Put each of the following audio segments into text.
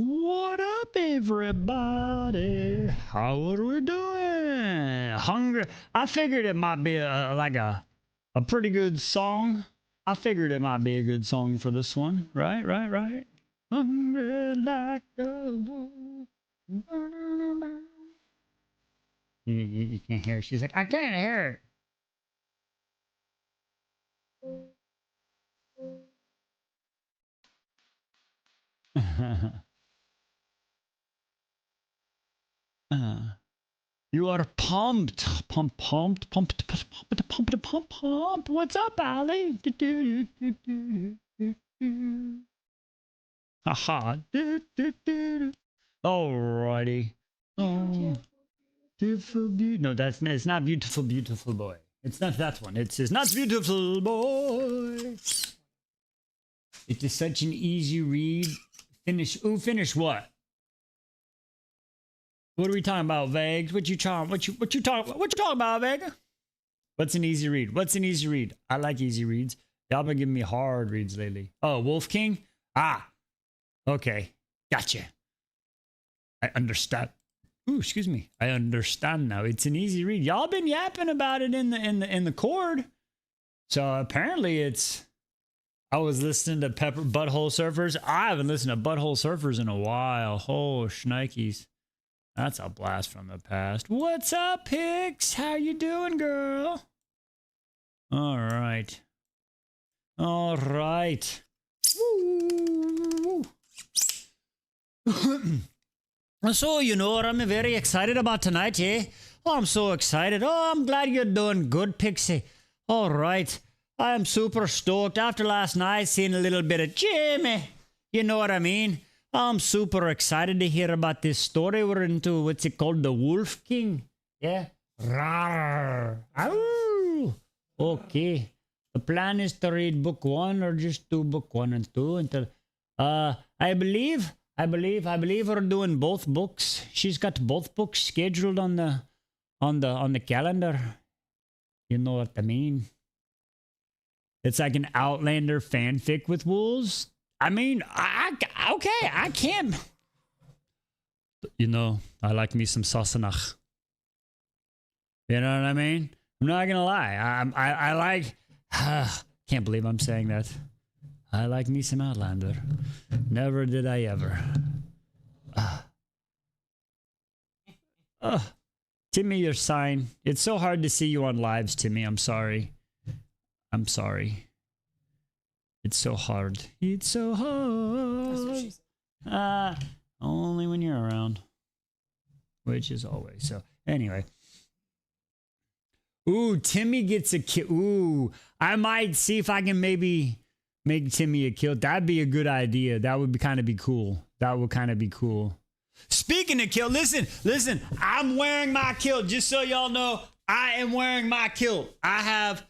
What up, everybody? How are we doing? Hungry? I figured it might be like a pretty good song. I figured it might be a good song for this one. Right, right, right. Hungry like a wolf. You can't hear it. She's like, I can't hear it. uh. You are pumped, pumped. What's up, Ali? Haha. Alrighty. Oh, beautiful, no, it's not beautiful, beautiful boy. It's not that one. It's not beautiful boy. It is such an easy read. Finish. Ooh, finish what? What are we talking about, Vegs? What you talking about, Vega? What's an easy read? What's an easy read? I like easy reads. Y'all been giving me hard reads lately. Oh, Wolf King? Ah. Okay. Gotcha. I understand. Ooh, excuse me. I understand now. It's an easy read. Y'all been yapping about it in the chord. So apparently it's I was listening to Butthole Surfers. I haven't listened to Butthole Surfers in a while. Oh, shnikes. That's a blast from the past. What's up, Hicks? How you doing, girl? All right. All right. Woo. So, you know what I'm very excited about tonight, eh? Oh, I'm so excited. Oh, I'm glad you're doing good, Pixie. All right. I am super stoked. After last night, seeing a little bit of Jimmy. You know what I mean? I'm super excited to hear about this story we're into. What's it called? The Wolf King? Yeah? Rawr. Ow. Okay. The plan is to read book 1 or just do book 1 and 2 until I believe we're doing both books. She's got both books scheduled on the calendar. You know what I mean? It's like an Outlander fanfic with wolves. I mean, I can't. You know, I like me some Sassenach. You know what I mean? I'm not gonna lie. I like. Can't believe I'm saying that. I like me some Outlander. Never did I ever. Timmy, your sign. It's so hard to see you on lives, Timmy. I'm sorry. I'm sorry. It's so hard. It's so hard. Only when you're around. Which is always. So, anyway. Ooh, Timmy gets a kill. Ooh, I might see if I can maybe make Timmy a kill. That'd be a good idea. That would kind of be cool. That would kind of be cool. Speaking of kilt, listen. I'm wearing my kilt. Just so y'all know, I am wearing my kilt. I have,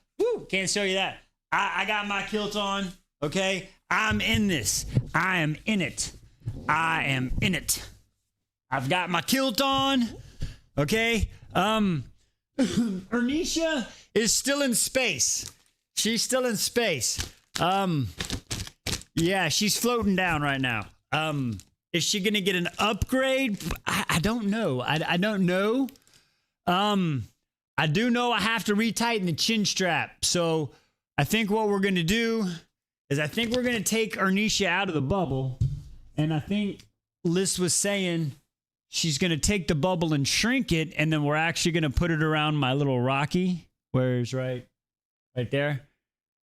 can't show you that. I got my kilt on. Okay, I'm in this. I am in it. I am in it. I've got my kilt on. Okay. Ernisha is still in space. She's still in space. Yeah, she's floating down right now. Is she gonna get an upgrade? I don't know. I don't know. I do know I have to retighten the chin strap. So I think what we're gonna do is I think we're gonna take Ernisha out of the bubble, and I think Liz was saying she's gonna take the bubble and shrink it, and then we're actually gonna put it around my little Rocky. Where's right there?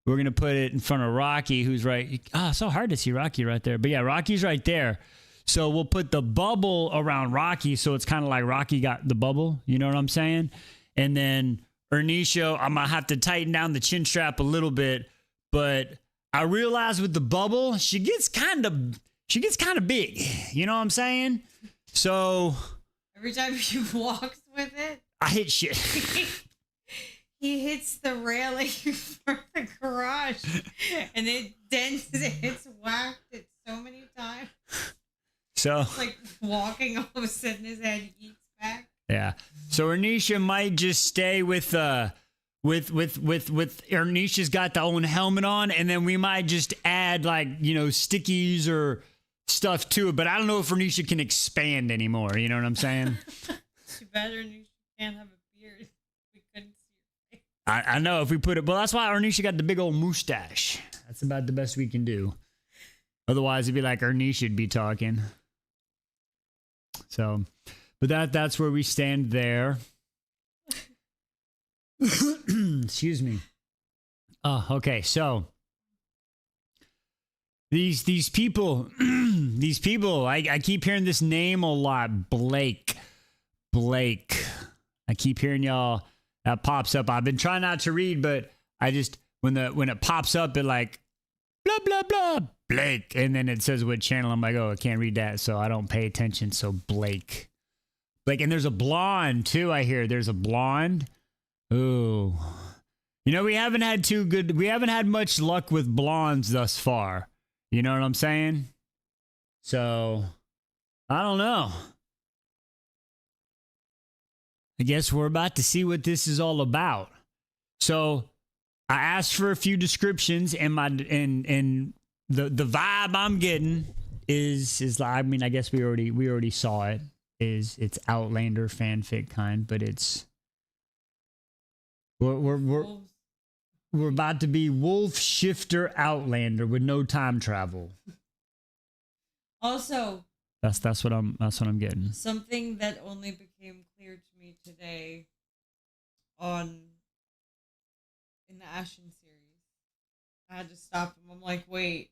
We're gonna put it in front of Rocky, who's right. So hard to see Rocky right there, but yeah, Rocky's right there. So we'll put the bubble around Rocky, so it's kind of like Rocky got the bubble. You know what I'm saying? And then Ernisha, I'm gonna have to tighten down the chin strap a little bit, but I realize with the bubble, she gets kind of big. You know what I'm saying? So every time she walks with it, I hit shit. He hits the railing for the garage, and it dents it. It's whacked it so many times. So it's like walking, all of a sudden his head eats back. Yeah. So Ernisha might just stay with Ernisha's got the own helmet on, and then we might just add like, you know, stickies or stuff to it, but I don't know if Ernisha can expand anymore. You know what I'm saying? Too bad Ernisha can't have a beard. We couldn't see her face. I know if we put it, well, that's why Ernisha got the big old mustache. That's about the best we can do. Otherwise, it'd be like Ernisha be talking. So, but that's where we stand there. Excuse me. Oh, okay. So these people, these people, I keep hearing this name a lot. Blake. I keep hearing y'all that pops up. I've been trying not to read, but I just when it pops up, it like blah blah blah Blake, and then it says what channel. I'm like, oh, I can't read that, so I don't pay attention. So Blake, and there's a blonde too. I hear there's a blonde. Ooh. You know, we haven't had much luck with blondes thus far. You know what I'm saying? So, I don't know. I guess we're about to see what this is all about. So, I asked for a few descriptions, and the vibe I'm getting is I mean, I guess we already saw it. It's Outlander fanfic kind, but it's we're about to be Wolf Shifter Outlander with no time travel. Also, that's what I'm getting. something that only became clear to me today in the Ashen series. I had to stop him. I'm like, wait.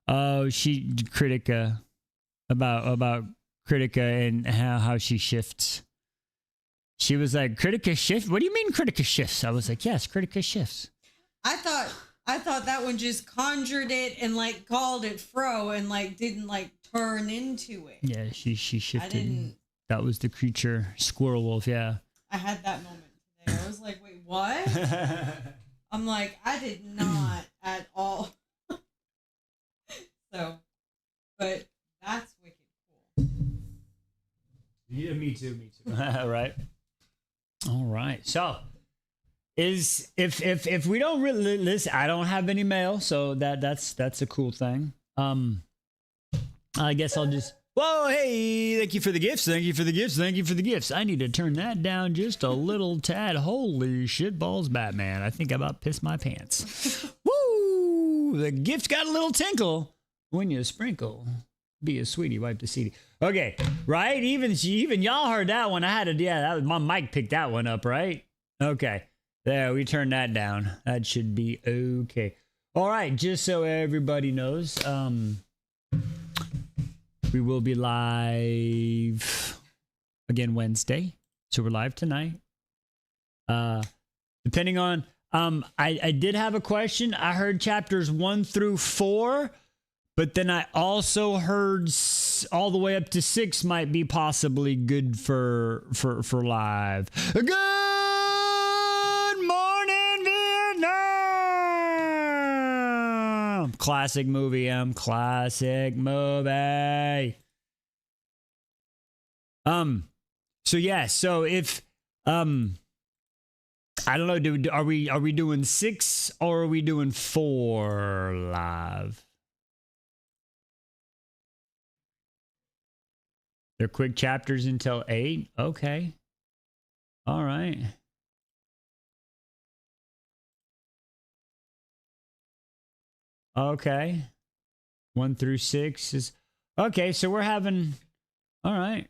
Oh, Critica about Critica and how she shifts. She was like, Critica shift? What do you mean Critica shifts? I was like, yes, Critica shifts. I thought that one just conjured it and like called it Fro and like didn't like turn into it. Yeah, she shifted. I didn't. That was the creature, Squirrel Wolf, yeah. I had that moment today. I was like, wait, what? I'm like, I did not at all. So, but that's wicked cool. Yeah, me too. Right. All right. So, if we don't really listen, I don't have any mail, so that's a cool thing. I guess I'll just. Whoa, hey! Thank you for the gifts. Thank you for the gifts. Thank you for the gifts. I need to turn that down just a little tad. Holy shit balls, Batman! I think I about pissed my pants. Woo! The gift got a little tinkle when you sprinkle. Be a sweetie, wipe the CD. Okay, right? Even y'all heard that one. I had to, that was, my mic picked that one up, right? Okay, there, we turned that down. That should be okay. All right, just so everybody knows, we will be live again Wednesday. So we're live tonight. Depending on, I did have a question. I heard chapters 1 through 4. But then I also heard all the way up to 6 might be possibly good for live. Good morning, Vietnam! Classic movie, classic movie. So yeah, so if I don't know, are we doing 6 or are we doing 4 live? They're quick chapters until 8. Okay. All right. Okay. 1 through 6 is okay. So we're having. All right.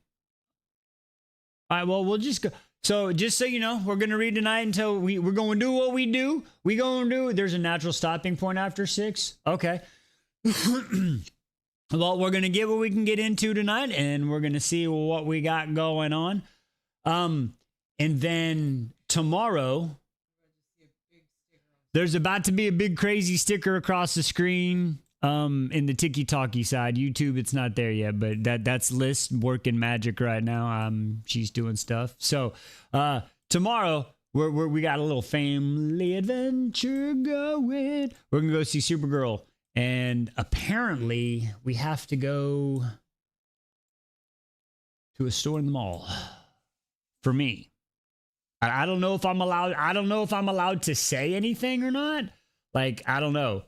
All right. Well, we'll just go. So just so you know, we're gonna read tonight until we're gonna do what we do. We gonna do. There's a natural stopping point after 6. Okay. Well, we're going to get what we can get into tonight, and we're going to see what we got going on. And then tomorrow, there's about to be a big crazy sticker across the screen in the Tiki-Talkie side. YouTube, it's not there yet, but that's Liz working magic right now. She's doing stuff. So tomorrow, we got a little family adventure going. We're going to go see Supergirl. And apparently, we have to go to a store in the mall. For me, I don't know if I'm allowed. I don't know if I'm allowed to say anything or not. Like, I don't know.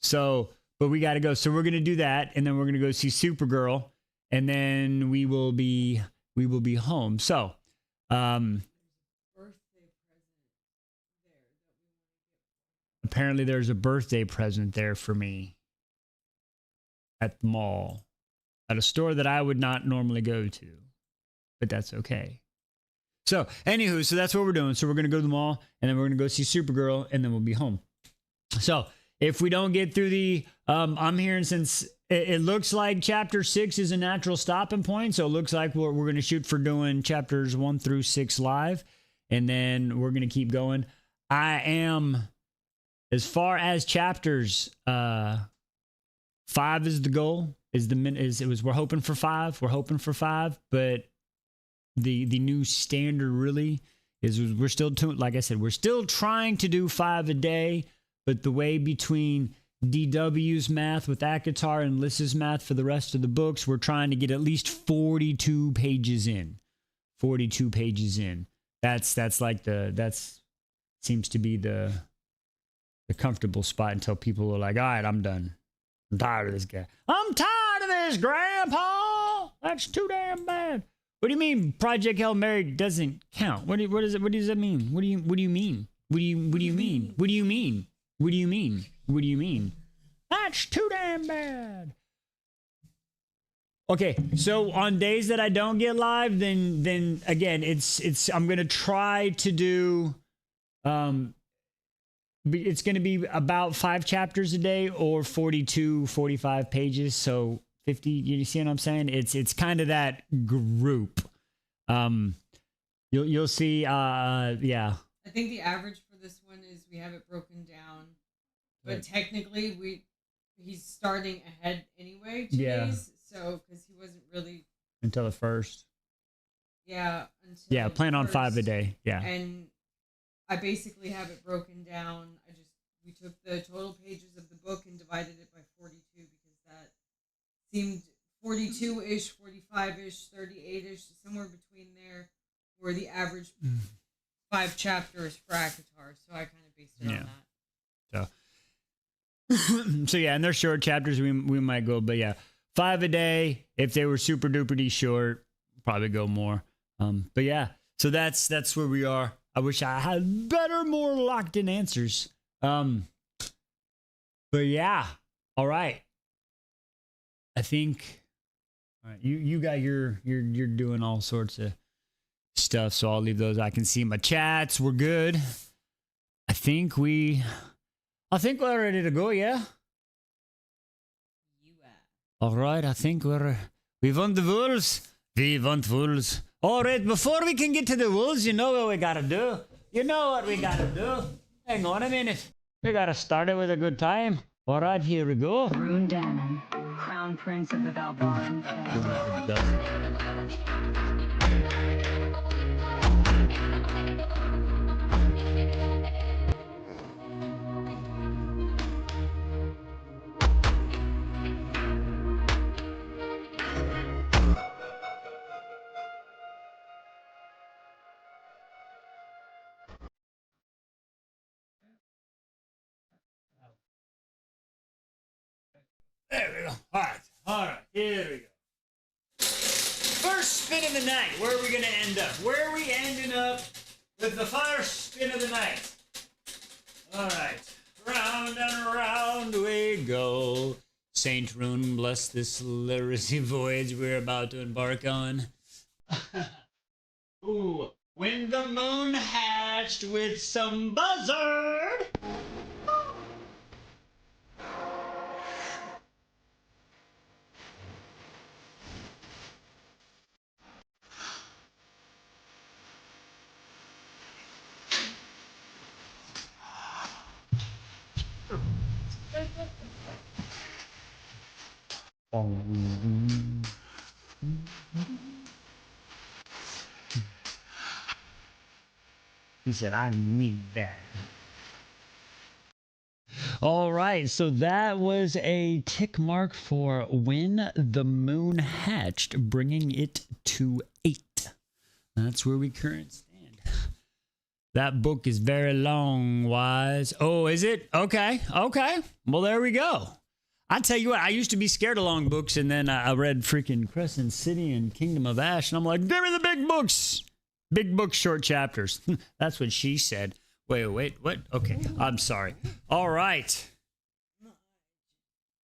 So but we got to go. So we're going to do that. And then we're going to go see Supergirl. And then we will be home. So, apparently there's a birthday present there for me at the mall, at a store that I would not normally go to, but that's okay. So, anywho, so that's what we're doing. So we're going to go to the mall, and then we're going to go see Supergirl, and then we'll be home. So if we don't get through the, I'm hearing since it looks like chapter 6 is a natural stopping point. So it looks like we're going to shoot for doing chapters 1 through 6 live, and then we're going to keep going. I am, as far as chapters, 5 is the goal. We're hoping for 5. We're hoping for 5, but the new standard really is we're still like I said, we're still trying to do 5 a day, but the way between DW's math with ACOTAR and Lys's math for the rest of the books, we're trying to get at least 42 pages in. 42 pages in. That's like that's seems to be the comfortable spot until people are like, all right, I'm done. I'm tired of this guy. I'm tired of this, Grandpa. That's too damn bad. What do you mean Project Hail Mary doesn't count? What does that mean? What do you mean? What do you mean? What do you mean? What do you mean? What do you mean? That's too damn bad. Okay, so on days that I don't get live, then again, it's I'm gonna try to do it's gonna be about 5 chapters a day or 42, 45 pages. So 50, you see what I'm saying? It's kind of that group. You'll see yeah. I think the average for this one is we have it broken down, but right. Technically he's starting ahead anyway. Yeah. Days, so because he wasn't really until the first. Yeah. Yeah, plan on 5 a day. Yeah. And I basically have it broken down. We took the total pages of the book and divided it by 42 because that seemed 42-ish, 45-ish, 38-ish, somewhere between there were the average 5 chapters for ACOTAR. So I kind of based it on that. So yeah, and they're short chapters. We might go, but yeah, 5 a day. If they were super duper short, probably go more. But yeah, so that's where we are. I wish I had better, more locked in answers. But yeah, all right. I think all right, you got you're doing all sorts of stuff, so I'll leave those. I can see my chats. We're good. I think we're ready to go, yeah? All right, I think we want the wolves. We want wolves. All right, before we can get to the wolves, you know what we gotta do. You know what we gotta do. Hang on a minute. We gotta start it with a good time. All right, here we go. Rune Danon, Crown Prince of the Valbaran There we go. All right, here we go. First spin of the night. Where are we going to end up? Where are we ending up with the first spin of the night? All right. Round and round we go. Saint Rune, bless this literacy voyage we're about to embark on. Ooh, when the moon hatched with some buzzard. He said, I need that. All right, so that was a tick mark for When the Moon Hatched, bringing it to 8. That's where we currently stand. That book is very long, Wise. Oh, is it? Okay. Well, there we go. I tell you what, I used to be scared of long books, and then I read freaking Crescent City and Kingdom of Ash, and I'm like, give me the big books. Big books, short chapters. That's what she said. Wait, what? Okay, I'm sorry. All right.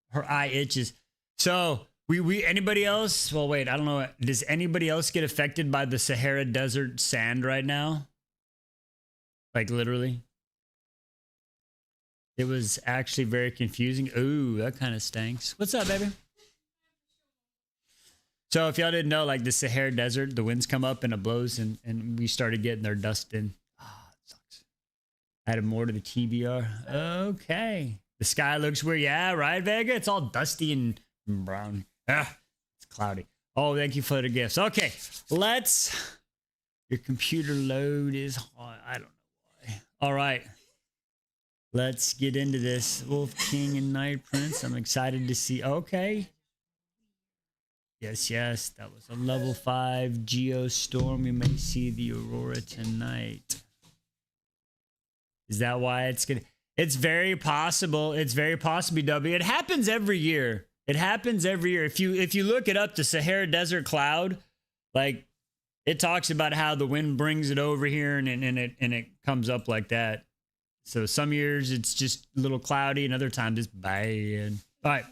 Her eye itches. So, we anybody else? Well, wait, I don't know. Does anybody else get affected by the Sahara Desert sand right now? Like, literally? It was actually very confusing. Ooh, that kind of stinks. What's up, baby? So if y'all didn't know, like the Sahara Desert, the winds come up and it blows, and we started getting their dust in. Ah, it sucks. Added more to the TBR. Okay. The sky looks weird. Yeah, right, Vega? It's all dusty and brown. Ah, it's cloudy. Oh, thank you for the gifts. Okay, let's... Your computer load is hot. I don't know why. All right. Let's get into this. Wolf King and Night Prince. I'm excited to see. Okay. Yes. That was a level 5 geostorm. We may see the aurora tonight. Is that why it's gonna? It's very possible. It's very possible, W. It happens every year. If you look it up, the Sahara Desert cloud, like it talks about how the wind brings it over here and it comes up like that. So some years it's just a little cloudy, and other times it's bad. All right.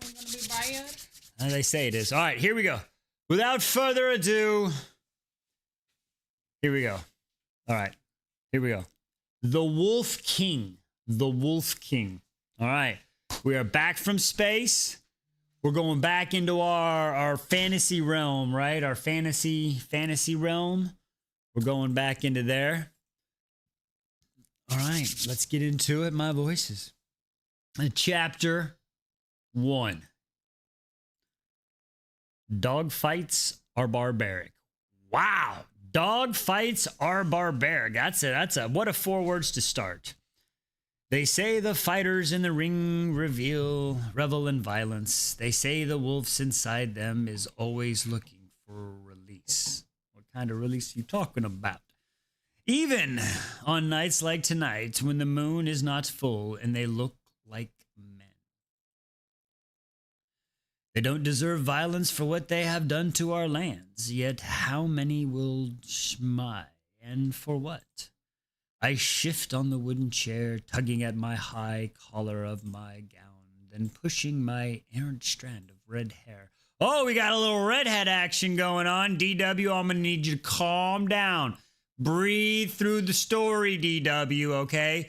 As they say it is. All right, here we go. Without further ado, here we go. All right, here we go. The Wolf King. The Wolf King. All right, we are back from space. We're going back into our fantasy realm, right? Our fantasy realm. We're going back into there. All right, let's get into it. My voices. Chapter 1. Dog fights are barbaric. Wow. Dog fights are barbaric. That's a what a 4 words to start. They say the fighters in the ring revel in violence. They say the wolves inside them is always looking for release. What kind of release are you talking about? Even on nights like tonight, when the moon is not full and they look like men. They don't deserve violence for what they have done to our lands, yet how many will schmie, and for what? I shift on the wooden chair, tugging at my high collar of my gown, then pushing my errant strand of red hair. Oh, we got a little redhead action going on. DW, I'm going to need you to calm down. Breathe through the story, DW, okay?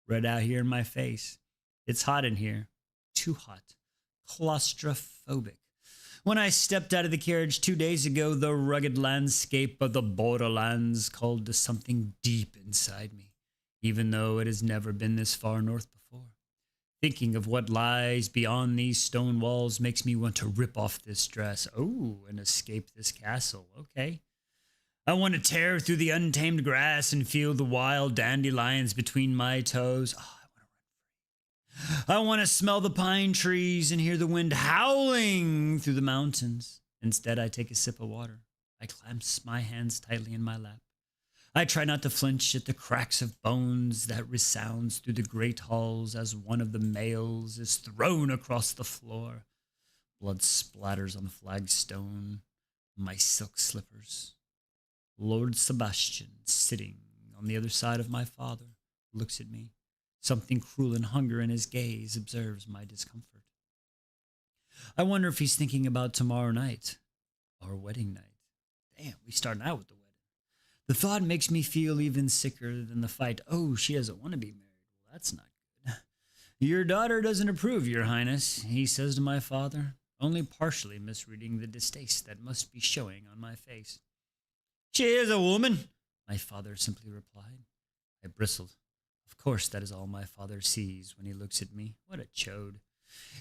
Red out here in my face. It's hot in here. Too hot. Claustrophobic. When I stepped out of the carriage 2 days ago, the rugged landscape of the borderlands called to something deep inside me, even though it has never been this far north before. Thinking of what lies beyond these stone walls makes me want to rip off this dress. Oh, and escape this castle. Okay. I want to tear through the untamed grass and feel the wild dandelions between my toes. Oh, I want to smell the pine trees and hear the wind howling through the mountains. Instead, I take a sip of water. I clasp my hands tightly in my lap. I try not to flinch at the cracks of bones that resounds through the great halls as one of the males is thrown across the floor. Blood splatters on the flagstone, my silk slippers. Lord Sebastian, sitting on the other side of my father, looks at me. Something cruel and hunger in his gaze observes my discomfort. I wonder if he's thinking about tomorrow night, our wedding night. Damn, we starting out with the wedding. The thought makes me feel even sicker than the fight. Oh, she doesn't want to be married. Well, that's not good. Your daughter doesn't approve, Your Highness, he says to my father, only partially misreading the distaste that must be showing on my face. She is a woman, my father simply replied. I bristled. Of course, that is all my father sees when he looks at me. What a chode.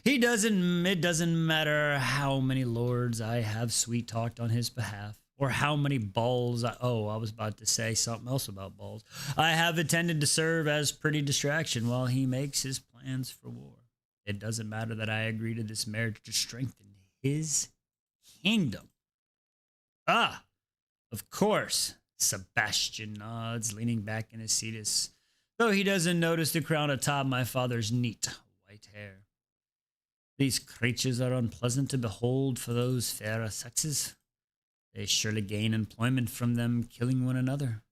It doesn't matter how many lords I have sweet-talked on his behalf, or how many balls I was about to say something else about balls. I have intended to serve as pretty distraction while he makes his plans for war. It doesn't matter that I agree to this marriage to strengthen his kingdom. Ah, of course. Sebastian nods, leaning back in his seat as though he doesn't notice the crown atop my father's neat white hair. These creatures are unpleasant to behold for those fairer sexes. They surely gain employment from them killing one another.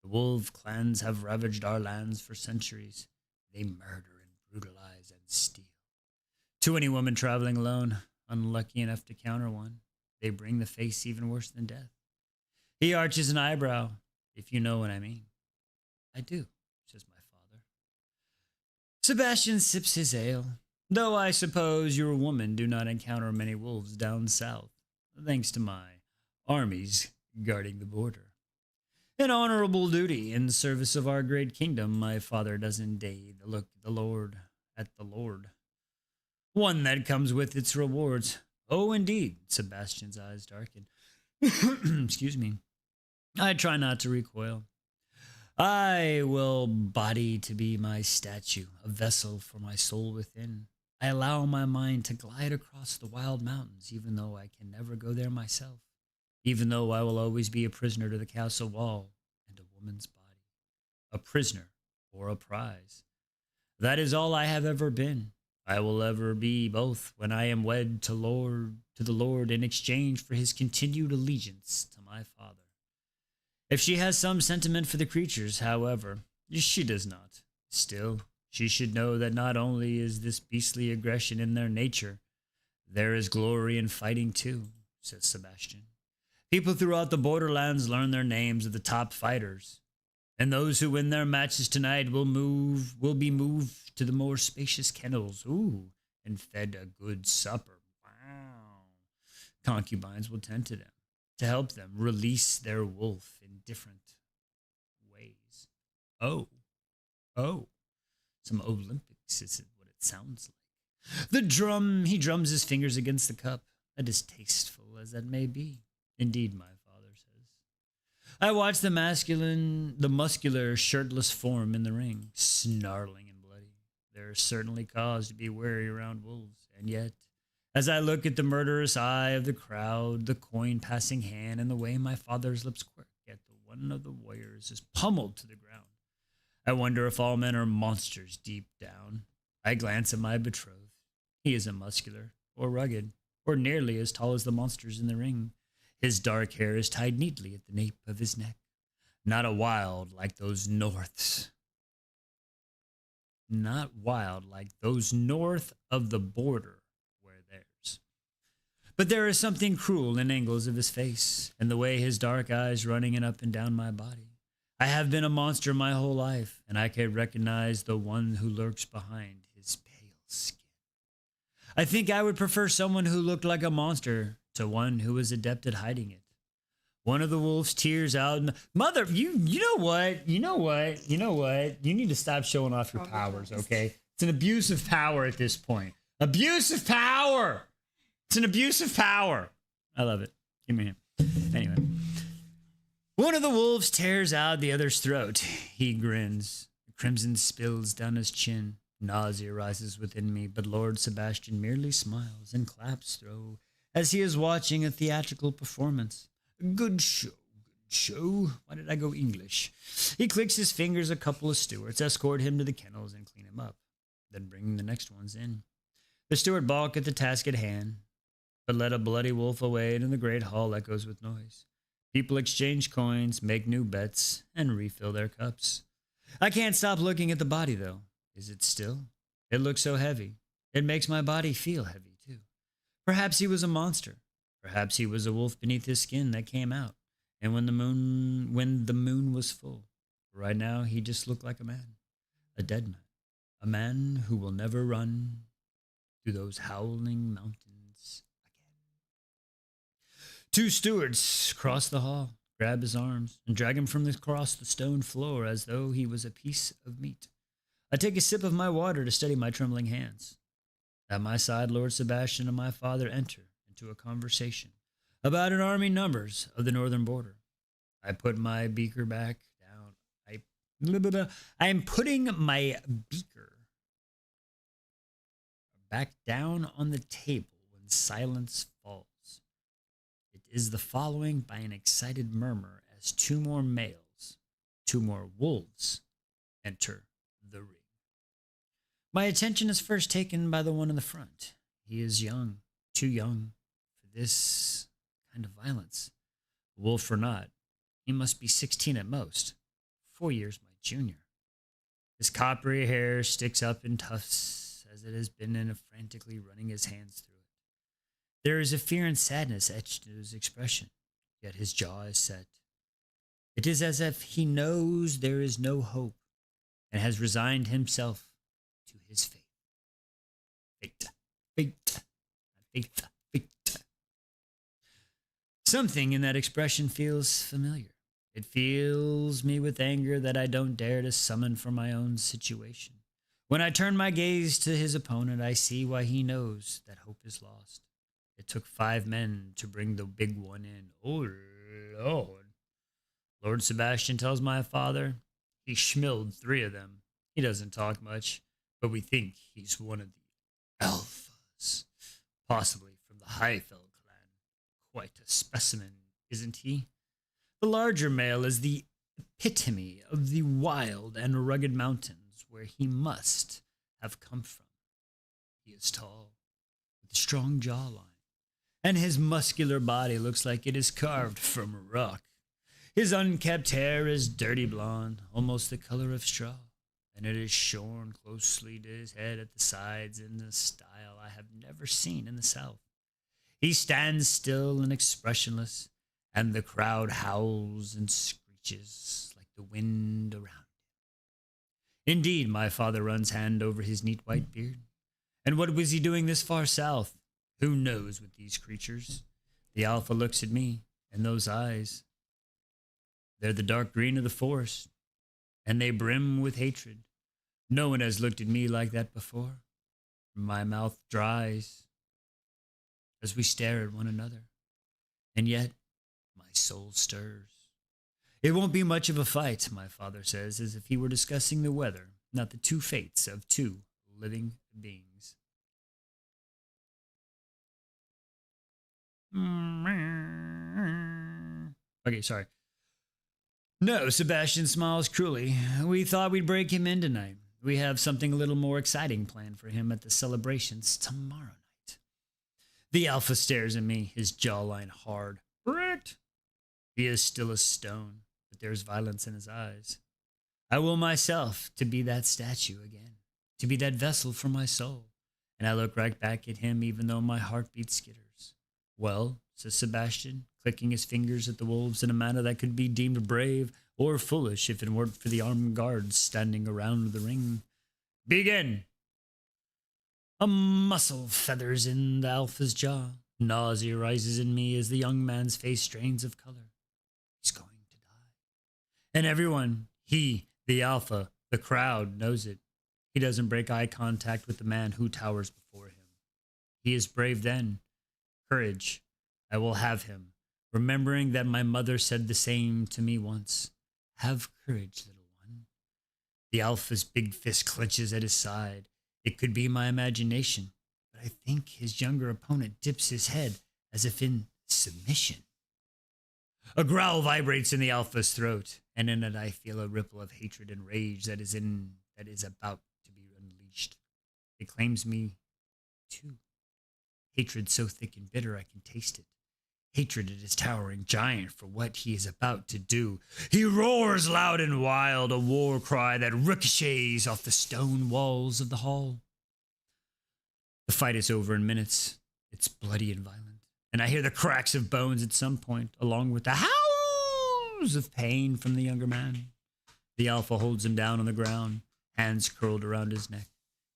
The wolf clans have ravaged our lands for centuries. They murder and brutalize and steal. To any woman traveling alone, unlucky enough to counter one, they bring the face even worse than death. He arches an eyebrow, if you know what I mean. I do, says my father. Sebastian sips his ale. Though I suppose your women do not encounter many wolves down south, thanks to my armies guarding the border. An honorable duty in service of our great kingdom, my father doesn't deign to look at the Lord. One that comes with its rewards. Oh, indeed, Sebastian's eyes darken. Excuse me. I try not to recoil. I will body to be my statue, a vessel for my soul within. I allow my mind to glide across the wild mountains, even though I can never go there myself, even though I will always be a prisoner to the castle wall and a woman's body, a prisoner or a prize. That is all I have ever been. I will ever be both when I am wed to the Lord in exchange for his continued allegiance to my father. If she has some sentiment for the creatures, however, she does not. Still, she should know that not only is this beastly aggression in their nature, there is glory in fighting too, says Sebastian. People throughout the borderlands learn their names of the top fighters, and those who win their matches tonight will be moved to the more spacious kennels, and fed a good supper. Wow. Concubines will tend to them, to help them release their wolf in different ways. Oh. Some Olympics is what it sounds like. He drums his fingers against the cup, a distasteful as that may be. Indeed, my father says. I watch the muscular, shirtless form in the ring, snarling and bloody. There is certainly cause to be wary around wolves, and yet, as I look at the murderous eye of the crowd, the coin passing hand, and the way my father's lips quirk, yet the one of the warriors is pummeled to the ground. I wonder if all men are monsters deep down. I glance at my betrothed. He isn't muscular, or rugged, or nearly as tall as the monsters in the ring. His dark hair is tied neatly at the nape of his neck. Not wild like those north of the border were theirs. But there is something cruel in angles of his face, and the way his dark eyes running up and down my body. I have been a monster my whole life, and I can recognize the one who lurks behind his pale skin. I think I would prefer someone who looked like a monster to one who was adept at hiding it. One of the wolves tears out. Mother, you know what? You need to stop showing off your powers, okay? It's an abuse of power at this point. Abuse of power! It's an abuse of power. I love it. Give me him. Anyway. One of the wolves tears out the other's throat. He grins. The crimson spills down his chin. Nausea rises within me, but Lord Sebastian merely smiles and claps through as he is watching a theatrical performance. Good show. Why did I go English? He clicks his fingers. A couple of stewards escort him to the kennels and clean him up, then bring the next ones in. The steward balk at the task at hand, but let a bloody wolf away, and the great hall echoes with noise. People exchange coins, make new bets, and refill their cups. I can't stop looking at the body, though. Is it still? It looks so heavy. It makes my body feel heavy, too. Perhaps he was a monster. Perhaps he was a wolf beneath his skin that came out, and when the moon was full. Right now, he just looked like a man, a dead man, a man who will never run through those howling mountains. Two stewards cross the hall, grab his arms, and drag him from across the stone floor as though he was a piece of meat. I take a sip of my water to steady my trembling hands. At my side, Lord Sebastian and my father enter into a conversation about an army numbers of the northern border. I put my beaker back down. I am putting my beaker back down on the table when silence falls. It is the following by an excited murmur as two more wolves, enter the ring. My attention is first taken by the one in the front. He is young, too young for this kind of violence. Wolf or not, he must be 16 at most, 4 years my junior. His coppery hair sticks up in tufts as it has been in frantically running his hands through it. There is a fear and sadness etched in his expression, yet his jaw is set. It is as if he knows there is no hope and has resigned himself to his fate. Fate. Something in that expression feels familiar. It fills me with anger that I don't dare to summon for my own situation. When I turn my gaze to his opponent, I see why he knows that hope is lost. It took 5 men to bring the big one in. Oh, Lord. Lord Sebastian tells my father he schmilled 3 of them. He doesn't talk much, but we think he's one of the alphas, possibly from the Highfell clan. Quite a specimen, isn't he? The larger male is the epitome of the wild and rugged mountains where he must have come from. He is tall, with a strong jawline, and his muscular body looks like it is carved from rock. His unkempt hair is dirty blonde, almost the color of straw, and it is shorn closely to his head at the sides in a style I have never seen in the South. He stands still and expressionless, and the crowd howls and screeches like the wind around him. Indeed, my father runs hand over his neat white beard. And what was he doing this far south? Who knows with these creatures? The alpha looks at me, and those eyes, they're the dark green of the forest, and they brim with hatred. No one has looked at me like that before. My mouth dries as we stare at one another, and yet my soul stirs. It won't be much of a fight, my father says, as if he were discussing the weather, not the 2 fates of 2 living beings. Okay, sorry. No, Sebastian smiles cruelly. We thought we'd break him in tonight. We have something a little more exciting planned for him at the celebrations tomorrow night. The alpha stares at me, his jawline hard. Correct. He is still a stone, but there's violence in his eyes. I will myself to be that statue again, to be that vessel for my soul. And I look right back at him even though my heartbeat skitters. Well, says Sebastian, clicking his fingers at the wolves in a manner that could be deemed brave or foolish if it weren't for the armed guards standing around the ring. Begin! A muscle feathers in the alpha's jaw. Nausea rises in me as the young man's face strains of color. He's going to die. And everyone, he, the alpha, the crowd, knows it. He doesn't break eye contact with the man who towers before him. He is brave then. Courage. I will have him, remembering that my mother said the same to me once. Have courage, little one. The alpha's big fist clenches at his side. It could be my imagination, but I think his younger opponent dips his head as if in submission. A growl vibrates in the alpha's throat, and in it I feel a ripple of hatred and rage that is about to be unleashed. It claims me, too. Hatred so thick and bitter I can taste it. Hatred at his towering giant for what he is about to do. He roars loud and wild, a war cry that ricochets off the stone walls of the hall. The fight is over in minutes. It's bloody and violent, and I hear the cracks of bones at some point, along with the howls of pain from the younger man. The alpha holds him down on the ground, hands curled around his neck.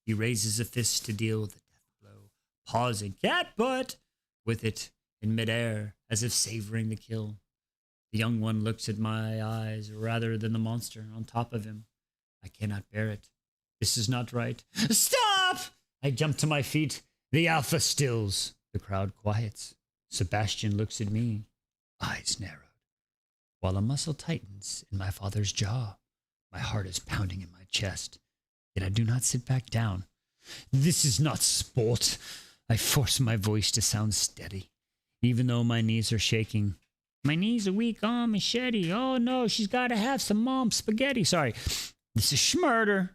He raises a fist to deal the death blow, pausing, cat butt, with it in midair, as if savoring the kill. The young one looks at my eyes rather than the monster on top of him. I cannot bear it. This is not right. Stop! I jump to my feet. The alpha stills. The crowd quiets. Sebastian looks at me, eyes narrowed, while a muscle tightens in my father's jaw. My heart is pounding in my chest, yet I do not sit back down. This is not sport. I force my voice to sound steady, even though my knees are shaking. My knees are weak, machete. Oh no, she's got to have some mom spaghetti. Sorry. This is schmurder.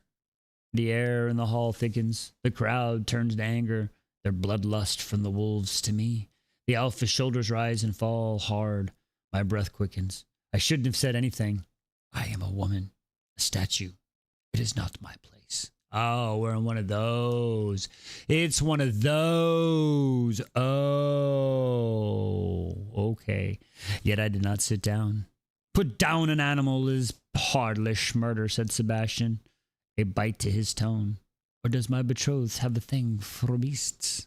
The air in the hall thickens. The crowd turns to anger, their bloodlust from the wolves to me. The alpha's shoulders rise and fall hard. My breath quickens. I shouldn't have said anything. I am a woman, a statue. It is not my place. Oh, we're in one of those. It's one of those. Oh, okay. Yet I did not sit down. Put down an animal is hardlish murder, said Sebastian, a bite to his tone. Or does my betrothed have a thing for beasts?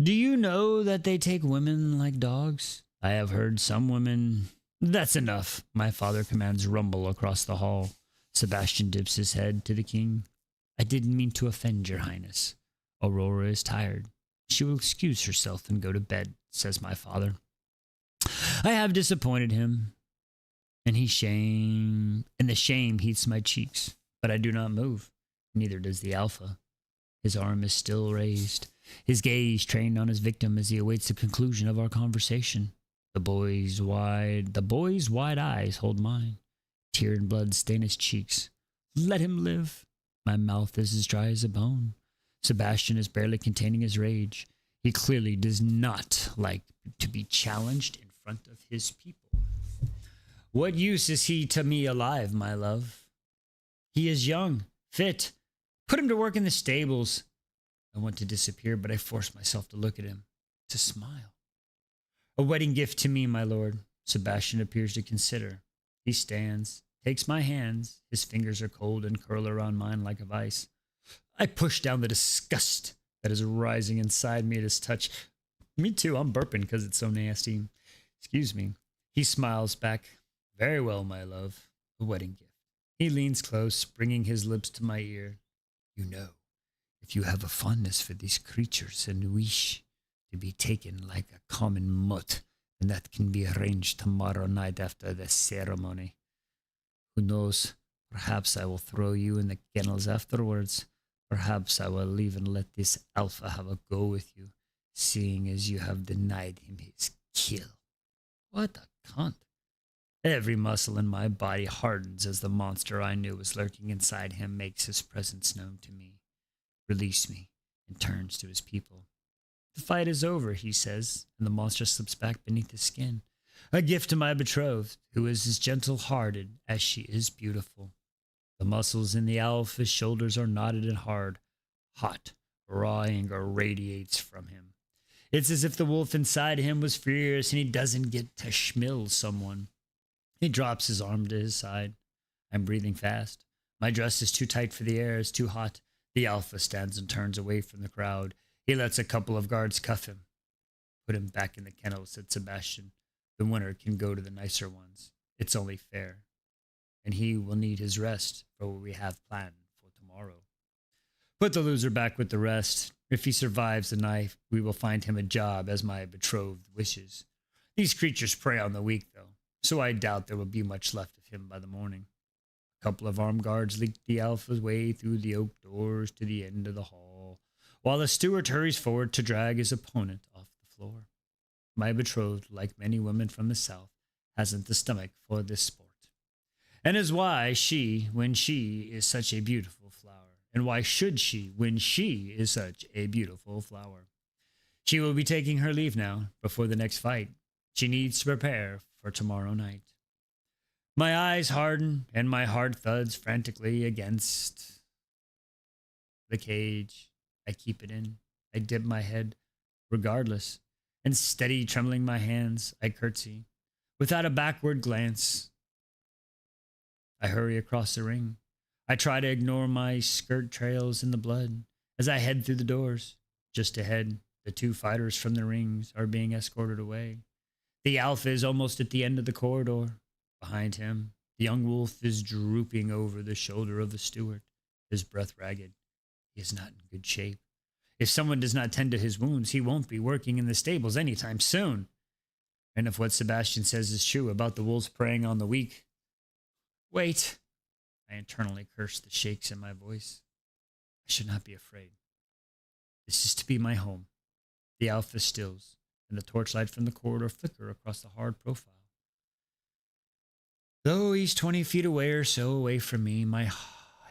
Do you know that they take women like dogs? I have heard some women... That's enough, my father commands rumble across the hall. Sebastian dips his head to the king. I didn't mean to offend your highness. Aurora is tired. She will excuse herself and go to bed, says my father. I have disappointed him, and the shame heats my cheeks, but I do not move. Neither does the alpha. His arm is still raised, his gaze trained on his victim as he awaits the conclusion of our conversation. The boy's wide eyes hold mine. Tear and blood stain his cheeks. Let him live. My mouth is as dry as a bone. Sebastian is barely containing his rage. He clearly does not like to be challenged in front of his people. What use is he to me alive, my love? He is young, fit. Put him to work in the stables. I want to disappear, but I force myself to look at him, to smile. A wedding gift to me, my lord. Sebastian appears to consider. He stands, takes my hands. His fingers are cold and curl around mine like a vice. I push down the disgust that is rising inside me at his touch. Me too, I'm burping because it's so nasty. Excuse me. He smiles back. Very well, my love. A wedding gift. He leans close, bringing his lips to my ear. You know, if you have a fondness for these creatures and wish to be taken like a common mutt, then that can be arranged tomorrow night after the ceremony. Who knows? Perhaps I will throw you in the kennels afterwards. Perhaps I will even let this alpha have a go with you, seeing as you have denied him his kill. What a cunt. Every muscle in my body hardens as the monster I knew was lurking inside him makes his presence known to me. Release me, and turns to his people. The fight is over, he says, and the monster slips back beneath his skin. A gift to my betrothed, who is as gentle-hearted as she is beautiful. The muscles in the alpha's shoulders are knotted and hard. Hot, raw anger radiates from him. It's as if the wolf inside him was furious and he doesn't get to schmill someone. He drops his arm to his side. I'm breathing fast. My dress is too tight for the air, it's too hot. The alpha stands and turns away from the crowd. He lets a couple of guards cuff him. Put him back in the kennel, said Sebastian. The winner can go to the nicer ones. It's only fair. And he will need his rest for what we have planned for tomorrow. Put the loser back with the rest. If he survives the night, we will find him a job as my betrothed wishes. These creatures prey on the weak, though, so I doubt there will be much left of him by the morning. A couple of armed guards lead the alpha's way through the oak doors to the end of the hall, while the steward hurries forward to drag his opponent off the floor. My betrothed, like many women from the south, hasn't the stomach for this sport. And is why she, when she is such a beautiful flower. And why should she, when she is such a beautiful flower? She will be taking her leave now, before the next fight. She needs to prepare for tomorrow night. My eyes harden, and my heart thuds frantically against the cage. I keep it in. I dip my head, regardless, and steady trembling my hands, I curtsy. Without a backward glance, I hurry across the ring. I try to ignore my skirt trails in the blood as I head through the doors. Just ahead, the two fighters from the rings are being escorted away. The alpha is almost at the end of the corridor. Behind him, the young wolf is drooping over the shoulder of the steward, his breath ragged. He is not in good shape. If someone does not tend to his wounds, he won't be working in the stables anytime soon. And if what Sebastian says is true about the wolves preying on the weak... Wait! I internally curse the shakes in my voice. I should not be afraid. This is to be my home. The alpha stills, and the torchlight from the corridor flicker across the hard profile. Though he's 20 feet away or so away from me,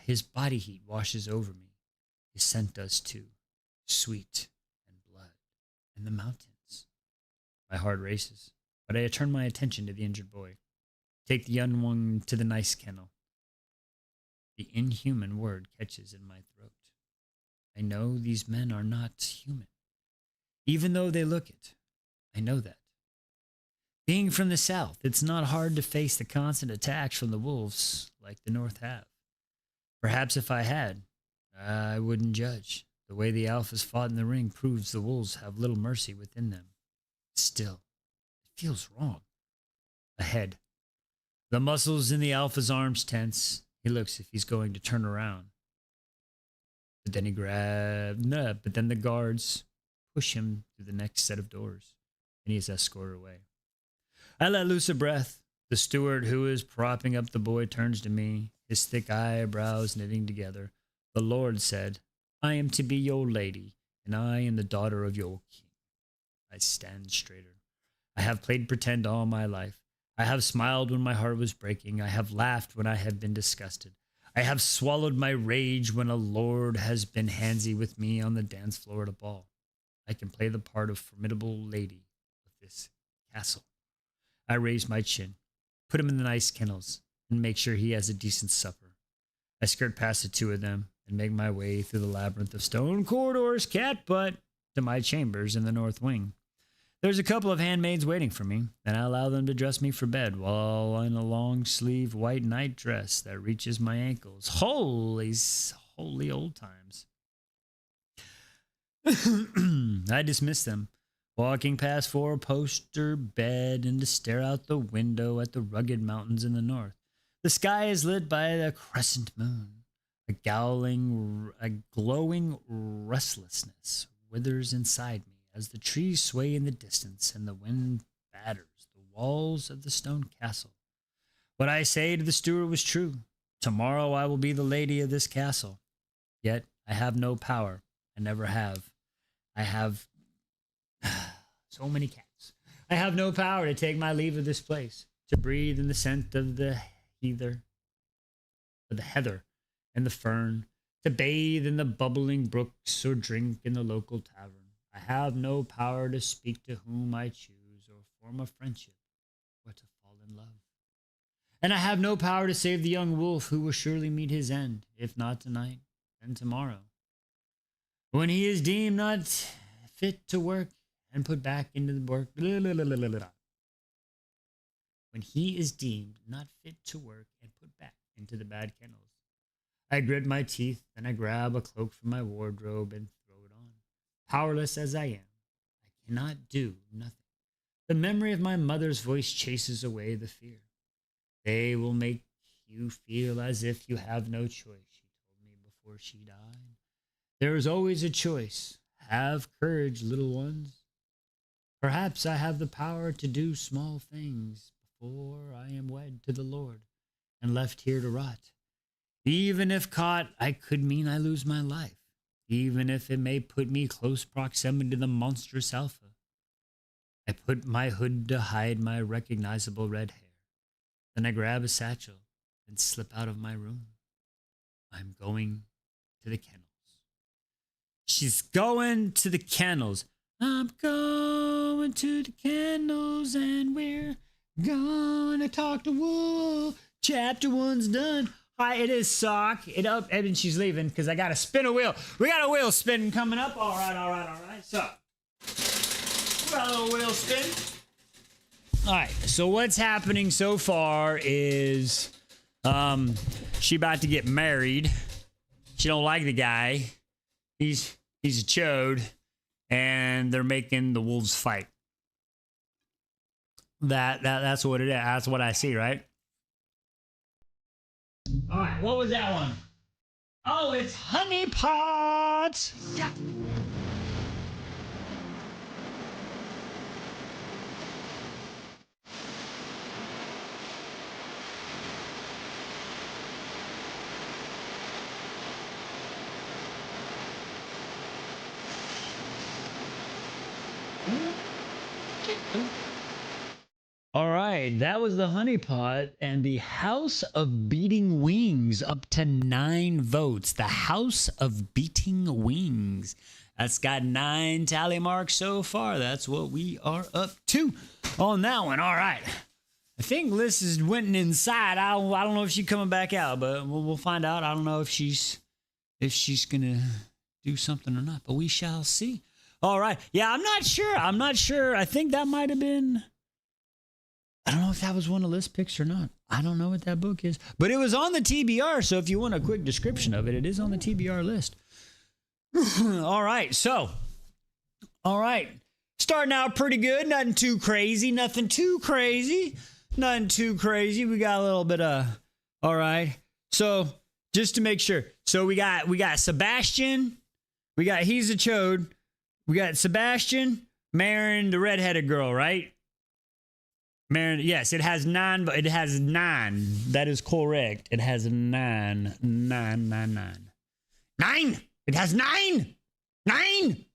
his body heat washes over me. His scent does too, sweet and blood and the mountains. My heart races, but I turn my attention to the injured boy. Take the young one to the nice kennel. The inhuman word catches in my throat. I know these men are not human. Even though they look it, I know that. Being from the south, it's not hard to face the constant attacks from the wolves like the north have. Perhaps if I had, I wouldn't judge. The way the alphas fought in the ring proves the wolves have little mercy within them. Still, it feels wrong. Ahead, the muscles in the alpha's arms tense. He looks if he's going to turn around. But then but then the guards push him through the next set of doors, and he is escorted away. I let loose a breath. The steward who is propping up the boy turns to me, his thick eyebrows knitting together. The Lord said, I am to be your lady, and I am the daughter of your king. I stand straighter. I have played pretend all my life. I have smiled when my heart was breaking. I have laughed when I have been disgusted. I have swallowed my rage when a lord has been handsy with me on the dance floor at a ball. I can play the part of formidable lady of this castle. I raise my chin, put him in the nice kennels, and make sure he has a decent supper. I skirt past the two of them and make my way through the labyrinth of stone corridors, catbutt, to my chambers in the north wing. There's a couple of handmaids waiting for me, and I allow them to dress me for bed while in a long-sleeve white night dress that reaches my ankles. Holy old times. I dismiss them, walking past four-poster bed and to stare out the window at the rugged mountains in the north. The sky is lit by the crescent moon. A glowing restlessness withers inside me as the trees sway in the distance and the wind batters the walls of the stone castle. What I say to the steward was true. Tomorrow I will be the lady of this castle. Yet I have no power. I never have. I have so many cats. I have no power to take my leave of this place, to breathe in the scent of the heather, and the fern, to bathe in the bubbling brooks or drink in the local tavern. I have no power to speak to whom I choose or form a friendship or to fall in love. And I have no power to save the young wolf who will surely meet his end, if not tonight, then tomorrow. When he is deemed not fit to work and put back into the work. When he is deemed not fit to work and put back into the bad kennels. I grit my teeth, then I grab a cloak from my wardrobe and throw it on. Powerless as I am, I cannot do nothing. The memory of my mother's voice chases away the fear. They will make you feel as if you have no choice, she told me before she died. There is always a choice. Have courage, little ones. Perhaps I have the power to do small things before I am wed to the Lord and left here to rot. Even if caught, I could mean I lose my life, even if it may put me close proximity to the monstrous alpha. I put my hood to hide my recognizable red hair. Then I grab a satchel and slip out of my room. I'm going to the kennels. She's going to the kennels. I'm going to the kennels and we're gonna talk to Wolf. Chapter 1's done. Hi, it is Sock. And she's leaving because I gotta spin a wheel. We got a wheel spin coming up. All right. So, we got a little wheel spin. All right. So what's happening so far is, she about to get married. She don't like the guy. He's a chode, and they're making the wolves fight. That's what it is. That's what I see, right? All right, what was that one? Oh, it's honey pots. Yeah. All right, that was the honeypot and the House of Beating Wings up to 9 votes. The House of Beating Wings. That's got 9 tally marks so far. That's what we are up to on that one. All right. I think Liz is went inside. I don't know if she's coming back out, but we'll find out. I don't know if she's gonna do something or not, but we shall see. All right. Yeah, I'm not sure. I think that might have been. I don't know if that was one of Liz's picks or not. I don't know what that book is, but it was on the TBR. So if you want a quick description of it, it is on the TBR list. All right. So, all right. Starting out pretty good. Nothing too crazy. We got a little bit of, all right. So just to make sure. So we got Sebastian. He's a chode. We got Sebastian, Marin, the redheaded girl, right? Marin, yes, it has 9. It has 9. That is correct. It has 9. 9. It has 9. 9.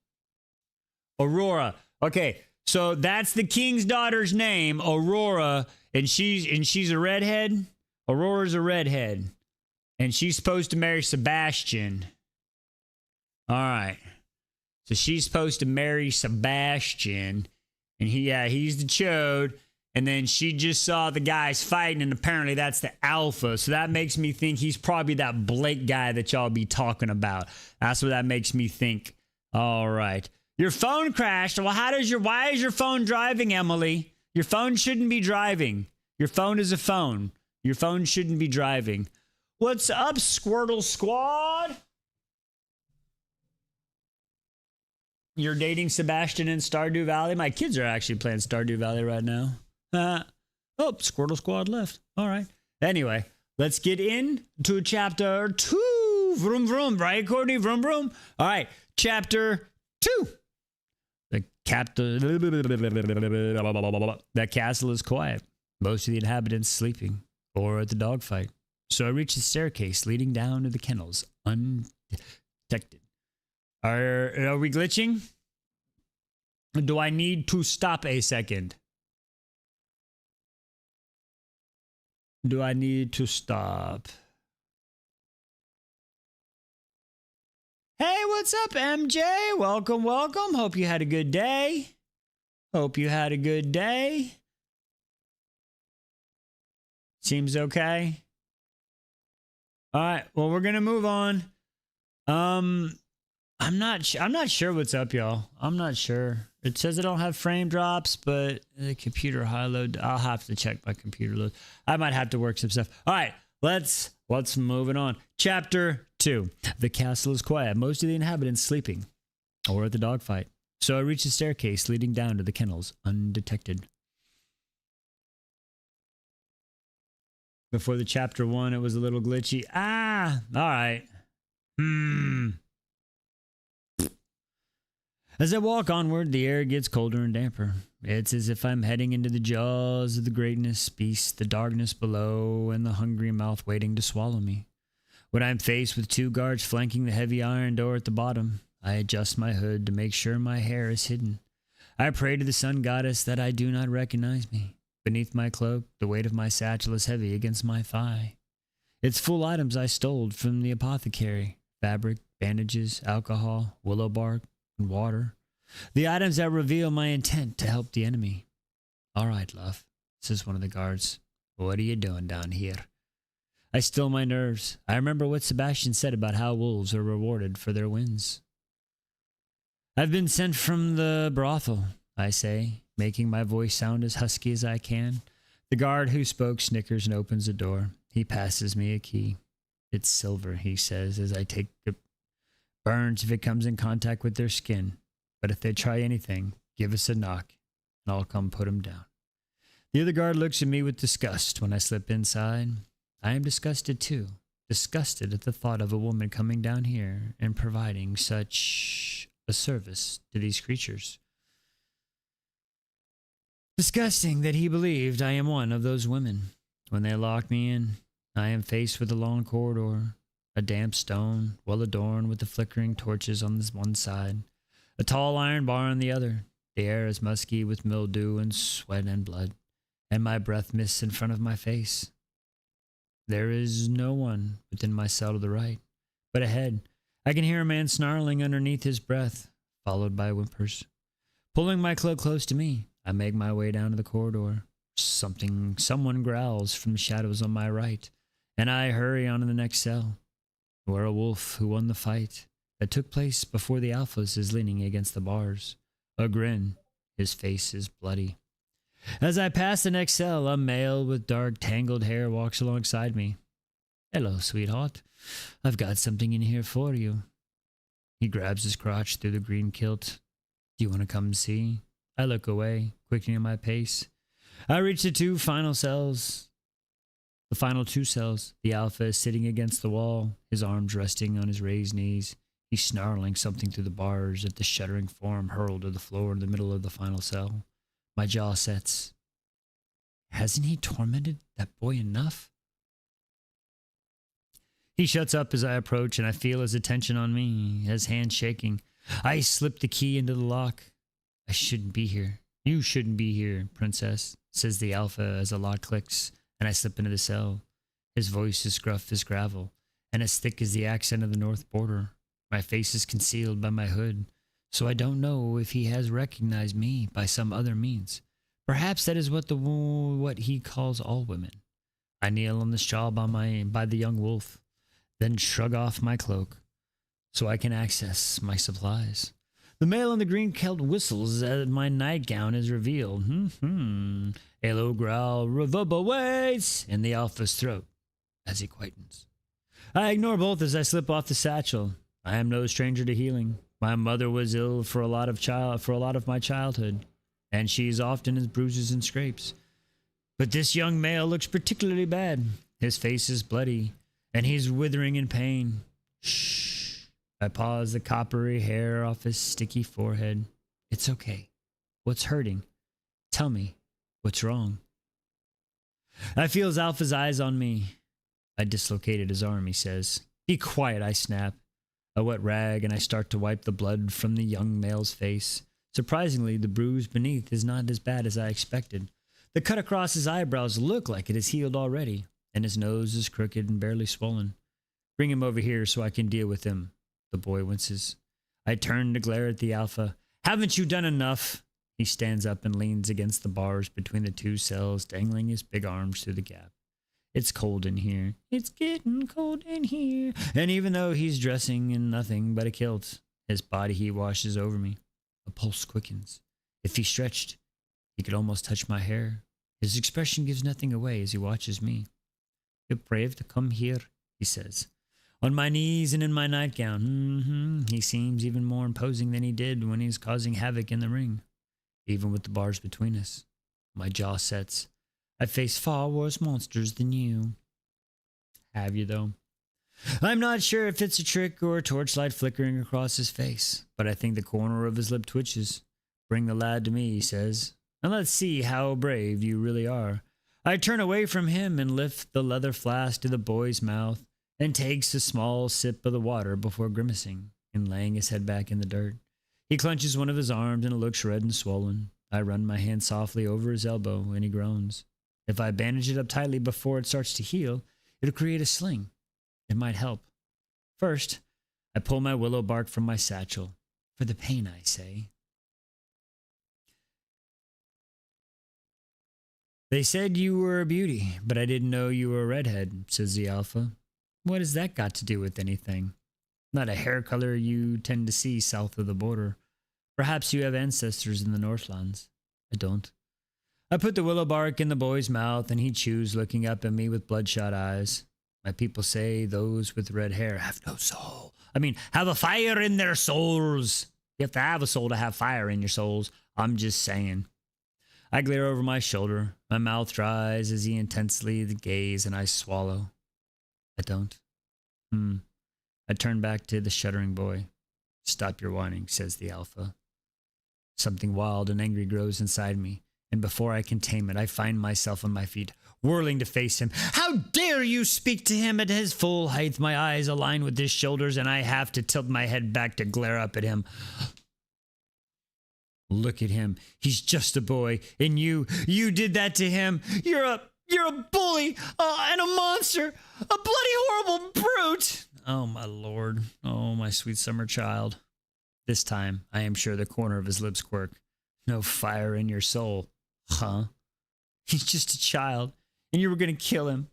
Aurora. Okay, so that's the king's daughter's name, Aurora, and she's a redhead. Aurora's a redhead, and she's supposed to marry Sebastian. All right, so she's supposed to marry Sebastian, and he's the chode. And then she just saw the guys fighting, and apparently that's the alpha. So that makes me think he's probably that Blake guy that y'all be talking about. That's what that makes me think. All right. Your phone crashed. Well, why is your phone driving, Emily? Your phone shouldn't be driving. Your phone is a phone. Your phone shouldn't be driving. What's up, Squirtle Squad? You're dating Sebastian in Stardew Valley? My kids are actually playing Stardew Valley right now. Squirtle Squad left. All right. Anyway, let's get into chapter 2. Vroom, vroom. Right, Courtney? Vroom, vroom. All right. Chapter 2. That castle is quiet. Most of the inhabitants sleeping or at the dogfight. So I reach the staircase leading down to the kennels undetected. Are we glitching? Do I need to stop a second? Do I need to stop? Hey, what's up, MJ? Welcome. Hope you had a good day. Seems okay. All right. Well, we're gonna move on. I'm not sure what's up, y'all. I'm not sure. It says I don't have frame drops, but the computer high load. I'll have to check my computer load. I might have to work some stuff. All right, let's move it on. Chapter 2. The castle is quiet. Most of the inhabitants sleeping or at the dogfight. So I reach the staircase leading down to the kennels undetected. Before the chapter 1, it was a little glitchy. All right. As I walk onward, the air gets colder and damper. It's as if I'm heading into the jaws of the greatness, beast, the darkness below, and the hungry mouth waiting to swallow me. When I'm faced with 2 guards flanking the heavy iron door at the bottom, I adjust my hood to make sure my hair is hidden. I pray to the sun goddess that I do not recognize me. Beneath my cloak, the weight of my satchel is heavy against my thigh. It's full items I stole from the apothecary: fabric, bandages, alcohol, willow bark, and water. The items that reveal my intent to help the enemy. All right, love, says one of the guards. What are you doing down here? I still my nerves. I remember what Sebastian said about how wolves are rewarded for their wins. I've been sent from the brothel, I say, making my voice sound as husky as I can. The guard who spoke snickers and opens the door. He passes me a key. It's silver, he says, as I take it. Burns if it comes in contact with their skin. But if they try anything, give us a knock, and I'll come put them down. The other guard looks at me with disgust when I slip inside. I am disgusted too. Disgusted at the thought of a woman coming down here and providing such a service to these creatures. Disgusting that he believed I am one of those women. When they lock me in, I am faced with a long corridor, a damp stone, well adorned with the flickering torches on this one side, a tall iron bar on the other. The air is musky with mildew and sweat and blood. and my breath mists in front of my face. There is no one within my cell to the right, but ahead, I can hear a man snarling underneath his breath, followed by whimpers. Pulling my cloak close to me, I make my way down to the corridor. Someone growls from the shadows on my right, and I hurry on to the next cell, where a wolf who won the fight that took place before the alphas is leaning against the bars. A grin, his face is bloody. As I pass the next cell, a male with dark, tangled hair walks alongside me. Hello, sweetheart. I've got something in here for you. He grabs his crotch through the green kilt. Do you want to come see? I look away, quickening my pace. I reach the final two cells. The alpha is sitting against the wall, his arms resting on his raised knees. He's snarling something through the bars at the shuddering form hurled to the floor in the middle of the final cell. My jaw sets. Hasn't he tormented that boy enough? He shuts up as I approach, and I feel his attention on me, his hand shaking. I slip the key into the lock. I shouldn't be here. You shouldn't be here, princess, says the alpha as the lock clicks, and I slip into the cell. His voice is gruff as gravel, and as thick as the accent of the north border. My face is concealed by my hood, so I don't know if he has recognized me by some other means. Perhaps that is what he calls all women. I kneel on the straw by the young wolf, then shrug off my cloak, so I can access my supplies. The male in the green kilt whistles as my nightgown is revealed. A low growl reverberates in the alpha's throat as he quietens. I ignore both as I slip off the satchel. I am no stranger to healing. My mother was ill for a lot of my childhood, and she's often has bruises and scrapes. But this young male looks particularly bad. His face is bloody, and he's withering in pain. Shh. I pause the coppery hair off his sticky forehead. It's okay. What's hurting? Tell me. What's wrong? I feel Alpha's eyes on me. I dislocated his arm, he says. Be quiet, I snap. A wet rag, and I start to wipe the blood from the young male's face. Surprisingly, the bruise beneath is not as bad as I expected. The cut across his eyebrows look like it has healed already, and his nose is crooked and barely swollen. Bring him over here so I can deal with him. The boy winces. I turn to glare at the alpha. Haven't you done enough? He stands up and leans against the bars between the two cells, dangling his big arms through the gap. It's cold in here. It's getting cold in here. And even though he's dressing in nothing but a kilt, his body heat washes over me. A pulse quickens. If he stretched, he could almost touch my hair. His expression gives nothing away as he watches me. You're brave to come here, he says. On my knees and in my nightgown. He seems even more imposing than he did when he's causing havoc in the ring. Even with the bars between us. My jaw sets. I've faced far worse monsters than you. Have you, though? I'm not sure if it's a trick or a torchlight flickering across his face, but I think the corner of his lip twitches. Bring the lad to me, he says, and let's see how brave you really are. I turn away from him and lift the leather flask to the boy's mouth and takes a small sip of the water before grimacing and laying his head back in the dirt. He clenches one of his arms and it looks red and swollen. I run my hand softly over his elbow and he groans. If I bandage it up tightly before it starts to heal, it'll create a sling. It might help. First, I pull my willow bark from my satchel. For the pain, I say. They said you were a beauty, but I didn't know you were a redhead, says the alpha. What has that got to do with anything? Not a hair color you tend to see south of the border. Perhaps you have ancestors in the Northlands. I don't. I put the willow bark in the boy's mouth and he chews, looking up at me with bloodshot eyes. My people say those with red hair have no soul. Have a fire in their souls. You have to have a soul to have fire in your souls. I'm just saying. I glare over my shoulder. My mouth dries as he intensely gaze and I swallow. I don't. I turn back to the shuddering boy. Stop your whining, says the alpha. Something wild and angry grows inside me, and before I can tame it, I find myself on my feet, whirling to face him. How dare you speak to him at his full height? My eyes align with his shoulders, and I have to tilt my head back to glare up at him. Look at him. He's just a boy. And you did that to him. You're a bully and a monster. A bloody horrible brute. Oh, my lord. Oh, my sweet summer child. This time, I am sure the corner of his lips quirk. No fire in your soul. Huh? He's just a child, and you were going to kill him.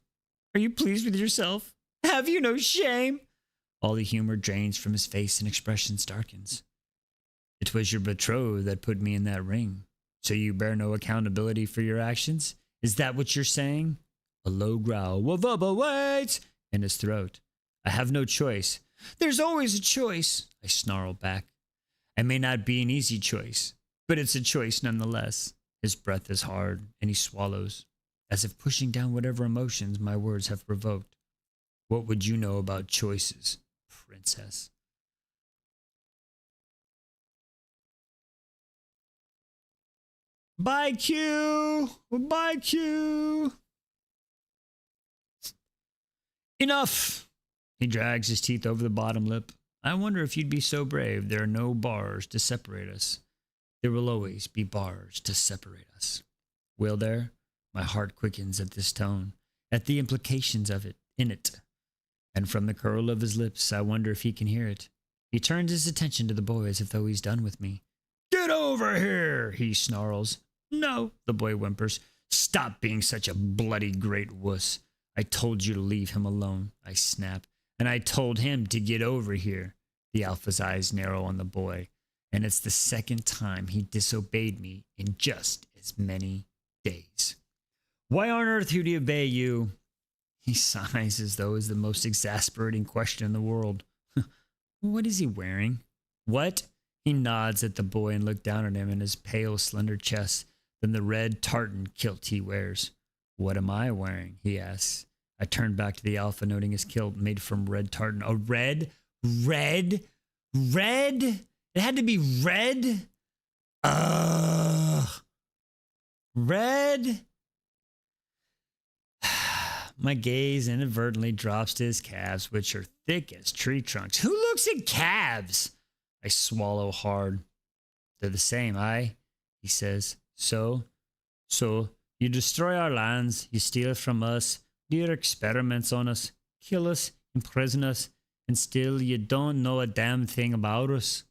Are you pleased with yourself? Have you no shame? All the humor drains from his face and expression darkens. It was your betrothed that put me in that ring. So you bear no accountability for your actions? Is that what you're saying? A low growl, wait, in his throat. I have no choice. There's always a choice, I snarl back. It may not be an easy choice, but it's a choice nonetheless. His breath is hard, and he swallows, as if pushing down whatever emotions my words have provoked. What would you know about choices, princess? Bye, Q! Bye, Q! Enough! He drags his teeth over the bottom lip. I wonder if you'd be so brave. There are no bars to separate us. There will always be bars to separate us. Will there? My heart quickens at this tone, at the implications of it, in it. And from the curl of his lips, I wonder if he can hear it. He turns his attention to the boy as if though he's done with me. Get over here, he snarls. No, the boy whimpers. Stop being such a bloody great wuss. I told you to leave him alone, I snap. And I told him to get over here. The alpha's eyes narrow on the boy. And it's the second time he disobeyed me in just as many days. Why on earth would he obey you? He sighs as though it's the most exasperating question in the world. What is he wearing? What? He nods at the boy and looks down at him in his pale, slender chest, then the red tartan kilt he wears. What am I wearing? He asks. I turn back to the alpha, noting his kilt made from red tartan. A red? It had to be red? Red? My gaze inadvertently drops to his calves, which are thick as tree trunks. Who looks at calves? I swallow hard. They're the same, he says. So, you destroy our lands, you steal it from us, do your experiments on us, kill us, imprison us, and still you don't know a damn thing about us.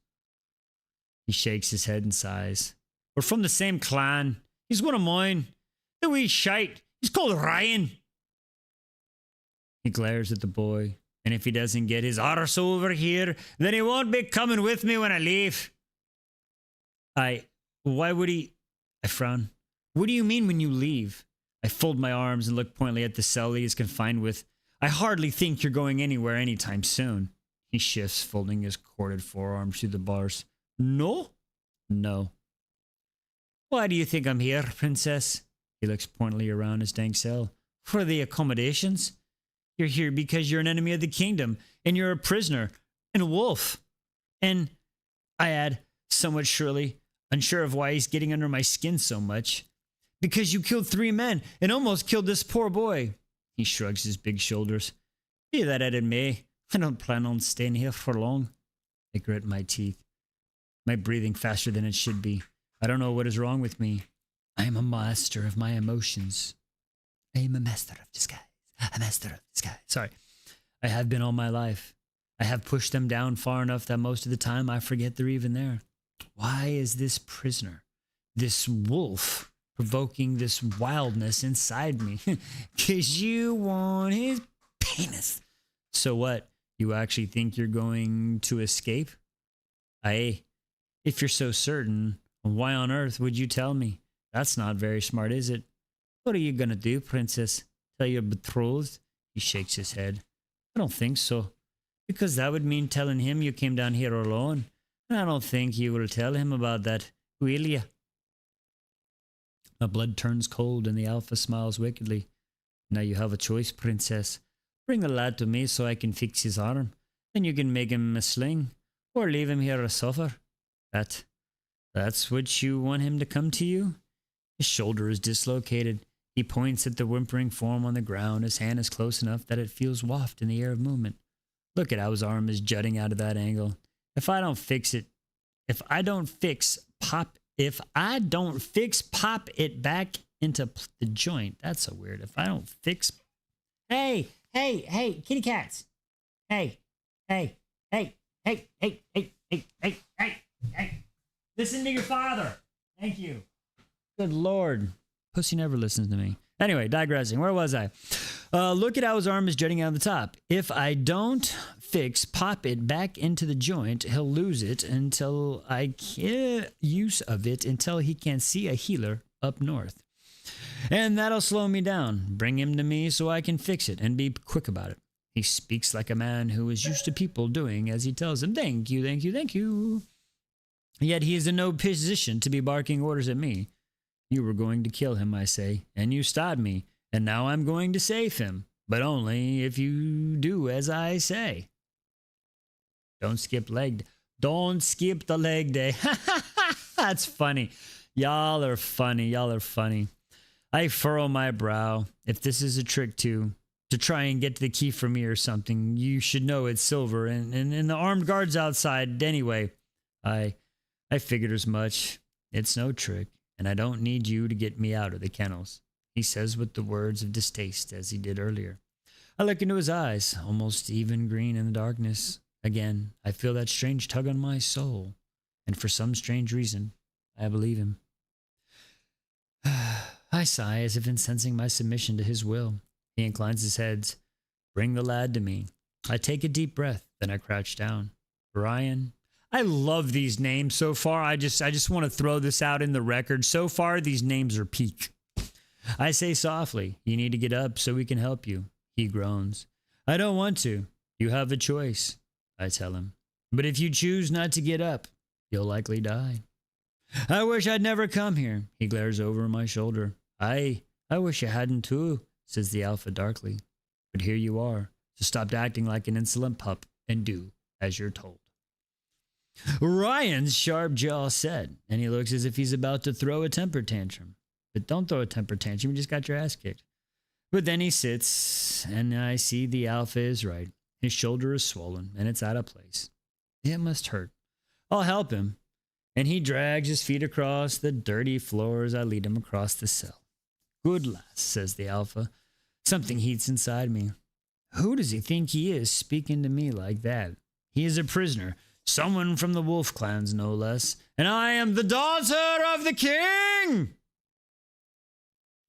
He shakes his head and sighs. We're from the same clan. He's one of mine. The wee shite. He's called Ryan. He glares at the boy, and if he doesn't get his arse over here, then he won't be coming with me when I leave. Why would he? I frown. What do you mean when you leave? I fold my arms and look pointedly at the cell he is confined with. I hardly think you're going anywhere anytime soon. He shifts, folding his corded forearms through the bars. No? No. Why do you think I'm here, princess? He looks pointedly around his dank cell. For the accommodations? You're here because you're an enemy of the kingdom, and you're a prisoner, and a wolf. And, I add, somewhat surely, unsure of why he's getting under my skin so much. Because you killed 3 men, and almost killed this poor boy. He shrugs his big shoulders. Be that as it may, I don't plan on staying here for long. I grit my teeth. My breathing faster than it should be. I don't know what is wrong with me. I am a master of my emotions. I am a master of disguise. A master of disguise. Sorry. I have been all my life. I have pushed them down far enough that most of the time I forget they're even there. Why is this prisoner, this wolf, provoking this wildness inside me? 'Cause you want his penis. So what? You actually think you're going to escape? If you're so certain, why on earth would you tell me? That's not very smart, is it? What are you gonna do, princess? Tell your betrothed? He shakes his head. I don't think so. Because that would mean telling him you came down here alone. And I don't think you will tell him about that, will you? My blood turns cold and the alpha smiles wickedly. Now you have a choice, princess. Bring the lad to me so I can fix his arm. Then you can make him a sling. Or leave him here to suffer. That's what you want him to come to you? His shoulder is dislocated. He points at the whimpering form on the ground. His hand is close enough that it feels waft in the air of movement. Look at how his arm is jutting out of that angle. If I don't fix Pop if I don't fix pop it back into the joint. That's so weird. If I don't fix. Hey, kitty cats. Hey. Listen to your father. Thank you. Good Lord. Pussy never listens to me. Anyway, digressing. Where was I? Look at how his arm is jutting out of the top. If I don't pop it back into the joint, he'll lose it until I get use of it until he can see a healer up north. And that'll slow me down. Bring him to me so I can fix it and be quick about it. He speaks like a man who is used to people doing as he tells them, thank you, thank you, thank you. Yet he is in no position to be barking orders at me. You were going to kill him, I say, and you stopped me, and now I'm going to save him, but only if you do as I say. Don't skip the leg day. That's funny. Y'all are funny. I furrow my brow. If this is a trick to try and get the key from me or something, you should know it's silver and the armed guards outside anyway. I figured as much. It's no trick, and I don't need you to get me out of the kennels, he says with the words of distaste as he did earlier. I look into his eyes, almost even green in the darkness. Again, I feel that strange tug on my soul, and for some strange reason, I believe him. I sigh as if incensing my submission to his will. He inclines his head. Bring the lad to me. I take a deep breath, then I crouch down. Ryan. I love these names so far. I just want to throw this out in the record. So far, these names are peak. I say softly, you need to get up so we can help you. He groans. I don't want to. You have a choice, I tell him. But if you choose not to get up, you'll likely die. I wish I'd never come here. He glares over my shoulder. I wish I hadn't too, says the Alpha darkly. But here you are, so stop acting like an insolent pup and do as you're told. Ryan's sharp jaw set, and he looks as if he's about to throw a temper tantrum. But don't throw a temper tantrum, you just got your ass kicked. But then he sits, and I see the Alpha is right. His shoulder is swollen, and it's out of place. It must hurt. I'll help him. And he drags his feet across the dirty floor as I lead him across the cell. Good lass, says the Alpha. Something heats inside me. Who does he think he is speaking to me like that? He is a prisoner. Someone from the Wolf clans, no less. And I am the daughter of the king!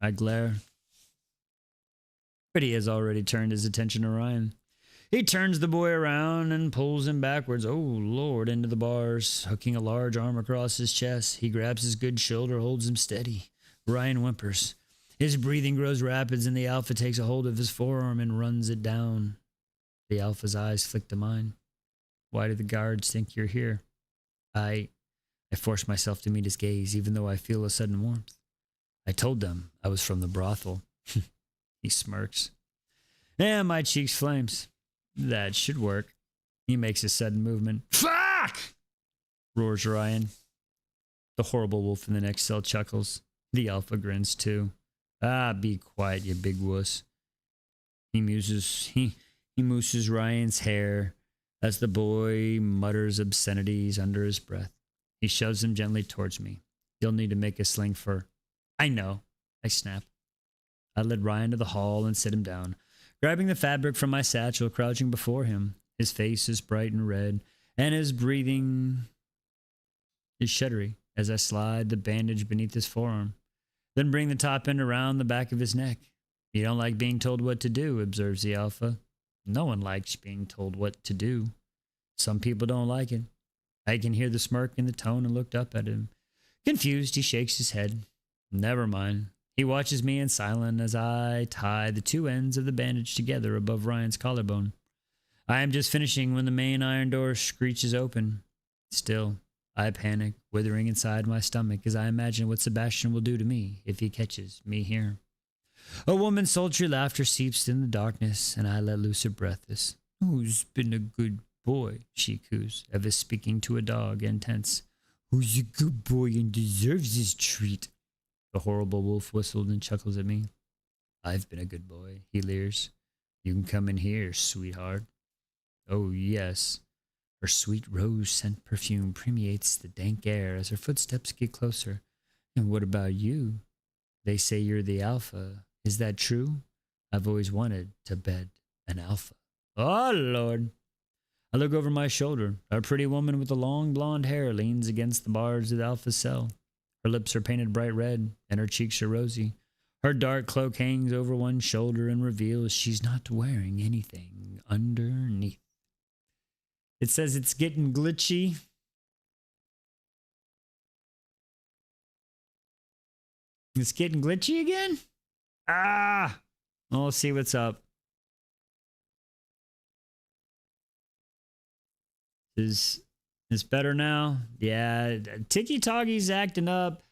I glare. But he has already turned his attention to Ryan. He turns the boy around and pulls him backwards, oh Lord, into the bars, hooking a large arm across his chest. He grabs his good shoulder, holds him steady. Ryan whimpers. His breathing grows rapid, and the Alpha takes a hold of his forearm and runs it down. The Alpha's eyes flick to mine. Why do the guards think you're here? I force myself to meet his gaze, even though I feel a sudden warmth. I told them I was from the brothel. He smirks. And my cheeks flames. That should work. He makes a sudden movement. Fuck! Roars Ryan. The horrible wolf in the next cell chuckles. The Alpha grins too. Ah, be quiet, you big wuss. He mooses Ryan's hair as the boy mutters obscenities under his breath. He shoves him gently towards me. You'll need to make a sling for... I know. I snap. I led Ryan to the hall and sit him down, grabbing the fabric from my satchel, crouching before him. His face is bright and red, and his breathing is shuddery as I slide the bandage beneath his forearm, then bring the top end around the back of his neck. You don't like being told what to do, observes the Alpha. No one likes being told what to do. Some people don't like it. I can hear the smirk in the tone and looked up at him. Confused, he shakes his head. Never mind. He watches me in silence as I tie the two ends of the bandage together above Ryan's collarbone. I am just finishing when the main iron door screeches open. Still, I panic, withering inside my stomach as I imagine what Sebastian will do to me if he catches me here. A woman's sultry laughter seeps in the darkness, and I let loose a breathless. Who's been a good boy? She coos, as if speaking to a dog, intense. Who's a good boy and deserves his treat? The horrible wolf whistled and chuckles at me. I've been a good boy, he leers. You can come in here, sweetheart. Oh, yes. Her sweet rose scent perfume permeates the dank air as her footsteps get closer. And what about you? They say you're the alpha. Is that true? I've always wanted to bed an alpha. Oh, Lord. I look over my shoulder. A pretty woman with the long blonde hair leans against the bars of the alpha's cell. Her lips are painted bright red, and her cheeks are rosy. Her dark cloak hangs over one shoulder and reveals she's not wearing anything underneath. It says it's getting glitchy. It's getting glitchy again? Ah! We'll see what's up. Is better now? Yeah, Tiki-Toki's acting up.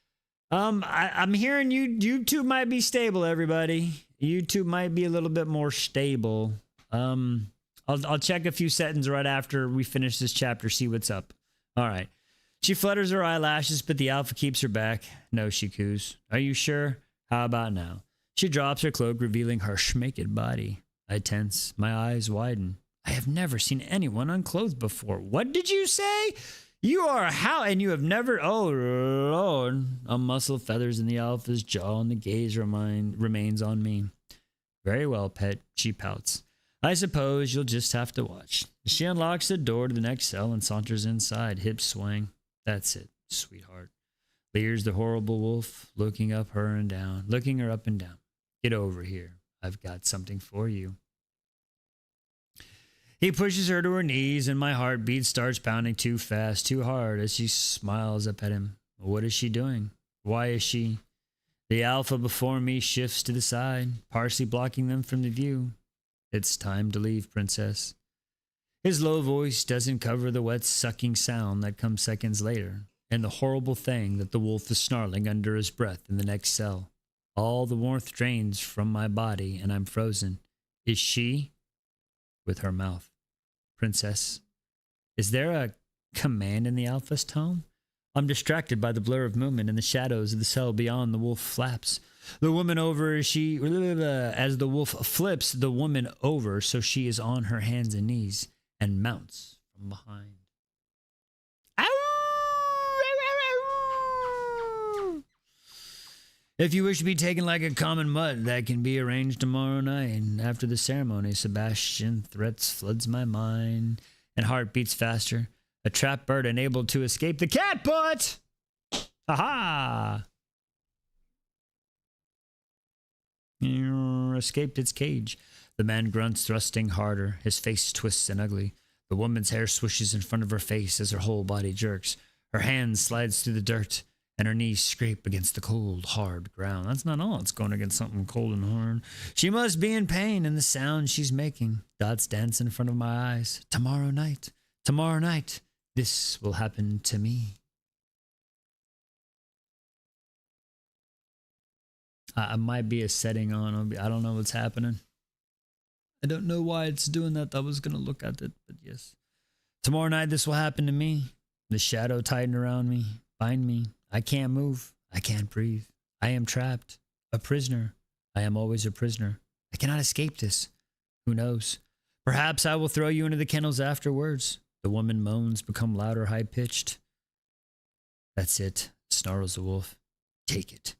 I'm hearing YouTube might be stable, everybody. YouTube might be a little bit more stable. I'll check a few settings right after we finish this chapter, see what's up. All right. She flutters her eyelashes, but the alpha keeps her back. No, she coos. Are you sure? How about now? She drops her cloak, revealing her schmaked body. I tense. My eyes widen. I have never seen anyone unclothed before. What did you say? You are how? And you have never... Oh, Lord. A muscle feathers in the alpha's jaw, and the gaze remains on me. Very well, pet. She pouts. I suppose you'll just have to watch. She unlocks the door to the next cell and saunters inside, hips swaying. That's it, sweetheart. Leers the horrible wolf, looking her up and down. Get over here. I've got something for you. He pushes her to her knees, and my heartbeat starts pounding too fast, too hard, as she smiles up at him. What is she doing? Why is she? The alpha before me shifts to the side, partially blocking them from the view. It's time to leave, princess. His low voice doesn't cover the wet, sucking sound that comes seconds later, and the horrible thing that the wolf is snarling under his breath in the next cell. All the warmth drains from my body, and I'm frozen. Is she? With her mouth. Princess. Is there a command in the alpha's tone? I'm distracted by the blur of movement in the shadows of the cell beyond the wolf flaps. The woman over, as the wolf flips the woman over, so she is on her hands and knees and mounts from behind. If you wish to be taken like a common mutt, that can be arranged tomorrow night. After the ceremony, Sebastian threats floods my mind, and heart beats faster. A trapped bird unable to escape the cat butt! Ha-ha! Escaped its cage. The man grunts, thrusting harder. His face twists and ugly. The woman's hair swishes in front of her face as her whole body jerks. Her hand slides through the dirt, and her knees scrape against the cold, hard ground. That's not all. It's going against something cold and hard. She must be in pain, and the sound she's making. Dots dance in front of my eyes. Tomorrow night, this will happen to me. I might be a setting on. I don't know what's happening. I don't know why it's doing that. I was going to look at it, but yes. Tomorrow night, this will happen to me. The shadow tighten around me, bind me. I can't move. I can't breathe. I am trapped. A prisoner. I am always a prisoner. I cannot escape this. Who knows? Perhaps I will throw you into the kennels afterwards. The woman moans become louder, high-pitched. That's it, snarls the wolf. Take it,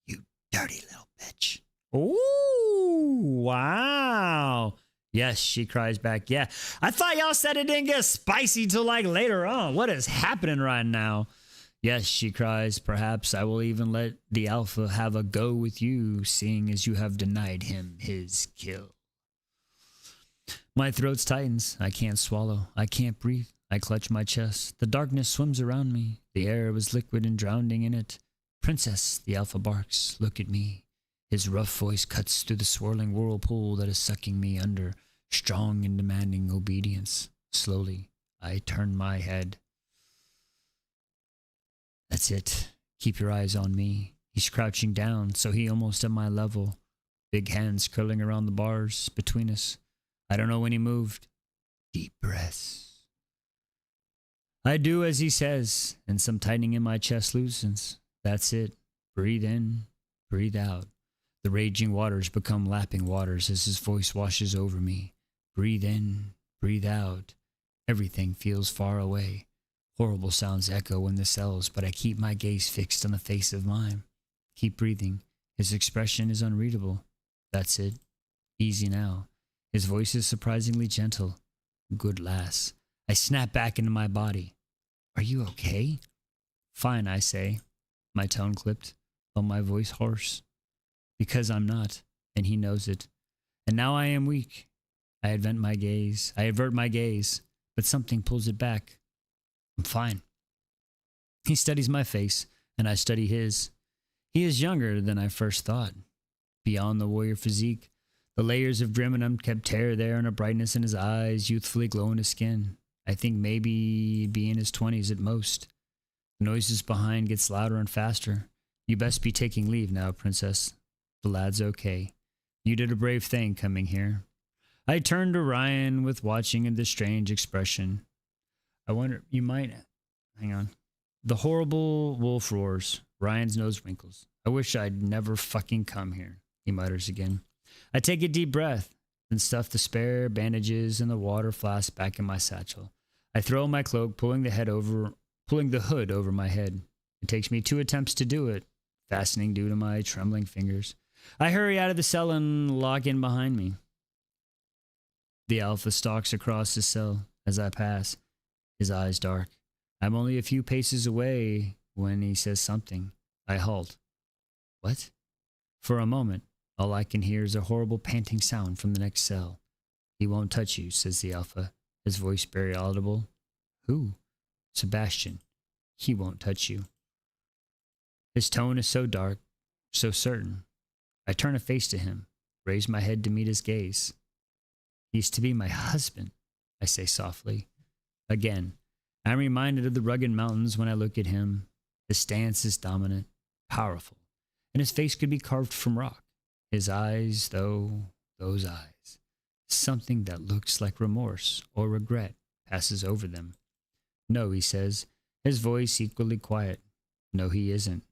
you dirty little bitch. Ooh, wow. Yes, she cries back. Yeah, I thought y'all said it didn't get spicy till like later on. What is happening right now? Yes, she cries. Perhaps I will even let the alpha have a go with you, seeing as you have denied him his kill. My throat tightens. I can't swallow. I can't breathe. I clutch my chest. The darkness swims around me. The air was liquid and drowning in it. Princess, the alpha barks. Look at me. His rough voice cuts through the swirling whirlpool that is sucking me under, strong and demanding obedience. Slowly, I turn my head. That's it. Keep your eyes on me. He's crouching down, so he almost at my level. Big hands curling around the bars between us. I don't know when he moved. Deep breaths. I do as he says, and some tightening in my chest loosens. That's it. Breathe in, breathe out. The raging waters become lapping waters as his voice washes over me. Breathe in, breathe out. Everything feels far away. Horrible sounds echo in the cells, but I keep my gaze fixed on the face of mime. Keep breathing. His expression is unreadable. That's it. Easy now. His voice is surprisingly gentle. Good lass. I snap back into my body. Are you okay? Fine, I say, my tone clipped, while my voice hoarse. Because I'm not, and he knows it. And now I am weak. I avert my gaze, but something pulls it back. I'm fine. He studies my face, and I study his. He is younger than I first thought. Beyond the warrior physique, the layers of grim and unkept hair there and a brightness in his eyes, youthfully glowing his skin. I think maybe be in his 20s at most. The noises behind gets louder and faster. You best be taking leave now, princess. The lad's okay. You did a brave thing coming here. I turned to Ryan with watching and the strange expression. I wonder, you might... Hang on. The horrible wolf roars. Ryan's nose wrinkles. I wish I'd never fucking come here, he mutters again. I take a deep breath, then stuff the spare bandages and the water flask back in my satchel. I throw my cloak, pulling the hood over my head. It takes me 2 attempts to do it, fastening due to my trembling fingers. I hurry out of the cell and lock in behind me. The alpha stalks across the cell as I pass, his eyes dark. I'm only a few paces away when he says something. I halt. What? For a moment, all I can hear is a horrible panting sound from the next cell. He won't touch you, says the alpha, his voice very audible. Who? Sebastian. He won't touch you. His tone is so dark, so certain. I turn a face to him, raise my head to meet his gaze. He's to be my husband, I say softly. Again, I'm reminded of the rugged mountains when I look at him. His stance is dominant, powerful, and his face could be carved from rock. His eyes, though, those eyes. Something that looks like remorse or regret passes over them. No, he says, his voice equally quiet. No, he isn't.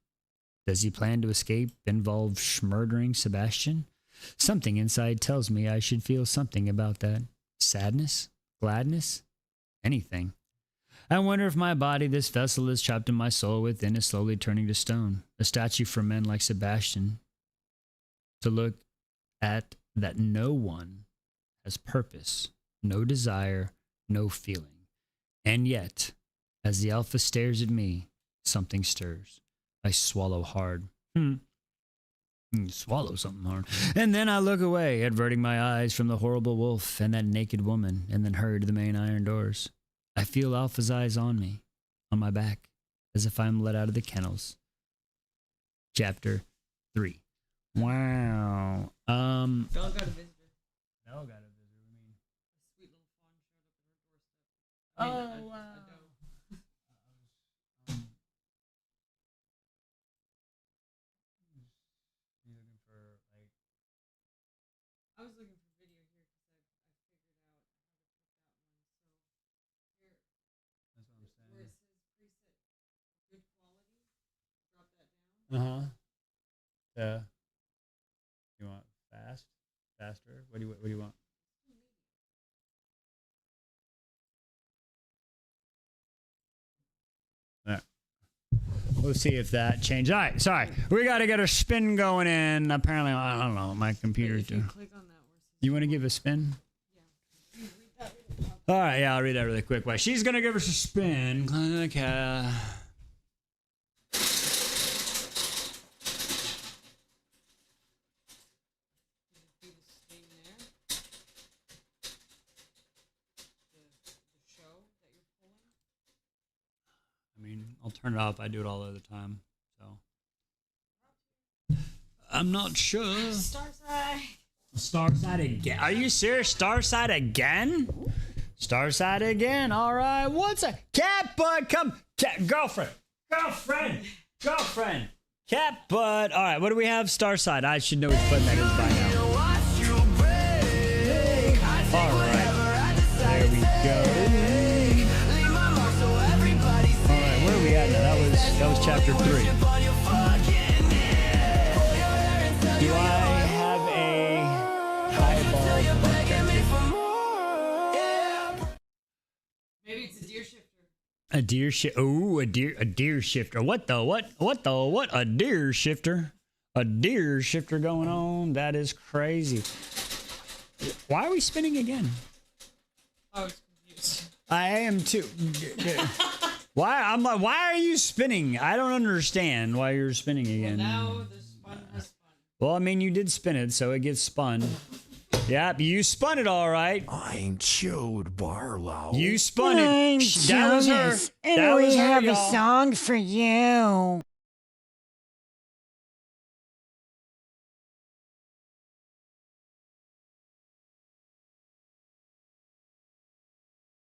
Does he plan to escape, involve murdering Sebastian? Something inside tells me I should feel something about that. Sadness? Gladness? Anything. I wonder if my body, this vessel is trapped in my soul within, is slowly turning to stone, a statue for men like Sebastian. To look at that no one has purpose, no desire, no feeling. And yet, as the alpha stares at me, something stirs. I swallow hard. Swallow something hard. And then I look away, averting my eyes from the horrible wolf and that naked woman, and then hurry to the main iron doors. I feel Alpha's eyes on me, on my back, as if I'm let out of the kennels. Chapter 3. Wow. Belle got a visitor. Belle got a visitor. I mean, A sweet little fawn showed up at her doorstep. oh, wow. A doe. I was looking for video here because I figured out how to put that one. So here, That's what I'm where saying. it says preset good quality, drop that down. Yeah. You want fast? Faster? What do you want? All right. We'll see if that changes. All right, sorry. We got to get a spin going in. Apparently, I don't know. My computer's If you doing. click on that where it says You want to give a spin? you read that really loud. All right, yeah, I'll read that really quick. Why? She's going to give us a spin. Click. Do this thing there. The show that you're pulling. I mean, I'll turn it up. I do it all the time. So I'm not sure. Star side. Starside again? Are you serious? Starside again? Starside again. All right. What's a cat butt? Come, girlfriend. Cat butt. All right. What do we have? Starside. I should know which button that is by now. All right. There we go. All right. Where are we at now? That was chapter 3. Do I have a highball? A deer shift. Oh, a deer shifter. What a deer shifter. A deer shifter going on. That is crazy. Why are we spinning again? I was confused. I am too. Why? I'm like, why are you spinning? I don't understand why you're spinning again. Now the spun has spun. Well, I mean, you did spin it, so it gets spun. Yep, you spun it all right. I'm Chode Barlow. You spun it. I'm That was her. Jonas, and That we was her, have a y'all. song for you.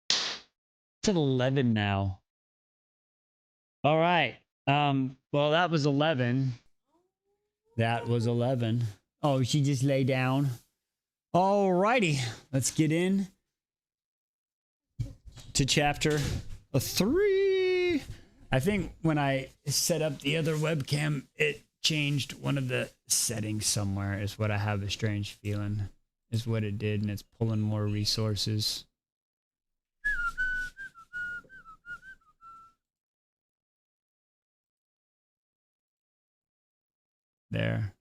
It's at 11 now. All right. Well, that was 11. That was 11. Oh, she just lay down. All righty. Let's get in to chapter 3. I think when I set up the other webcam, it changed one of the settings somewhere, is what I have a strange feeling, is what it did, and it's pulling more resources. There.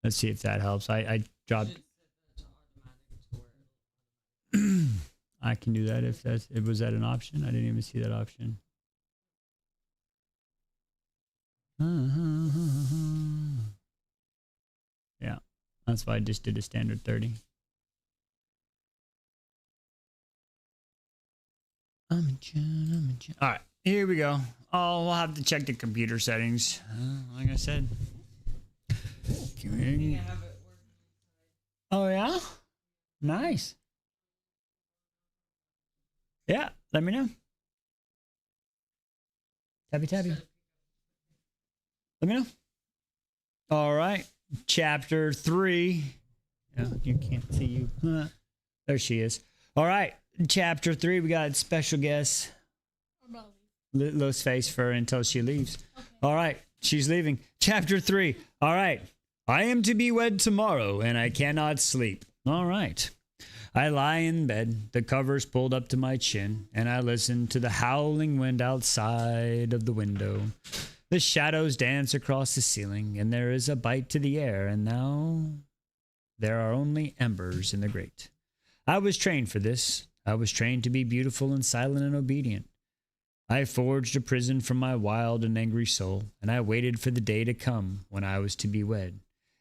Let's see if that helps. I dropped. I can do that if that's. Was that an option? I didn't even see that option. Yeah, that's why I just did a standard 30. I'm a June. All right, here we go. Oh, we'll have to check the computer settings. Like I said. I have it working. Oh yeah, nice. Yeah, let me know. Tabby. Let me know. All right, chapter 3. No, you can't see you. There she is. All right, chapter 3. We got special guest. Lo's face for her until she leaves. Okay. All right, she's leaving. Chapter 3. All right. I am to be wed tomorrow, and I cannot sleep. All right. I lie in bed, the covers pulled up to my chin, and I listen to the howling wind outside of the window. The shadows dance across the ceiling, and there is a bite to the air, and now there are only embers in the grate. I was trained for this. I was trained to be beautiful and silent and obedient. I forged a prison from my wild and angry soul, and I waited for the day to come when I was to be wed.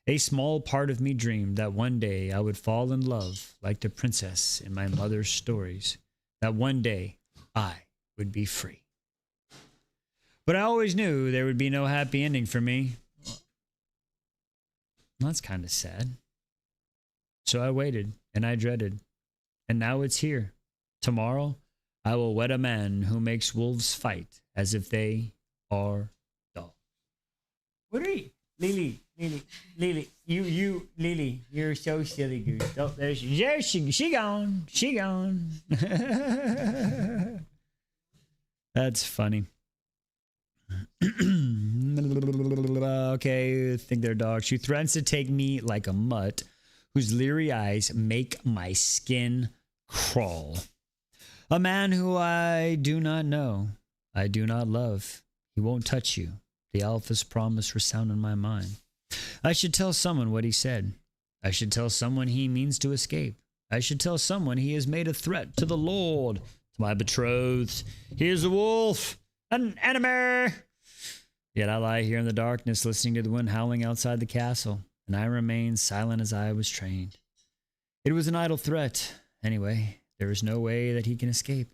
A small part of me dreamed that one day I would fall in love like the princess in my mother's stories, that one day I would be free. But I always knew there would be no happy ending for me. That's kind of sad. So I waited, and I dreaded. And now it's here. Tomorrow, I will wed a man who makes wolves fight as if they are dogs. What are you? Lily, Lily, you're so silly, goose. Oh, there she gone. She gone. That's funny. Okay, I think they're dogs. She threatens to take me like a mutt, whose leery eyes make my skin crawl. A man who I do not know, I do not love. He won't touch you. The Alpha's promise resound in my mind. I should tell someone what he said. I should tell someone he means to escape. I should tell someone he has made a threat to the Lord, to my betrothed. He is a wolf, an enemy. Yet I lie here in the darkness, listening to the wind howling outside the castle, and I remain silent as I was trained. It was an idle threat. Anyway, there is no way that he can escape.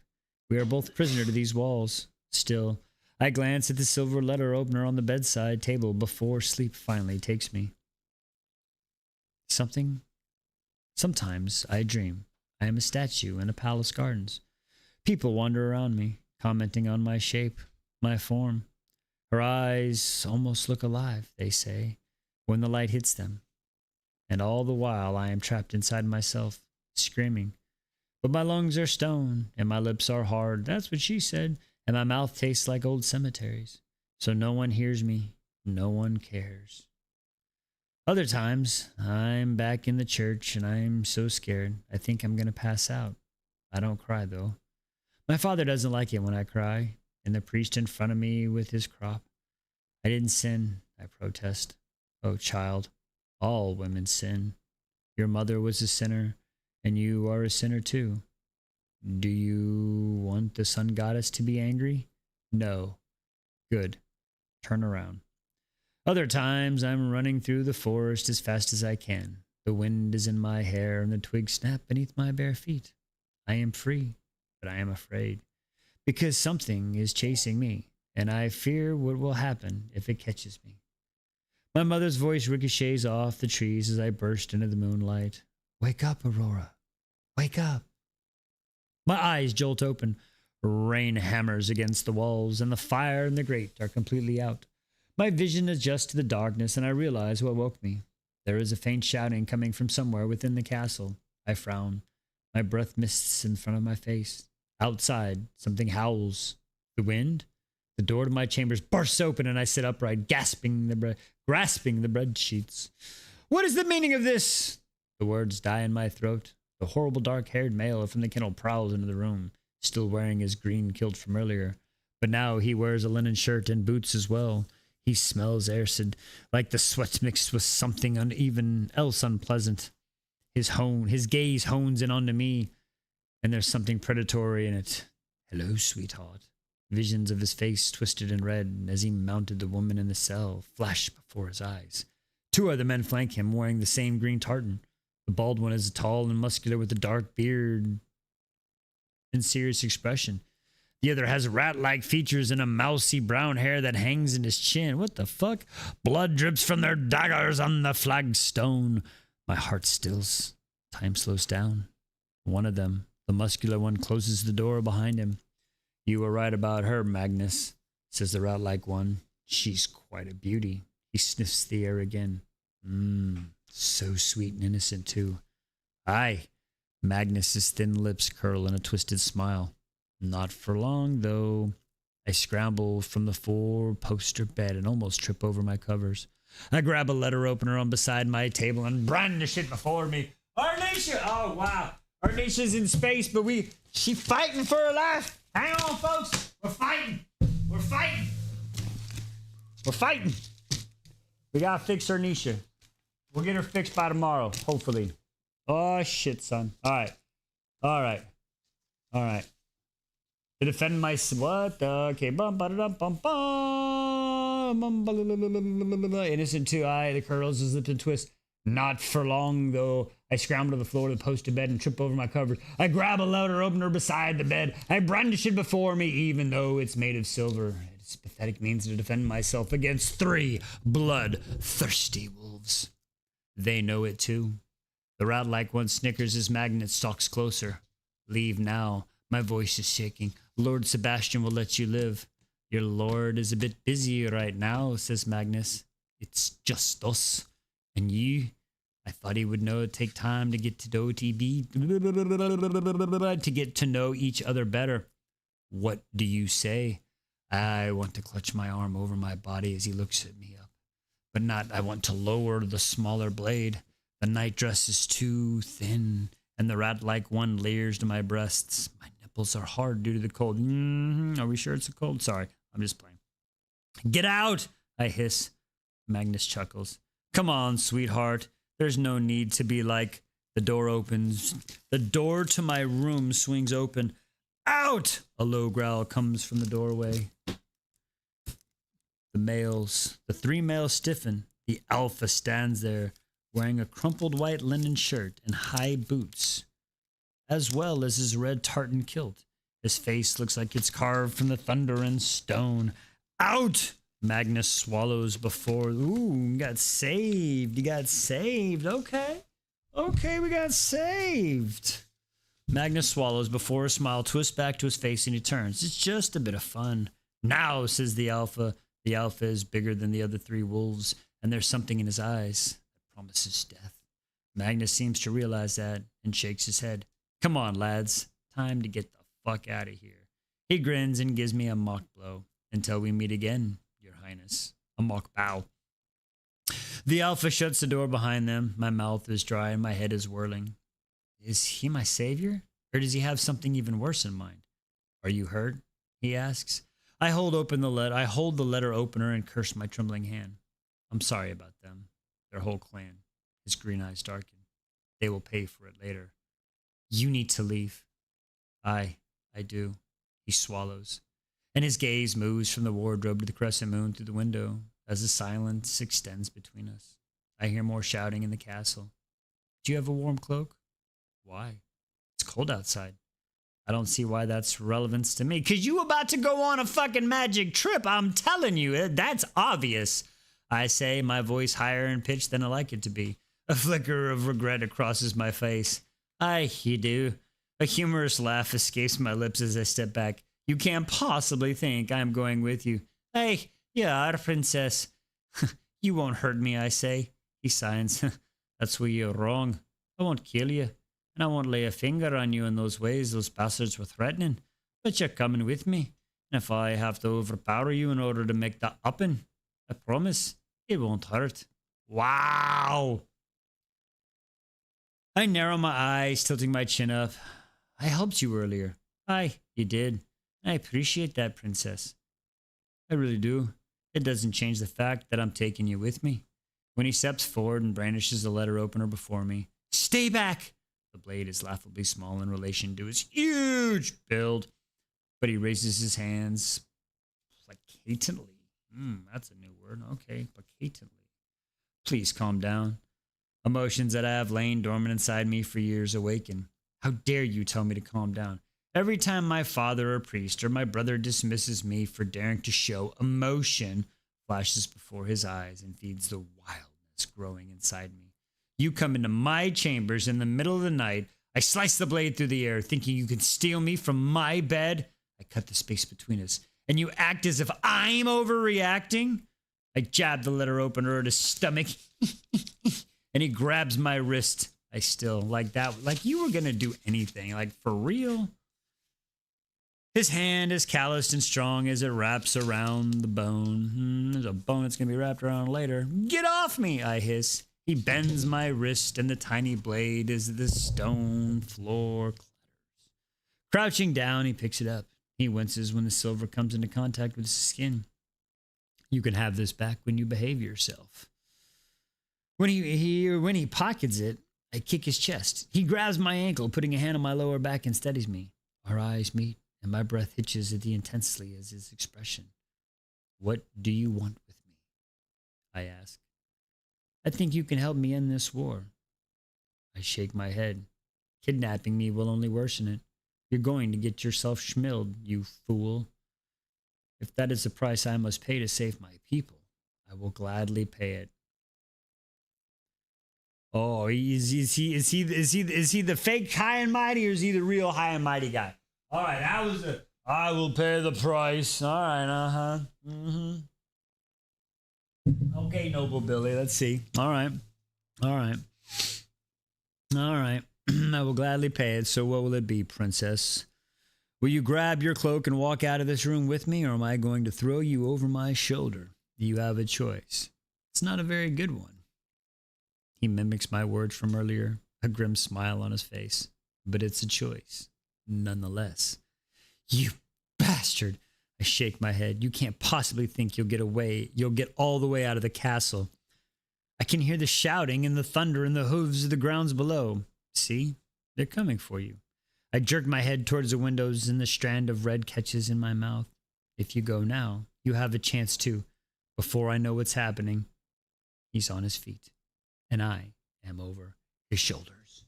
We are both prisoner to these walls. Still, I glance at the silver letter opener on the bedside table before sleep finally takes me. Sometimes I dream. I am a statue in a palace gardens. People wander around me, commenting on my shape, my form. Her eyes almost look alive, they say, when the light hits them. And all the while I am trapped inside myself, screaming. But my lungs are stone, and my lips are hard. That's what she said. And my mouth tastes like old cemeteries. So no one hears me. No one cares. Other times, I'm back in the church, and I'm so scared. I think I'm going to pass out. I don't cry, though. My father doesn't like it when I cry, and the priest in front of me with his crop. I didn't sin, I protest. Oh, child, all women sin. Your mother was a sinner, and you are a sinner too. Do you want the sun goddess to be angry? No. Good. Turn around. Other times I'm running through the forest as fast as I can. The wind is in my hair and the twigs snap beneath my bare feet. I am free, but I am afraid because something is chasing me, and I fear what will happen if it catches me. My mother's voice ricochets off the trees as I burst into the moonlight. Wake up, Aurora. Wake up. My eyes jolt open. Rain hammers against the walls, and the fire and the grate are completely out. My vision adjusts to the darkness, and I realize what woke me. There is a faint shouting coming from somewhere within the castle. I frown. My breath mists in front of my face. Outside, something howls. The wind? The door to my chambers bursts open, and I sit upright, grasping the bread sheets. What is the meaning of this? The words die in my throat. The horrible dark-haired male from the kennel prowls into the room, still wearing his green kilt from earlier. But now he wears a linen shirt and boots as well. He smells acid, like the sweat mixed with something uneven else unpleasant. His gaze hones in onto me, and there's something predatory in it. Hello, sweetheart. Visions of his face twisted and red as he mounted the woman in the cell flash before his eyes. Two other men flank him, wearing the same green tartan. The bald one is tall and muscular with a dark beard and serious expression. The other has rat-like features and a mousy brown hair that hangs in his chin. What the fuck? Blood drips from their daggers on the flagstone. My heart stills. Time slows down. One of them, the muscular one, closes the door behind him. You were right about her, Magnus, says the rat-like one. She's quite a beauty. He sniffs the air again. So sweet and innocent, too. Aye. Magnus's thin lips curl in a twisted smile. Not for long, though. I scramble from the four-poster bed and almost trip over my covers. I grab a letter opener on beside my table and brandish it before me. Arnisha! Oh, wow. Arnisha's in space, but she's fighting for her life. Hang on, folks. We're fighting. We're fighting. We're fighting. We gotta fix Arnisha. We'll get her fixed by tomorrow, hopefully. Oh, shit, son. All right. All right. All right. To defend my what? Okay. Innocent too. The curls, his lips and twist. Not for long though. I scramble to the floor of the posted bed and trip over my covers. I grab a letter opener beside the bed. I brandish it before me, even though it's made of silver. It's a pathetic means to defend myself against 3 blood-thirsty wolves. They know it too. The rat-like one snickers as Magnus stalks closer. Leave now. My voice is shaking. Lord Sebastian will let you live. Your lord is a bit busy right now, says Magnus. It's just us. And you? I thought he would know it'd take time to get to know each other better. What do you say? I want to clutch my arm over my body as he looks at me up. But not, I want to lower the smaller blade. The nightdress is too thin, and the rat-like one layers to my breasts. My nipples are hard due to the cold. Are we sure it's a cold? Sorry, I'm just playing. Get out, I hiss. Magnus chuckles. Come on, sweetheart. There's no need to be like. The door opens. The door to my room swings open. Out! A low growl comes from the doorway. The 3 males stiffen. The alpha stands there, wearing a crumpled white linen shirt and high boots, as well as his red tartan kilt. His face looks like it's carved from the thunder and stone. Out! Magnus swallows before... Ooh, you got saved. You got saved. Okay. Okay, we got saved. Magnus swallows before a smile twists back to his face and he turns. It's just a bit of fun. Now, says the alpha. The alpha is bigger than the other 3 wolves, and there's something in his eyes that promises death. Magnus seems to realize that and shakes his head. Come on, lads. Time to get the fuck out of here. He grins and gives me a mock blow. Until we meet again, Your Highness. A mock bow. The alpha shuts the door behind them. My mouth is dry and my head is whirling. Is he my savior? Or does he have something even worse in mind? Are you hurt? He asks. I hold the letter opener and curse my trembling hand. I'm sorry about them. Their whole clan. His green eyes darken. They will pay for it later. You need to leave. I do. He swallows. And his gaze moves from the wardrobe to the crescent moon through the window as the silence extends between us. I hear more shouting in the castle. Do you have a warm cloak? Why? It's cold outside. I don't see why that's relevance to me. 'Cause you about to go on a fucking magic trip. I'm telling you, that's obvious. I say, my voice higher in pitch than I like it to be. A flicker of regret crosses my face. Aye, you do. A humorous laugh escapes my lips as I step back. You can't possibly think I'm going with you. Hey, you are, princess. You won't hurt me, I say. He signs. That's where you're wrong. I won't kill you. And I won't lay a finger on you in those ways those bastards were threatening. But you're coming with me. And if I have to overpower you in order to make that happen, I promise it won't hurt. Wow. I narrow my eyes, tilting my chin up. I helped you earlier. Aye, you did. I appreciate that, princess. I really do. It doesn't change the fact that I'm taking you with me. When he steps forward and brandishes the letter opener before me. Stay back! The blade is laughably small in relation to his huge build, but he raises his hands placately. That's a new word. Okay, placately. Please calm down. Emotions that I have lain dormant inside me for years awaken. How dare you tell me to calm down? Every time my father or priest or my brother dismisses me for daring to show emotion, flashes before his eyes and feeds the wildness growing inside me. You come into my chambers in the middle of the night. I slice the blade through the air, thinking you can steal me from my bed. I cut the space between us, and you act as if I'm overreacting. I jab the letter opener at his stomach, and he grabs my wrist. I still, like that, like you were going to do anything, like for real. His hand is calloused and strong as it wraps around the bone. There's a bone that's going to be wrapped around later. Get off me, I hiss. He bends my wrist and the tiny blade as the stone floor clatters. Crouching down, he picks it up. He winces when the silver comes into contact with his skin. You can have this back when you behave yourself. When he pockets it, I kick his chest. He grabs my ankle, putting a hand on my lower back and steadies me. Our eyes meet, and my breath hitches at the intensely as his expression. What do you want with me? I ask. I think you can help me end this war. I shake my head. Kidnapping me will only worsen it. You're going to get yourself schmilled, you fool. If that is the price I must pay to save my people, I will gladly pay it. Oh, is he the fake high and mighty, or is he the real high and mighty guy? All right, that was the. I will pay the price. All right, Okay, Noble Billy. Let's see. All right. I will gladly pay it. So, what will it be, princess? Will you grab your cloak and walk out of this room with me, or am I going to throw you over my shoulder? You have a choice. It's not a very good one. He mimics my words from earlier, a grim smile on his face. But it's a choice, nonetheless. You bastard! I shake my head. You can't possibly think you'll get away. You'll get all the way out of the castle. I can hear the shouting and the thunder and the hooves of the grounds below. See? They're coming for you. I jerk my head towards the windows and the strand of red catches in my mouth. If you go now, you have a chance to. Before I know what's happening, he's on his feet, and I am over his shoulders.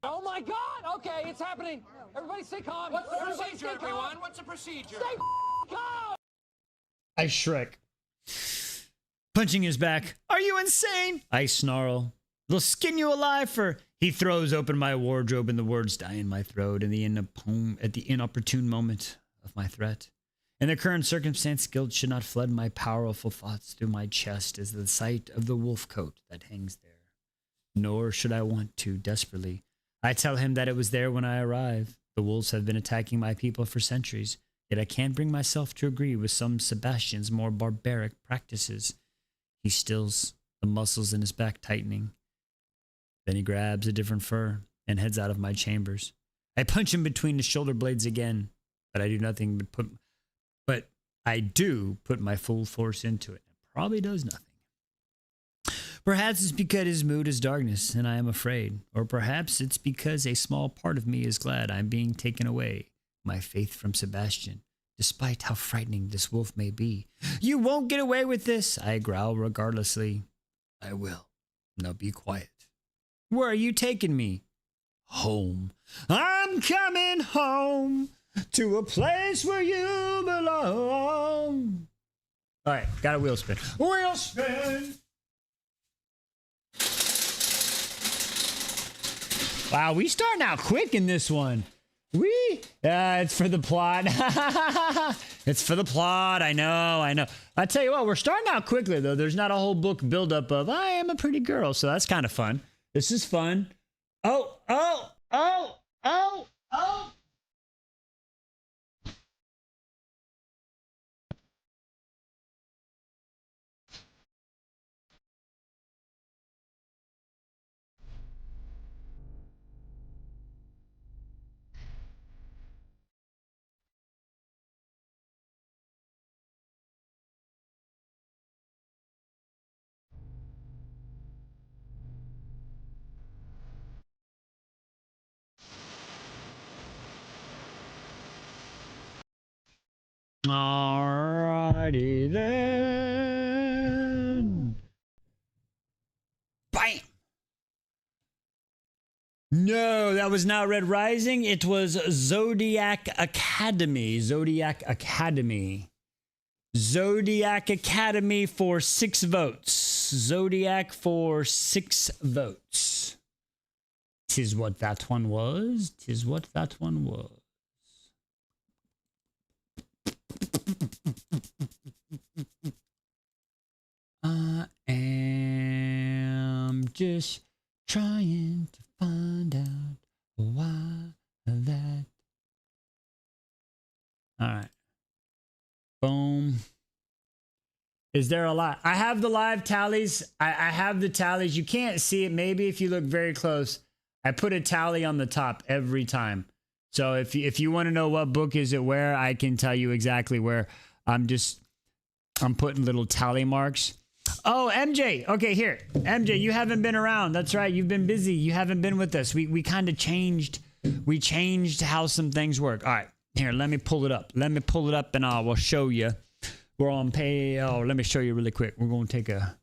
Oh my God! Okay, it's happening. Everybody stay calm. What's the procedure, everyone? What's the procedure? Stay calm! I shrek. Punching his back. Are you insane? I snarl. They'll skin you alive for... He throws open my wardrobe and the words die in my throat at the inopportune moment of my threat. In the current circumstance, guilt should not flood my powerful thoughts through my chest as the sight of the wolf coat that hangs there. Nor should I want to, desperately. I tell him that it was there when I arrived. The wolves have been attacking my people for centuries, yet I can't bring myself to agree with some Sebastian's more barbaric practices. He stills, the muscles in his back tightening. Then he grabs a different fur and heads out of my chambers. I punch him between the shoulder blades again, but I do nothing but I do put my full force into it. It probably does nothing. Perhaps it's because his mood is darkness and I am afraid. Or perhaps it's because a small part of me is glad I'm being taken away. My faith from Sebastian, despite how frightening this wolf may be. You won't get away with this, I growl regardlessly. I will. Now be quiet. Where are you taking me? Home. I'm coming home to a place where you belong. All right, got a wheel spin. Wheel spin. Wow, we starting out quick in this one. It's for the plot. It's for the plot. I know. I tell you what, we're starting out quickly though. There's not a whole book buildup of I am a pretty girl, so that's kind of fun. This is fun. Oh. Alrighty then. Bam! No, that was not Red Rising. It was Zodiac Academy. Zodiac Academy for 6 votes. Zodiac for 6 votes. Tis what that one was. I am just trying to find out why that. All right. Boom. Is there a lot? I have the live tallies. I have the tallies. You can't see it. Maybe if you look very close. I put a tally on the top every time. So if you want to know what book is it where, I can tell you exactly where. I'm putting little tally marks. Oh, MJ. Okay, here. MJ, you haven't been around. That's right. You've been busy. You haven't been with us. We kind of changed. We changed how some things work. All right. Here, let me pull it up. And I will show you. We're on pay. Oh, let me show you really quick. We're going to take a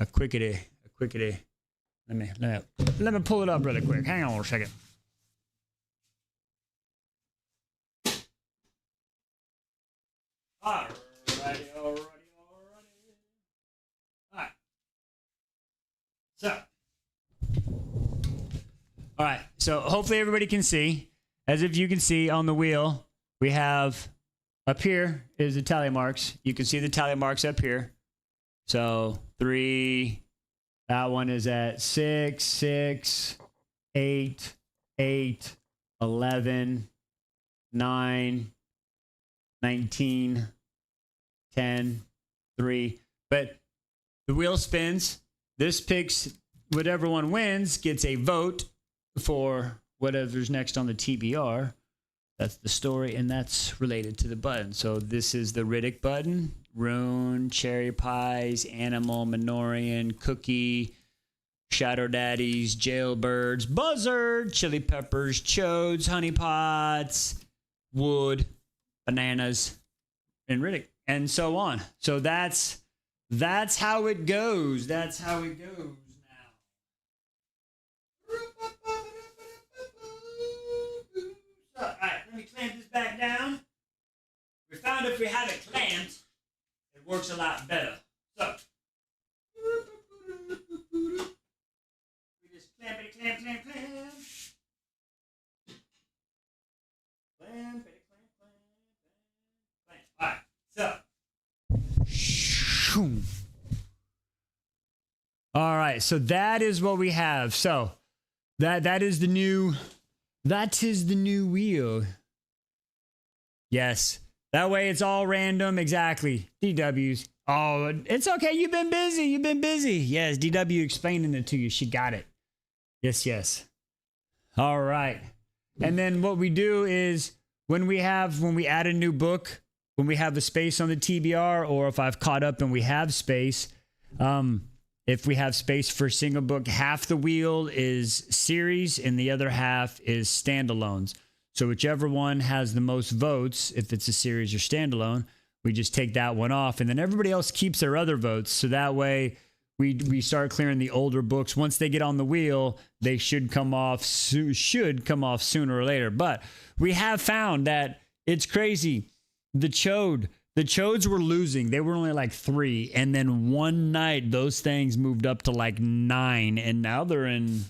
quickity. Let me pull it up really quick. Hang on a second. Alrighty. All right. All right. So hopefully everybody can see. As if you can see on the wheel, we have up here is the tally marks. You can see the tally marks up here. So 3. That one is at 6, 6, 8, 8, 11, 9, 19, 10, 3. But the wheel spins. This picks whatever one wins, gets a vote for whatever's next on the TBR. That's the story, and that's related to the button. So this is the Riddick button. Rune, Cherry Pies, Animal, Minorian, Cookie, Shadow Daddies, Jailbirds, Buzzard, Chili Peppers, Chodes, Honey Pots, Wood, Bananas, and Riddick, and so on. So that's how it goes. That's how it goes now. So, all right, let me clamp this back down. We found if we have it clamped, it works a lot better. So we just clamp it, clamp. Clamp it, clamp. All right, so. All right, so that is what we have. So that is the new wheel. Yes. That way it's all random. Exactly. DW's. Oh, it's okay. You've been busy. Yes, DW explaining it to you. She got it. Yes. All right. And then what we do is when we add a new book, when we have the space on the TBR, or if I've caught up and we have space, if we have space for a single book, half the wheel is series and the other half is standalones. So whichever one has the most votes, if it's a series or standalone, we just take that one off, and then everybody else keeps their other votes. So that way we start clearing the older books. Once they get on the wheel, they should come off sooner or later. But we have found that it's crazy. The Chodes were losing. They were only like 3. And then one night, those things moved up to like 9. And now they're in,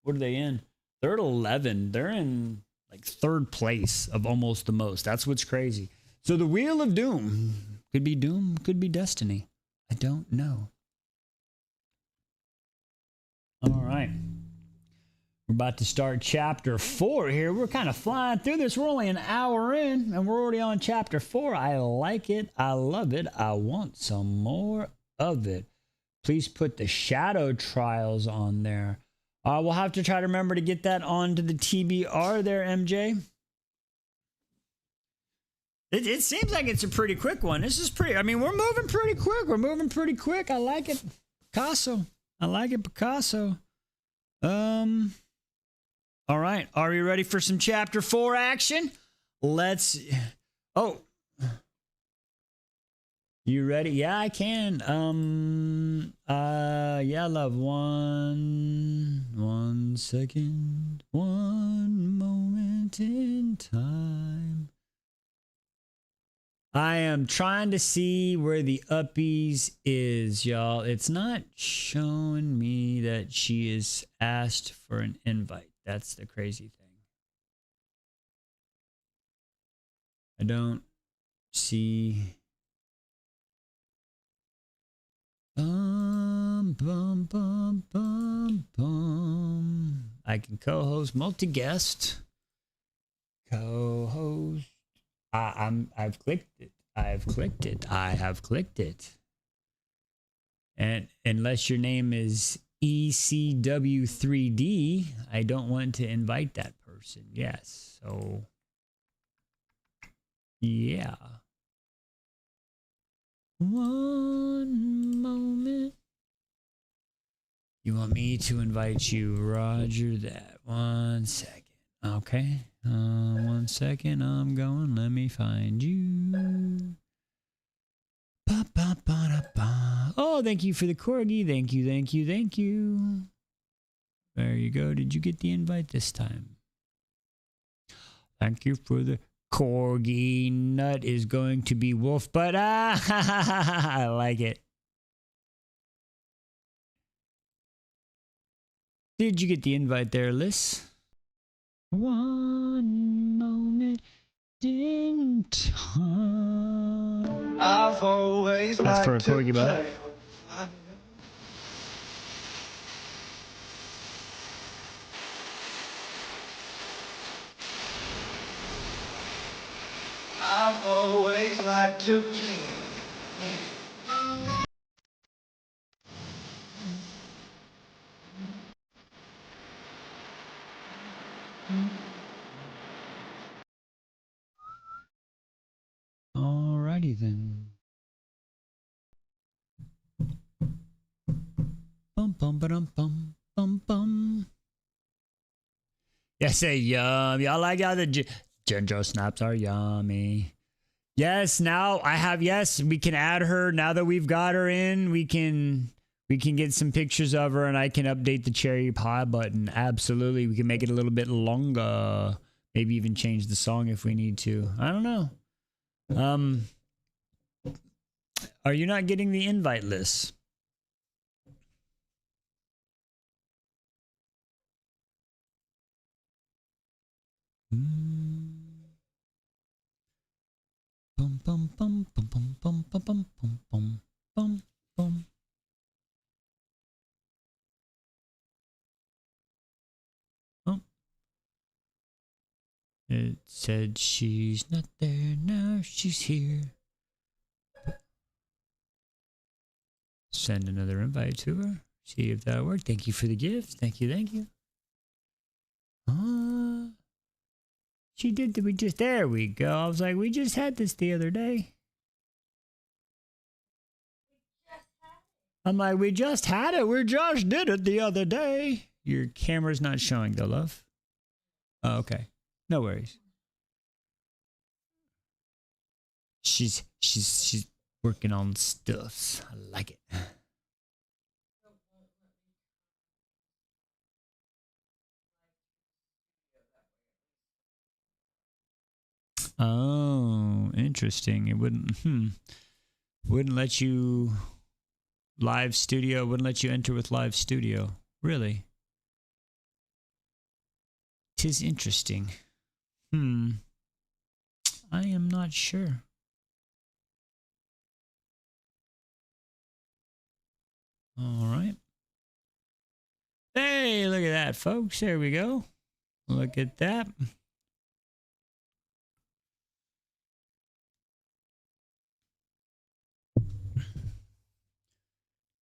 what are they in? They're at 11. They're in like 3rd place of almost the most. That's what's crazy. So the Wheel of Doom, could be Destiny. I don't know. All right. We're about to start chapter 4 here. We're kind of flying through this. We're only an hour in, and we're already on chapter 4. I like it. I love it. I want some more of it. Please put the Shadow Trials on there. We'll have to try to remember to get that onto the TBR there, MJ. It seems like it's a pretty quick one. This is pretty, I mean, we're moving pretty quick. I like it. Picasso. I like it, Picasso. All right. Are you ready for some chapter 4 action? Oh. You ready? Yeah, I can. Yeah, love. One second. One moment in time. I am trying to see where the uppies is, y'all. It's not showing me that she is asked for an invite. That's the crazy thing. I don't see. Bum, bum, bum, bum, bum. I can co-host, multi-guest, co-host. I've clicked it. I have clicked it. And unless your name is ECW3D, I don't want to invite that person. Yes. So, yeah. One moment. You want me to invite you? Roger that. 1 second. Okay. 1 second. I'm going. Let me find you. Ba, ba, ba, da, ba. Oh, thank you for the corgi. Thank you. There you go. Did you get the invite this time? Thank you for the corgi. Nut is going to be wolf, but I like it. Did you get the invite there, Liz? One moment in time. I've always That's for a liked to corgi, bud. play. I've always liked to play. Alrighty then. Bum bum ba-dum bum bum bum. Yes, say yum. Y'all like how the ginger snaps are yummy. Yes, now I have. Yes, we can add her now that we've got her in. We can get some pictures of her, and I can update the cherry pie button. Absolutely, we can make it a little bit longer. Maybe even change the song if we need to. I don't know. Are you not getting the invite list? Bum bum bum bum bum bum bum bum bum bum bum. Oh. It said she's not there now. She's here. Send another invite to her. See if that'll work. Thank you for the gift. Thank you. She did. We just there. We go. I was like, we just had this the other day. I'm like, we just had it. We just did it the other day. Your camera's not showing though, love. Oh, okay. No worries. She's working on stuff. I like it. Oh, interesting. It wouldn't let you live studio, wouldn't let you enter with live studio. Really? 'Tis interesting. I am not sure. All right. Hey, look at that, folks. There we go. Look at that.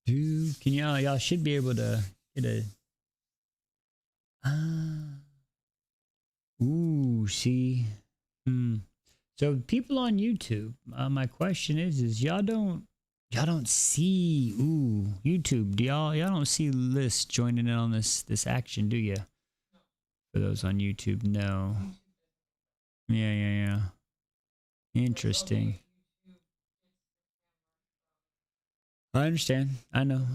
Can y'all should be able to get a see. So people on YouTube, my question is y'all don't see YouTube, do y'all don't see lists joining in on this action, do you? For those on YouTube, no. Yeah. Interesting. I understand. I know.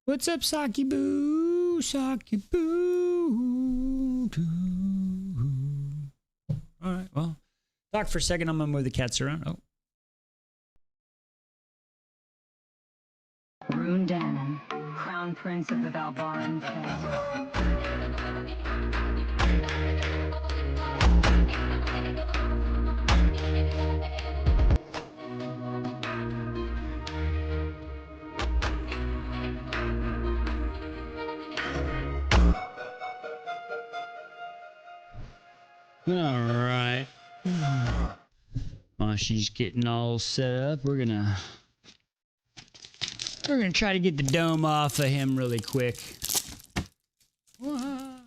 What's up, Saki Boo? Saki Boo. All right. Well, talk for a second. I'm gonna move the cats around. Oh. Rune Danon, Crown Prince of the Valbaran All right. While she's getting all set up, we're gonna try to get the dome off of him really quick. Well,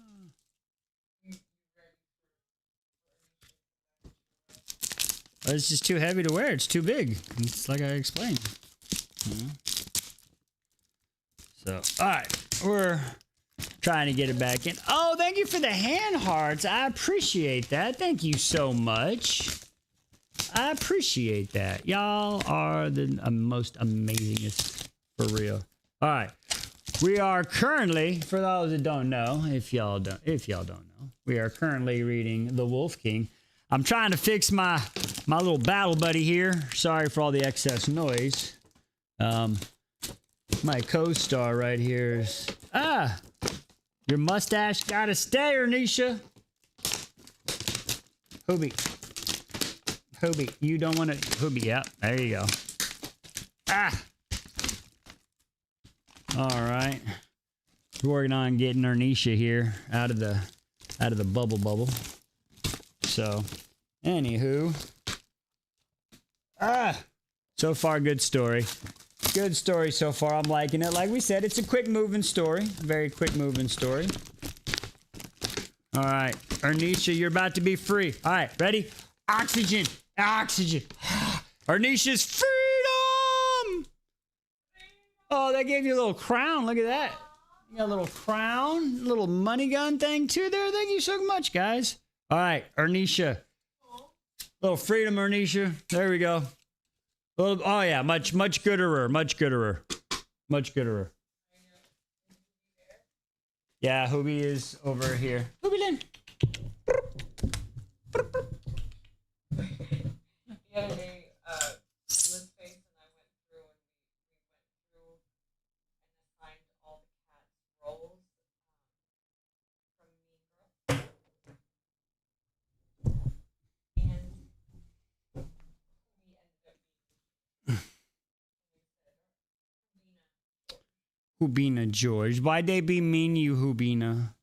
it's just too heavy to wear. It's too big. It's like I explained. So, all right, we're trying to get it back in. Oh, thank you for the hand hearts. I appreciate that. Thank you so much. I appreciate that. Y'all are the most amazingest, for real. All right, we are currently, for those that don't know, if y'all don't know, we are currently reading The Wolf King. I'm trying to fix my little battle buddy here. Sorry for all the excess noise. My co-star right here is your mustache gotta stay, Ernisha. Hobie, you don't want to. Hobie, yeah, there you go. All right, we're working on getting Ernisha here out of the bubble. So, anywho, so far good story. Good story so far. I'm liking it. Like we said, it's a quick moving story. Very quick moving story. All right, Ernisha, you're about to be free. All right, ready? Oxygen. Ernisha's freedom. Oh, they gave you a little crown. Look at that. You got a little crown, little money gun thing too there. Thank you so much, guys. All right, Ernisha. Little freedom, Ernisha. There we go. Oh yeah, much gooder. Yeah, Hobie is over here. Hobie Lynn. The other day, Liz Face and I went through and assigned all the cats roles from Mean Girls. And we ended up Hubina George. Why'd they be mean to you, Hubina?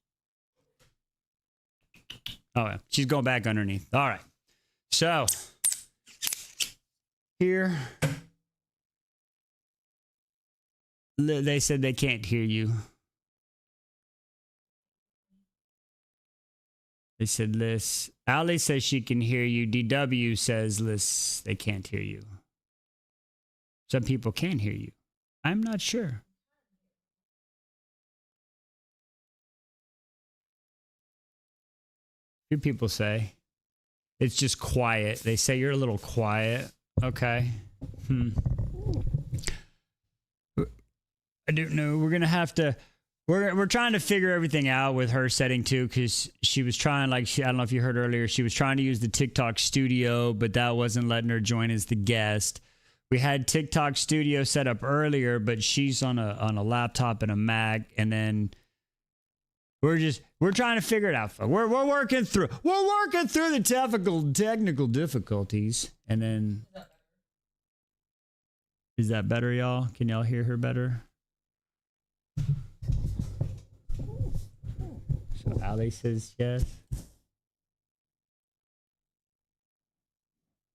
Oh, yeah. She's going back underneath. All right. So, here. They said they can't hear you. They said, Liz. Allie says she can hear you. DW says, Liz, they can't hear you. Some people can hear you. I'm not sure. Few people say it's just quiet. They say you're a little quiet. Okay. I don't know. We're gonna have to. We're trying to figure everything out with her setting too, because she was trying. I don't know if you heard earlier. She was trying to use the TikTok Studio, but that wasn't letting her join as the guest. We had TikTok Studio set up earlier, but she's on a laptop and a Mac, and then we're trying to figure it out. We're working through the technical difficulties, and then is that better, y'all? Can y'all hear her better? So Ali says yes.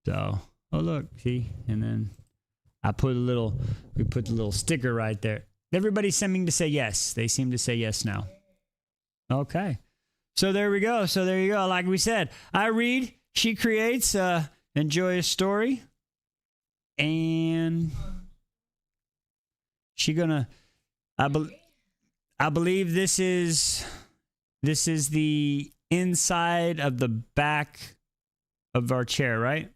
So, oh look, see, and then we put the little sticker right there. Everybody's seeming to say yes. They seem to say yes now. Okay. So there we go. So there you go. Like we said, I read, she creates, enjoy a story. And she gonna, I believe this is the inside of the back of our chair, right?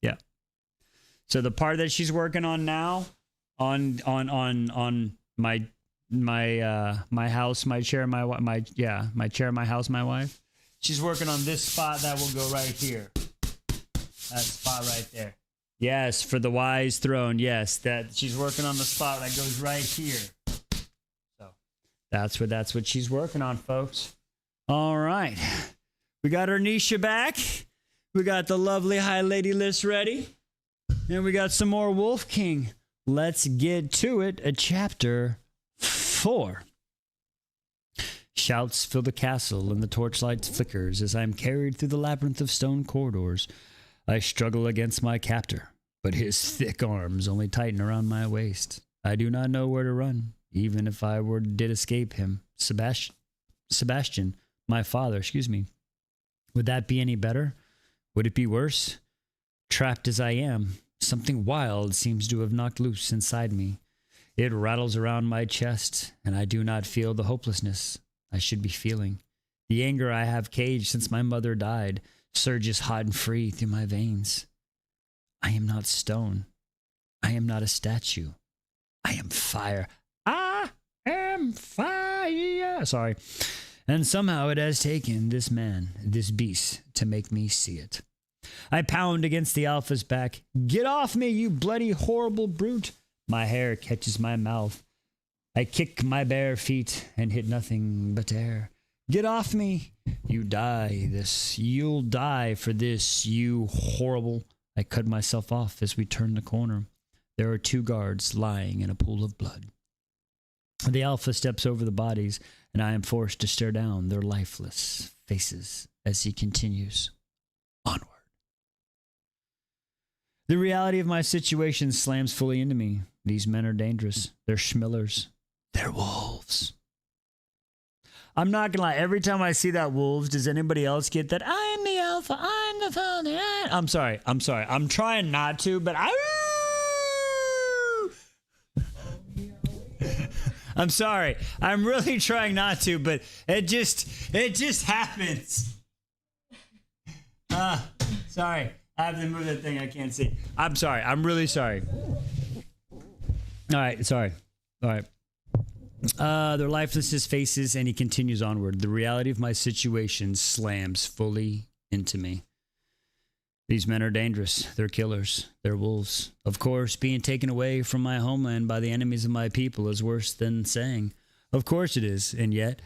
Yeah. So the part that she's working on now on my house, my chair, my chair, my house, my wife. She's working on this spot that will go right here. That spot right there. Yes, for the wise throne. Yes, that she's working on the spot that goes right here. So that's what she's working on, folks. All right. We got our Nisha back. We got the lovely High Lady list ready. And we got some more Wolf King. Let's get to it. Chapter 4. Shouts fill the castle and the torchlight flickers as I am carried through the labyrinth of stone corridors. I struggle against my captor, but his thick arms only tighten around my waist. I do not know where to run, even if I did escape him. Sebastian, my father, Would that be any better? Would it be worse? Trapped as I am, something wild seems to have knocked loose inside me. It rattles around my chest, and I do not feel the hopelessness I should be feeling. The anger I have caged since my mother died surges hot and free through my veins. I am not stone. I am not a statue. I am fire. I am fire. Sorry. And somehow it has taken this man, this beast, to make me see it. I pound against the alpha's back. Get off me, you bloody, horrible brute. My hair catches my mouth. I kick my bare feet and hit nothing but air. Get off me. You'll die for this, you horrible. I cut myself off as we turn the corner. There are 2 guards lying in a pool of blood. The alpha steps over the bodies, and I am forced to stare down their lifeless faces as he continues onward. The reality of my situation slams fully into me. These men are dangerous. They're schmillers. They're wolves. I'm not gonna lie. Every time I see that wolves, does anybody else get that? I'm the alpha. I'm the father. I'm sorry. I'm trying not to, but I'm sorry. I'm really trying not to, but it just happens. Sorry. I have to move that thing I can't see. I'm sorry. I'm really sorry. All right. Sorry. All right. Their lifeless faces, and he continues onward. The reality of my situation slams fully into me. These men are dangerous. They're killers. They're wolves. Of course, being taken away from my homeland by the enemies of my people is worse than saying. Of course it is. And yet,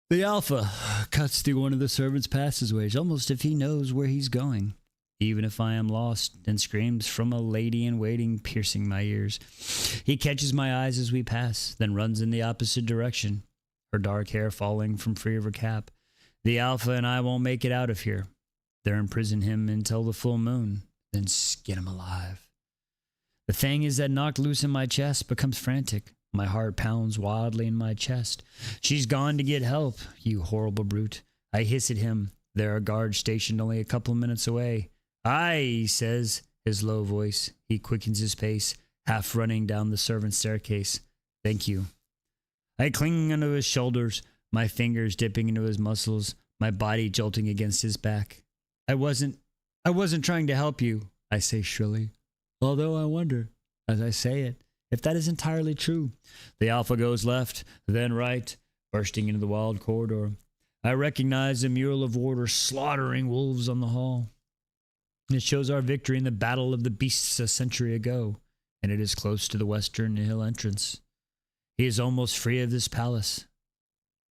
the Alpha cuts through one of the servants' passageways, almost if he knows where he's going. Even if I am lost, and screams from a lady in waiting, piercing my ears. He catches my eyes as we pass, then runs in the opposite direction, her dark hair falling from free of her cap. The Alpha and I won't make it out of here. They'll imprison him until the full moon, then skin him alive. The thing is that knocked loose in my chest becomes frantic. My heart pounds wildly in my chest. She's gone to get help, you horrible brute. I hiss at him. There are guards stationed only a couple of minutes away. Aye, he says, his low voice. He quickens his pace, half running down the servants' staircase. Thank you. I cling onto his shoulders, my fingers dipping into his muscles, my body jolting against his back. I wasn't trying to help you, I say shrilly. Although I wonder, as I say it, if that is entirely true. The Alpha goes left, then right, bursting into the wild corridor. I recognize the mural of order slaughtering wolves on the hall. It shows our victory in the Battle of the Beasts a century ago, and it is close to the western hill entrance. He is almost free of this palace.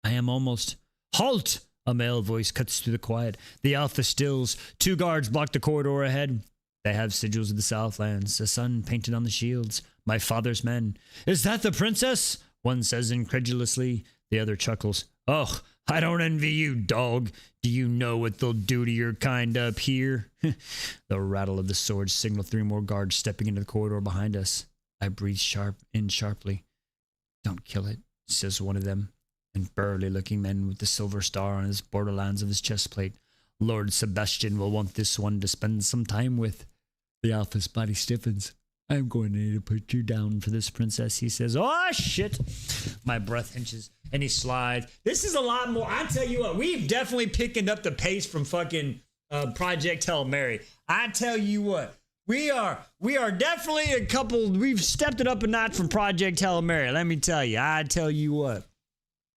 I am almost... Halt! A male voice cuts through the quiet. The Alpha stills. 2 guards block the corridor ahead. They have sigils of the Southlands, a sun painted on the shields. My father's men. Is that the princess? One says incredulously. The other chuckles. Oh, I don't envy you, dog. Do you know what they'll do to your kind up here? The rattle of the swords signal 3 more guards stepping into the corridor behind us. I breathe sharply. Don't kill it, says one of them, and burly-looking man with the silver star on his borderlands of his chest plate. Lord Sebastian will want this one to spend some time with. The Alpha's body stiffens. I'm going to need to put you down for this, princess, he says. Oh, shit. My breath hinges, and he slides. This is a lot more. I tell you what, we've definitely picked up the pace from fucking Project Hail Mary. I tell you what, we are definitely a couple, we've stepped it up a notch from Project Hail Mary. Let me tell you, I tell you what.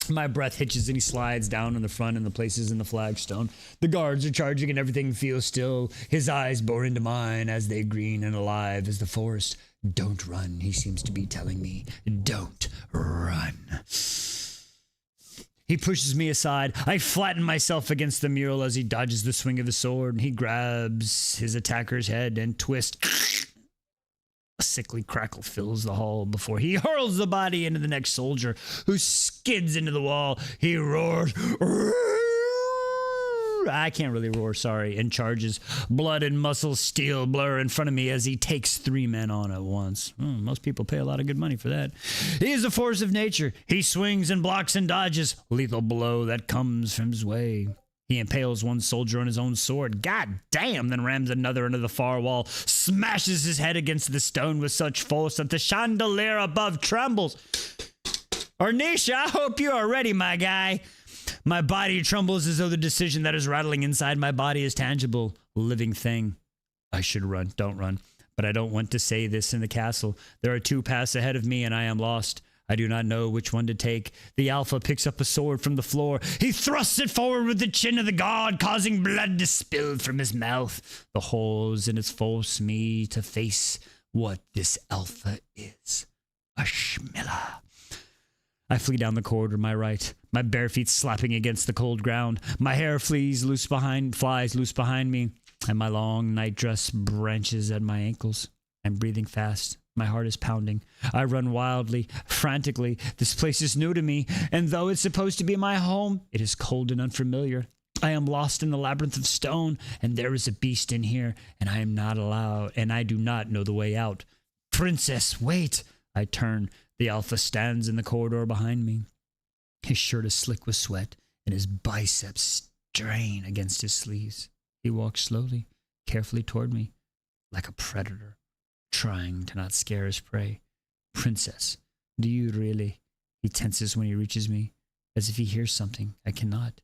My breath hitches and he slides down in the front and the places in the flagstone. The guards are charging and everything feels still. His eyes bore into mine as they green and alive as the forest. Don't run, he seems to be telling me. Don't run. He pushes me aside. I flatten myself against the mural as he dodges the swing of his sword. He grabs his attacker's head and twists. A sickly crackle fills the hall before he hurls the body into the next soldier, who skids into the wall. He roars. I can't really roar, sorry, and charges. Blood and muscle steel blur in front of me as he takes 3 men on at once. Most people pay a lot of good money for that. He is a force of nature. He swings and blocks and dodges. Lethal blow that comes from his way. He impales one soldier on his own sword. God damn! Then rams another into the far wall, smashes his head against the stone with such force that the chandelier above trembles. Ornisha, I hope you are ready, my guy. My body trembles as though the decision that is rattling inside my body is tangible, living thing. I should run. Don't run. But I don't want to say this in the castle. There are 2 paths ahead of me and I am lost. I do not know which one to take. The Alpha picks up a sword from the floor. He thrusts it forward with the chin of the god, causing blood to spill from his mouth. The holes in it force me to face what this Alpha is. A Schmiller. I flee down the corridor to my right, my bare feet slapping against the cold ground. My hair flies loose behind me, and my long night dress branches at my ankles. I'm breathing fast. My heart is pounding. I run wildly, frantically. This place is new to me, and though it's supposed to be my home, it is cold and unfamiliar. I am lost in the labyrinth of stone, and there is a beast in here, and I am not allowed, and I do not know the way out. Princess, wait! I turn. The Alpha stands in the corridor behind me. His shirt is slick with sweat, and his biceps strain against his sleeves. He walks slowly, carefully toward me, like a predator, trying to not scare his prey. Princess, do you really? He tenses when he reaches me, as if he hears something I cannot.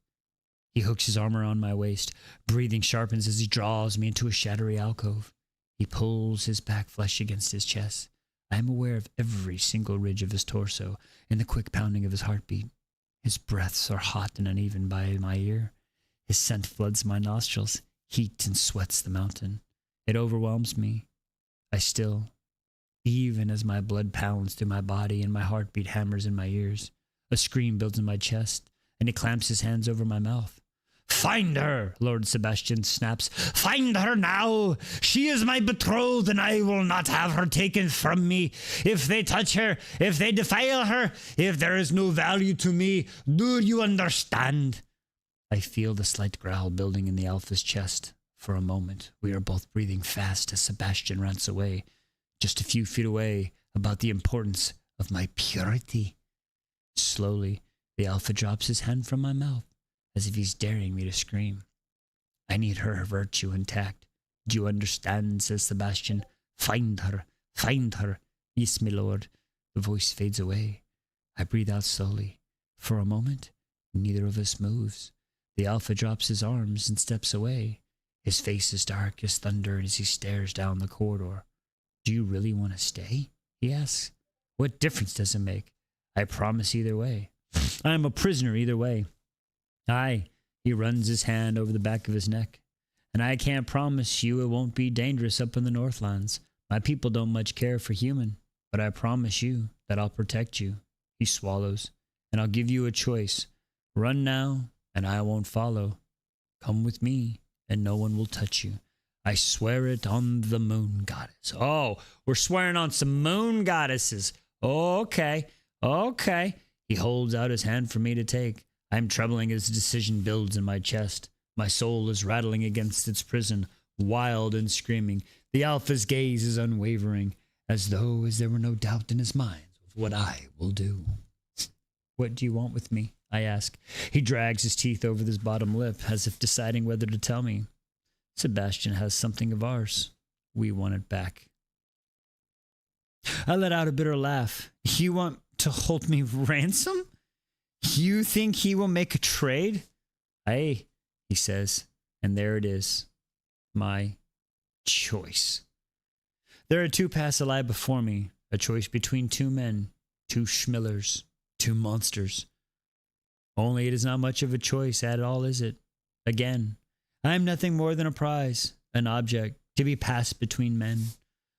He hooks his arm around my waist. Breathing sharpens as he draws me into a shadowy alcove. He pulls his back flesh against his chest. I am aware of every single ridge of his torso and the quick pounding of his heartbeat. His breaths are hot and uneven by my ear. His scent floods my nostrils. Heat and sweats the mountain. It overwhelms me. I still, even as my blood pounds through my body and my heartbeat hammers in my ears. A scream builds in my chest, and he clamps his hands over my mouth. Find her, Lord Sebastian snaps. Find her now. She is my betrothed, and I will not have her taken from me. If they touch her, if they defile her, if there is no value to me, do you understand? I feel the slight growl building in the Alpha's chest. For a moment, we are both breathing fast as Sebastian runs away, just a few feet away, about the importance of my purity. Slowly, the Alpha drops his hand from my mouth, as if he's daring me to scream. I need her virtue intact. Do you understand, says Sebastian. Find her, find her. Yes, my lord. The voice fades away. I breathe out slowly. For a moment, neither of us moves. The Alpha drops his arms and steps away. His face is dark as thunder as he stares down the corridor. Do you really want to stay? He asks. What difference does it make? I promise either way. I am a prisoner either way. Aye, he runs his hand over the back of his neck. And I can't promise you it won't be dangerous up in the Northlands. My people don't much care for human, but I promise you that I'll protect you. He swallows, and I'll give you a choice. Run now, and I won't follow. Come with me, and no one will touch you. I swear it on the moon goddess. Oh, we're swearing on some moon goddesses. Okay, okay. He holds out his hand for me to take. I'm trembling as the decision builds in my chest. My soul is rattling against its prison, wild and screaming. The Alpha's gaze is unwavering, as though as there were no doubt in his mind of what I will do. What do you want with me? I ask. He drags his teeth over his bottom lip, as if deciding whether to tell me. Sebastian has something of ours. We want it back. I let out a bitter laugh. You want to hold me ransom? You think he will make a trade? Aye, he says, and there it is. My choice. There are two paths that lie before me, a choice between two men, two schmillers, two monsters. Only it is not much of a choice at all, is it? Again, I am nothing more than a prize, an object to be passed between men.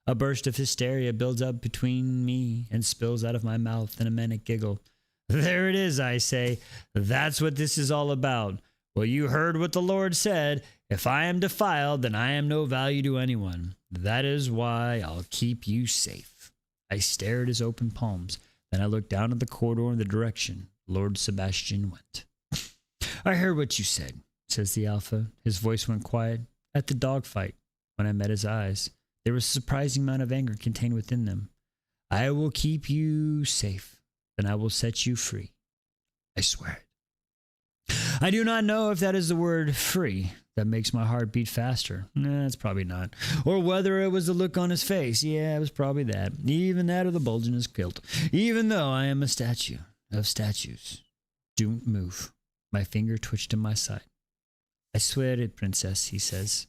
A burst of hysteria builds up between me and spills out of my mouth in a manic giggle. There it is, I say. That's what this is all about. Well, you heard what the Lord said. If I am defiled, then I am no value to anyone. That is why I'll keep you safe. I stare at his open palms. Then I look down at the corridor in the direction Lord Sebastian went. I heard what you said, says the Alpha. His voice went quiet. At the dogfight, when I met his eyes, there was a surprising amount of anger contained within them. I will keep you safe. Then I will set you free. I swear it. I do not know if that is the word free that makes my heart beat faster. Nah, it's probably not. Or whether it was the look on his face. Yeah, it was probably that. Even that or the bulge in his kilt. Even though I am a statue of statues. Don't move. My finger twitched in my side. I swear it, princess, he says.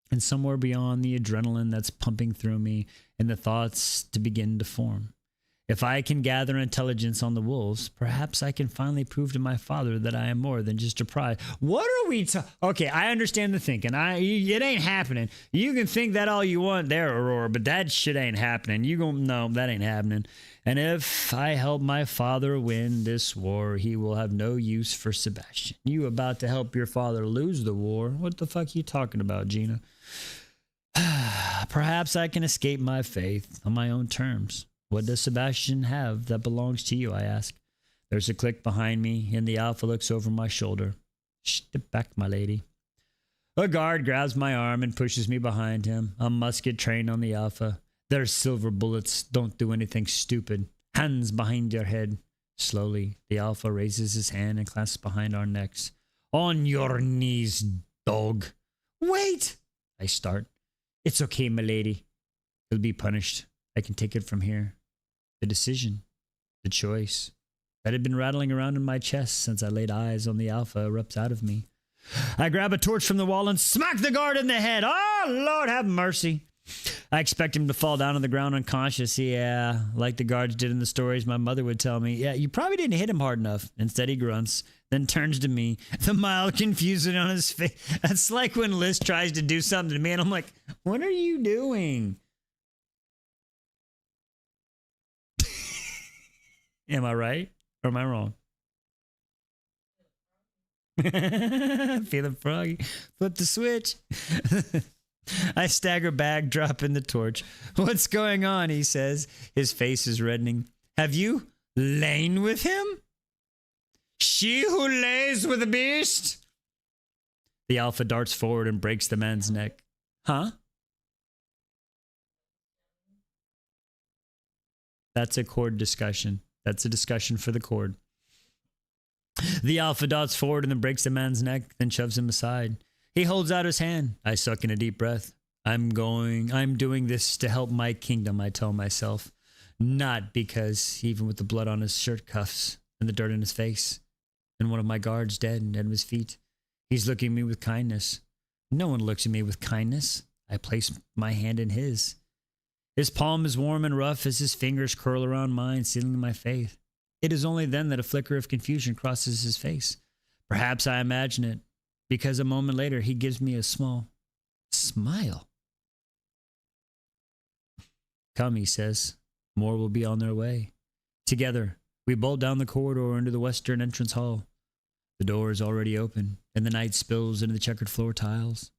And somewhere beyond the adrenaline that's pumping through me and the thoughts to begin to form. If I can gather intelligence on the wolves, perhaps I can finally prove to my father that I am more than just a prize. What are we Okay, I understand the thinking. It ain't happening. You can think that all you want there, Aurora, but that shit ain't happening. No, that ain't happening. And if I help my father win this war, he will have no use for Sebastian. You about to help your father lose the war? What the fuck are you talking about, Gina? Perhaps I can escape my faith on my own terms. What does Sebastian have that belongs to you, I ask. There's a click behind me, and the Alpha looks over my shoulder. Step back, my lady. A guard grabs my arm and pushes me behind him, a musket trained on the Alpha. There's silver bullets. Don't do anything stupid. Hands behind your head. Slowly, the Alpha raises his hand and clasps behind our necks. On your knees, dog. Wait! I start. It's okay, my lady. He'll be punished. I can take it from here. The decision, the choice that had been rattling around in my chest since I laid eyes on the Alpha erupts out of me. I grab a torch from the wall and smack the guard in the head. Oh, Lord, have mercy. I expect him to fall down on the ground unconscious. Yeah, like the guards did in the stories my mother would tell me. Yeah, you probably didn't hit him hard enough. Instead, he grunts, then turns to me, the mild confusion on his face. That's like when Liz tries to do something to me, and I'm like, what are you doing? Am I right or am I wrong? Feeling froggy. Flip the switch. I stagger back, dropping the torch. What's going on? He says. His face is reddening. Have you lain with him? She who lays with a beast? The Alpha darts forward and breaks the man's neck. Huh? That's a chord discussion. That's a discussion for the chord. The alpha dots forward and then breaks the man's neck, then shoves him aside. He holds out his hand. I suck in a deep breath. I'm doing this to help my kingdom, I tell myself. Not because, even with the blood on his shirt cuffs and the dirt in his face, and one of my guards dead at his feet, he's looking at me with kindness. No one looks at me with kindness. I place my hand in his. His palm is warm and rough as his fingers curl around mine, sealing my faith. It is only then that a flicker of confusion crosses his face. Perhaps I imagine it, because a moment later he gives me a small smile. Come, he says. More will be on their way. Together, we bolt down the corridor into the western entrance hall. The door is already open, and the night spills into the checkered floor tiles.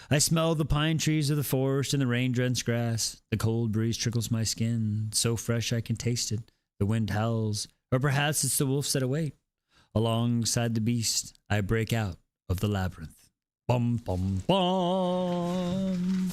I smell the pine trees of the forest and the rain-drenched grass. The cold breeze trickles my skin, so fresh I can taste it. The wind howls, or perhaps it's the wolves that await. Alongside the beast, I break out of the labyrinth. Bum, bum, bum.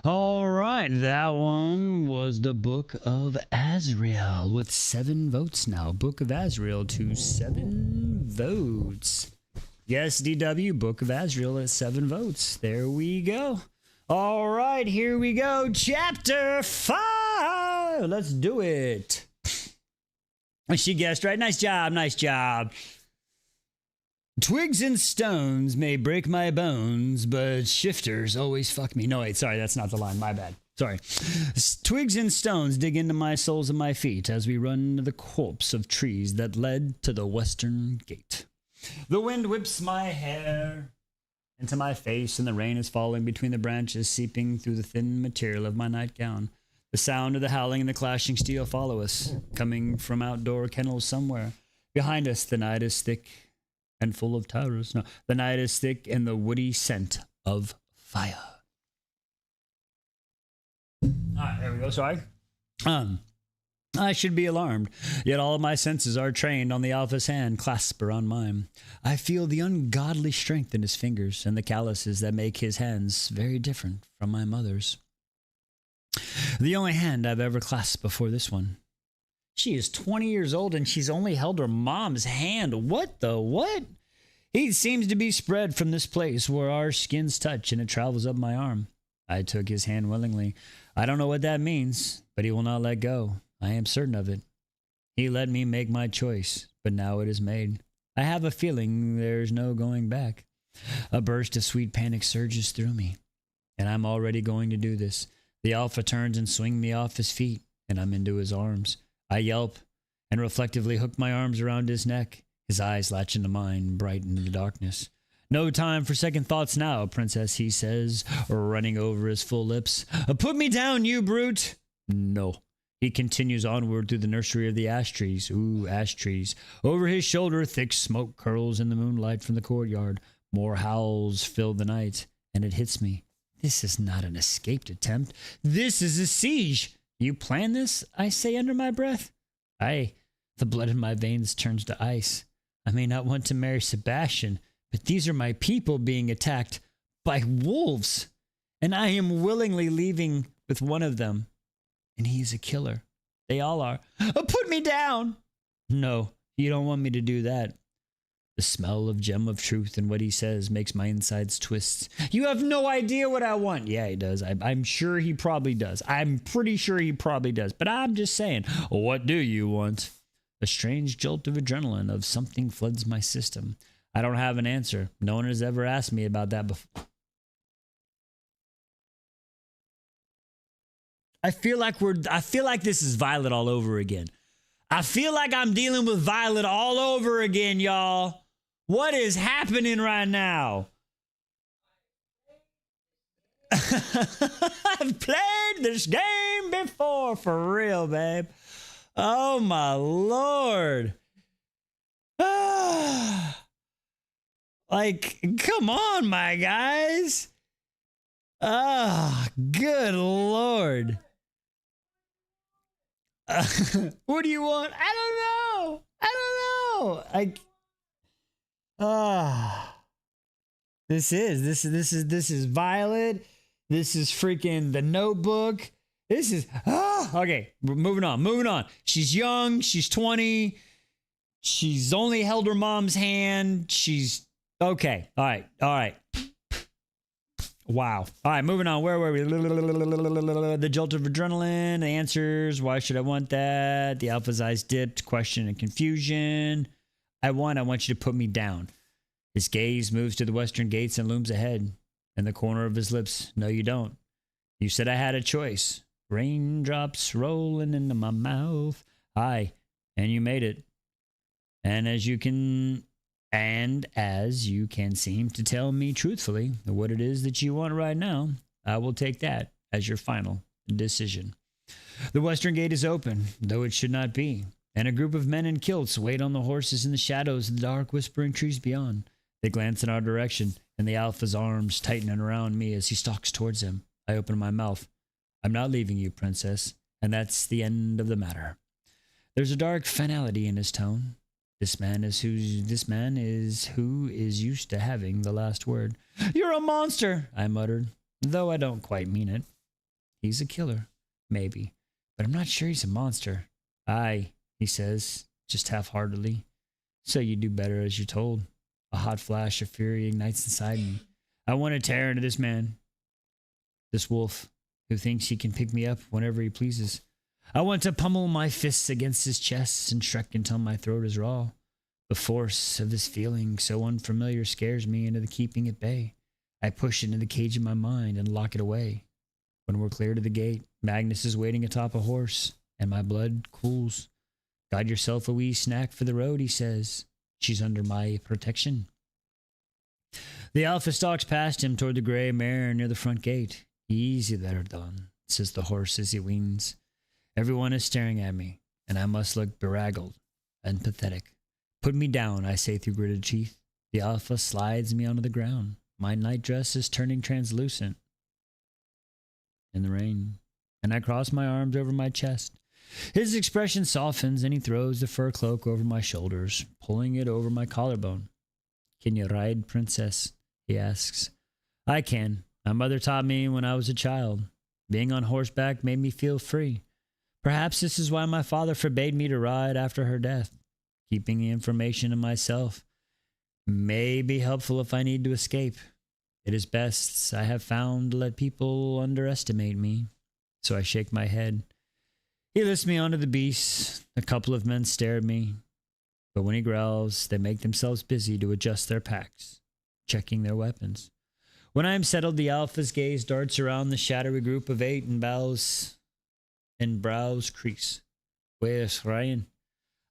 All right, that one was the Book of Azrael with 7 votes now. Book of Azrael to 7 votes. Yes, DW, Book of Azrael at 7 votes. There we go. All right, here we go. Chapter 5. Let's do it. She guessed right. Nice job, nice job. Twigs and stones may break my bones, but shifters always fuck me. No, wait, sorry, that's not the line. My bad. Sorry. Twigs and stones dig into my soles and my feet as we run into the copse of trees that led to the western gate. The wind whips my hair into my face, and the rain is falling between the branches, seeping through the thin material of my nightgown. The sound of the howling and the clashing steel follow us, coming from outdoor kennels somewhere. Behind us, the night is thick and full of towers. No, the night is thick and the woody scent of fire. There we go. Sorry. I should be alarmed, yet all of my senses are trained on the alpha's hand clasped around mine. I feel the ungodly strength in his fingers and the calluses that make his hands very different from my mother's. The only hand I've ever clasped before this one. She is 20 years old and she's only held her mom's hand. What the what? He seems to be spread from this place where our skins touch and it travels up my arm. I took his hand willingly. I don't know what that means, but he will not let go. I am certain of it. He let me make my choice, but now it is made. I have a feeling there's no going back. A burst of sweet panic surges through me, and I'm already going to do this. The alpha turns and swings me off his feet, and I'm into his arms. I yelp and reflectively hook my arms around his neck. His eyes latch into mine, bright in the darkness. No time for second thoughts now, princess, he says, running over his full lips. Put me down, you brute! No. He continues onward through the nursery of the ash trees. Ooh, ash trees. Over his shoulder, thick smoke curls in the moonlight from the courtyard. More howls fill the night, and it hits me. This is not an escaped attempt. This is a siege. You planned this? I say under my breath. Aye, the blood in my veins turns to ice. I may not want to marry Sebastian, but these are my people being attacked by wolves, and I am willingly leaving with one of them. And he's a killer. They all are. Put me down! No, you don't want me to do that. The smell of gem of truth in what he says makes my insides twist. You have no idea what I want. Yeah, he does. I'm sure he probably does. I'm pretty sure he probably does. But I'm just saying, what do you want? A strange jolt of adrenaline of something floods my system. I don't have an answer. No one has ever asked me about that before. I feel like this is Violet all over again. I feel like I'm dealing with Violet all over again, y'all. What is happening right now? I've played this game before, for real, babe. Oh, my Lord. Like, come on, my guys. Ah, good Lord. What do you want? I don't know. This is Violet. This is freaking The Notebook. This is okay. We're moving on. She's young. She's 20. She's only held her mom's hand. She's okay. All right. Wow. All right, moving on. Where were we? The jolt of adrenaline, the answers. Why should I want that? The alpha's eyes dipped, question and confusion. I want you to put me down. His gaze moves to the western gates and looms ahead. In the corner of his lips, no, you don't. You said I had a choice. Raindrops rolling into my mouth. Aye, and you made it. And as you can seem to tell me truthfully what it is that you want right now, I will take that as your final decision. The western gate is open, though it should not be, and a group of men in kilts wait on the horses in the shadows of the dark, whispering trees beyond. They glance in our direction, and the alpha's arms tightening around me as he stalks towards them. I open my mouth. I'm not leaving you, princess, and that's the end of the matter. There's a dark finality in his tone. This man is who is used to having the last word. You're a monster, I muttered, though I don't quite mean it. He's a killer, maybe, but I'm not sure he's a monster. Aye, he says, just half-heartedly. So you do better as you're told. A hot flash of fury ignites inside me. I want to tear into this man, this wolf, who thinks he can pick me up whenever he pleases. I want to pummel my fists against his chest and shrek until my throat is raw. The force of this feeling so unfamiliar scares me into the keeping at bay. I push it into the cage of my mind and lock it away. When we're clear to the gate, Magnus is waiting atop a horse, and my blood cools. Got yourself a wee snack for the road, he says. She's under my protection. The alpha stalks past him toward the gray mare near the front gate. Easy there, Don, says the horse as he weans. Everyone is staring at me, and I must look beraggled and pathetic. Put me down, I say through gritted teeth. The alpha slides me onto the ground. My nightdress is turning translucent in the rain, and I cross my arms over my chest. His expression softens, and he throws the fur cloak over my shoulders, pulling it over my collarbone. Can you ride, princess? He asks. I can. My mother taught me when I was a child. Being on horseback made me feel free. Perhaps this is why my father forbade me to ride after her death. Keeping the information to myself may be helpful if I need to escape. It is best, I have found, to let people underestimate me. So I shake my head. He lifts me onto the beast. A couple of men stare at me. But when he growls, they make themselves busy to adjust their packs, checking their weapons. When I am settled, the alpha's gaze darts around the shadowy group of 8 and brows crease. Where's Ryan?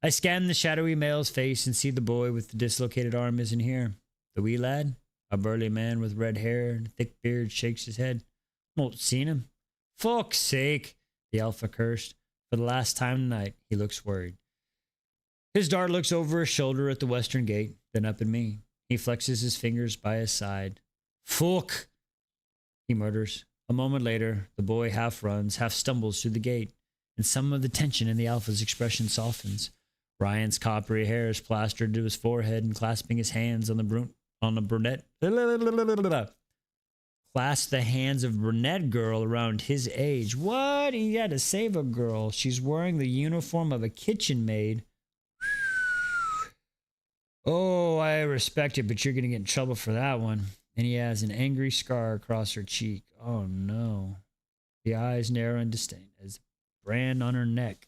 I scan the shadowy male's face and see the boy with the dislocated arm isn't here. The wee lad, a burly man with red hair and a thick beard, shakes his head. Not seen him. Fuck's sake, the alpha cursed. For the last time tonight, he looks worried. His dart looks over his shoulder at the western gate, then up at me. He flexes his fingers by his side. Fuck, he mutters. A moment later, the boy half runs, half stumbles through the gate, and some of the tension in the alpha's expression softens. Ryan's coppery hair is plastered to his forehead and clasping his hands on the brunette. Clasp the hands of brunette girl around his age. What? He had to save a girl. She's wearing the uniform of a kitchen maid. Oh, I respect it, but you're going to get in trouble for that one. And he has an angry scar across her cheek. Oh, no. The eyes narrow in disdain as a brand on her neck.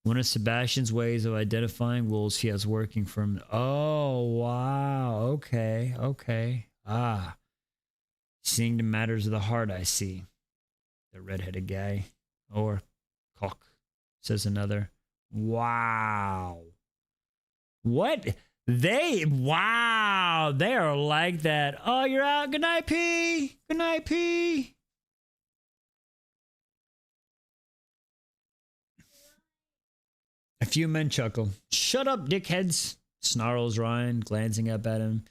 One of Sebastian's ways of identifying wolves he has working for him. Oh, wow. Okay. Ah. Seeing the matters of the heart, I see. The red-headed guy. Or cock, says another. Wow. What? Wow. They are like that. Oh, you're out. Good night, P. Good night, P. A few men chuckle. Shut up, dickheads, snarls Ryan, glancing up at him.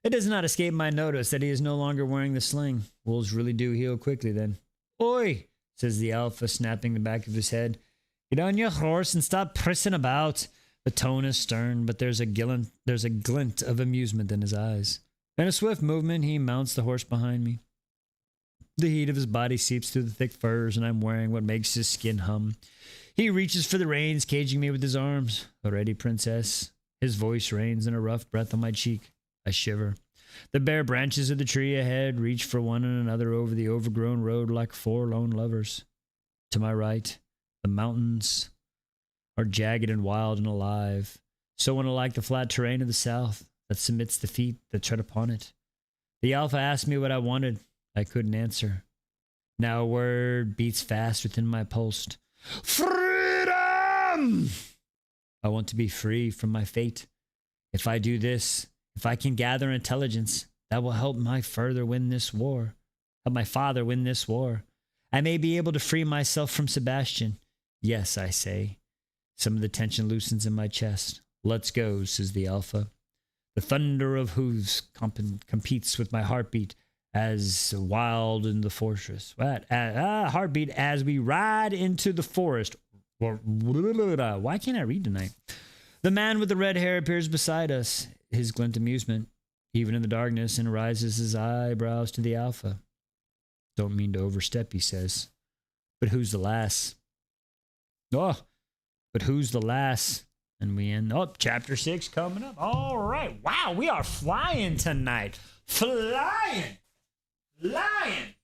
It does not escape my notice that he is no longer wearing the sling. Wolves really do heal quickly then. Oi, says the alpha, snapping the back of his head. Get on your horse and stop prissing about. The tone is stern, but there's a glint of amusement in his eyes. In a swift movement, he mounts the horse behind me. The heat of his body seeps through the thick furs, and I'm wearing what makes his skin hum. He reaches for the reins, caging me with his arms. Already, princess. His voice rains in a rough breath on my cheek. I shiver. The bare branches of the tree ahead reach for one and another over the overgrown road like four lone lovers. To my right, the mountains are jagged and wild and alive, so unlike the flat terrain of the south that submits the feet that tread upon it. The alpha asked me what I wanted. I couldn't answer. Now a word beats fast within my pulse. Freedom! I want to be free from my fate. If I do this, if I can gather intelligence, that will help my father win this war. I may be able to free myself from Sebastian. Yes, I say. Some of the tension loosens in my chest. Let's go, says the alpha. The thunder of hooves competes with my heartbeat as wild in the fortress. Heartbeat as we ride into the forest. Why can't I read tonight? The man with the red hair appears beside us, his glint amusement, even in the darkness, and rises his eyebrows to the alpha. Don't mean to overstep, he says. But who's the lass? Oh, but who's the lass? And we end up chapter 6 coming up. All right. Wow, we are flying tonight. Flying. Flying.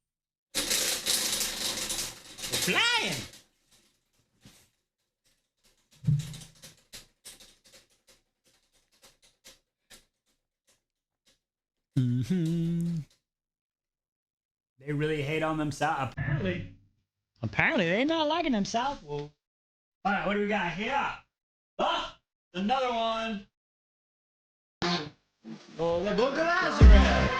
They really hate on themselves. Apparently they're not liking themselves. Well, all right, what do we got here? Oh, another one. Oh, the Book of Lazarus.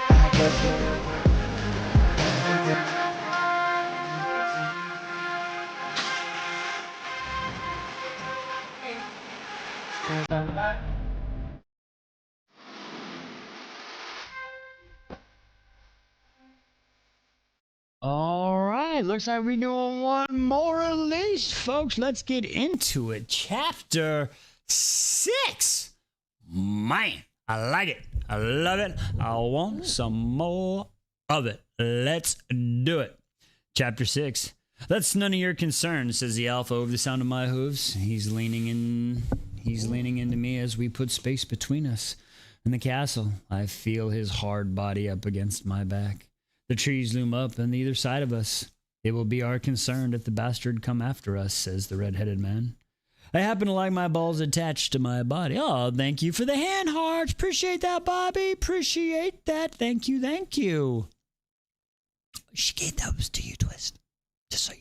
All right, looks like we're doing one more at least, folks. Let's get into it. Chapter 6. Man, I like it. I love it. I want some more of it. Let's do it. Chapter 6. That's none of your concern, says the alpha over the sound of my hooves. He's leaning into me as we put space between us and the castle. I feel his hard body up against my back. The trees loom up on either side of us. It will be our concern if the bastard come after us, says the red-headed man. I happen to like my balls attached to my body. Oh, thank you for the hand hearts. Appreciate that, Bobby. Appreciate that. Thank you. She gave those to you, Twist. Just so you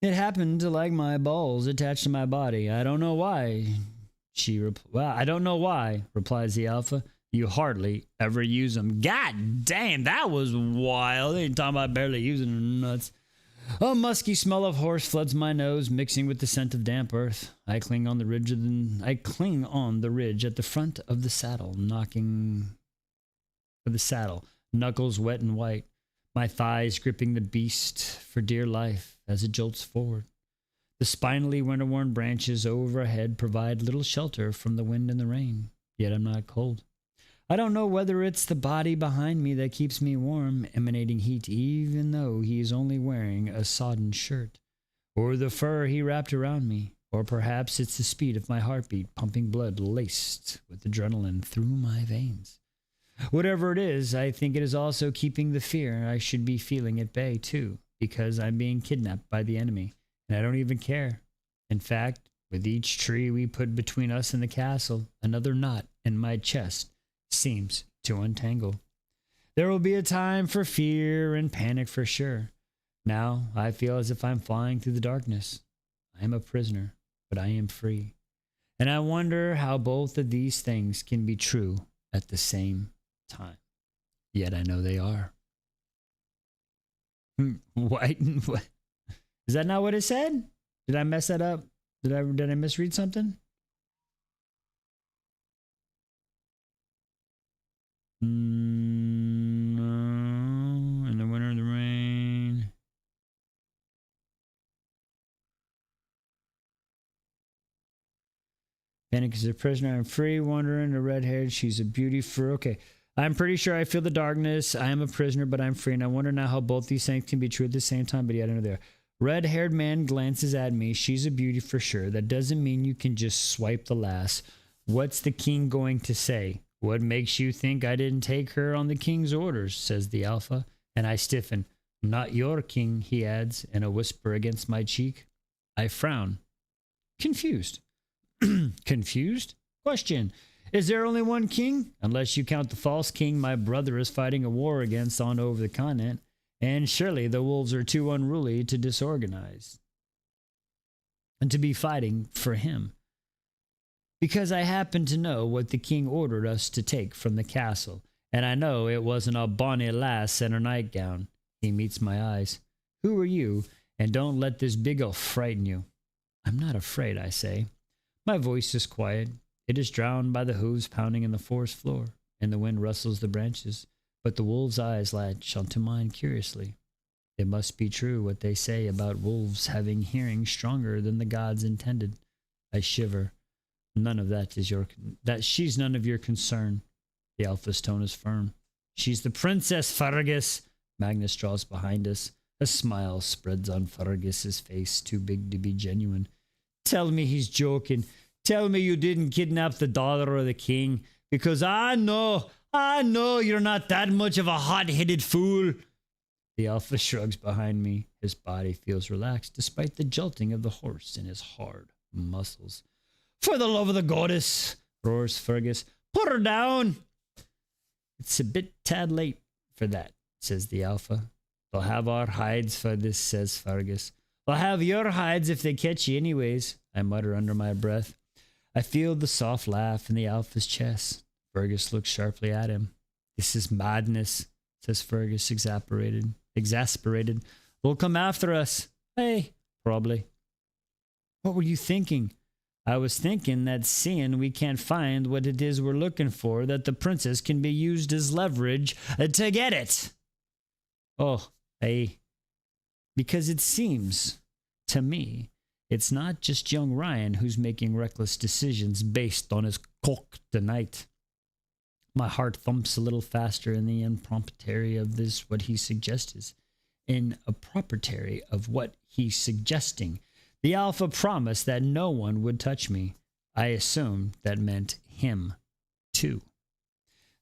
know. It happened to like my balls attached to my body. I don't know why. I don't know why, replies the alpha. You hardly ever use them. God damn, that was wild. They ain't talking about barely using them nuts. A musky smell of horse floods my nose, mixing with the scent of damp earth. I cling on the ridge at the front of the saddle, knuckles wet and white, my thighs gripping the beast for dear life as it jolts forward. The spinally winter-worn branches overhead provide little shelter from the wind and the rain, yet I'm not cold. I don't know whether it's the body behind me that keeps me warm, emanating heat even though he is only wearing a sodden shirt, or the fur he wrapped around me, or perhaps it's the speed of my heartbeat pumping blood laced with adrenaline through my veins. Whatever it is, I think it is also keeping the fear I should be feeling at bay too, because I'm being kidnapped by the enemy. And I don't even care. In fact, with each tree we put between us and the castle, another knot in my chest seems to untangle. There will be a time for fear and panic for sure. Now I feel as if I'm flying through the darkness. I am a prisoner, but I am free. And I wonder how both of these things can be true at the same time. Yet I know they are. What? Is that not what it said? Did I mess that up? Did I misread something? No. In the winter of the rain. Panic is a prisoner. I'm free, wandering. The red-haired. She's a beauty for. Okay. I'm pretty sure I feel the darkness. I am a prisoner, but I'm free. And I wonder now how both these things can be true at the same time, but yet I know they are. Red-haired man glances at me. She's a beauty for sure. That doesn't mean you can just swipe the lass. What's the king going to say? What makes you think I didn't take her on the king's orders, says the alpha. And I stiffen. Not your king, he adds, in a whisper against my cheek. I frown. Confused. Confused? Question. Is there only one king? Unless you count the false king my brother is fighting a war against on over the continent. And surely the wolves are too unruly to disorganize and to be fighting for him. Because I happen to know what the king ordered us to take from the castle, and I know it wasn't a bonny lass in her nightgown. He meets my eyes. Who are you? And don't let this big elf frighten you. I'm not afraid, I say. My voice is quiet. It is drowned by the hooves pounding in the forest floor, and the wind rustles the branches. But the wolves' eyes latch onto mine curiously. It must be true what they say about wolves having hearing stronger than the gods intended. I shiver. None of that is she's none of your concern. The alpha's tone is firm. She's the princess, Fergus. Magnus draws behind us. A smile spreads on Fergus's face, too big to be genuine. Tell me he's joking. Tell me you didn't kidnap the daughter of the king, because I know you're not that much of a hot-headed fool. The alpha shrugs behind me. His body feels relaxed despite the jolting of the horse in his hard muscles. For the love of the goddess, roars Fergus. Put her down. It's a bit tad late for that, says the alpha. They'll have our hides for this, says Fergus. They'll have your hides if they catch you anyways, I mutter under my breath. I feel the soft laugh in the alpha's chest. Fergus looks sharply at him. This is madness, says Fergus, exasperated. They'll come after us. Hey, probably. What were you thinking? I was thinking that seeing we can't find what it is we're looking for, that the princess can be used as leverage to get it. Oh, hey. Because it seems, to me, it's not just young Ryan who's making reckless decisions based on his cock tonight. My heart thumps a little faster in the impropriety of this, what he suggests. In a proprietary of what he's suggesting. The alpha promised that no one would touch me. I assumed that meant him, too.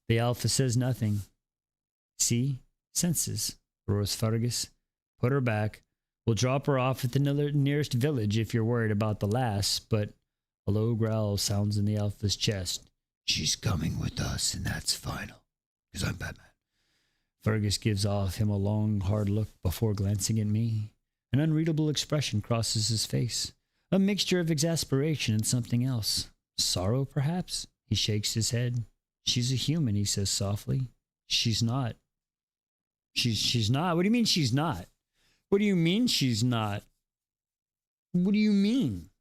The alpha says nothing. See? Senses, roars Fergus. Put her back. We'll drop her off at the nearest village if you're worried about the lass, but a low growl sounds in the alpha's chest. She's coming with us, and that's final, because I'm Batman. Fergus gives off him a long, hard look before glancing at me. An unreadable expression crosses his face, a mixture of exasperation and something else. Sorrow, perhaps? He shakes his head. She's a human, he says softly. She's not. She's not? What do you mean she's not? What do you mean she's not? What do you mean?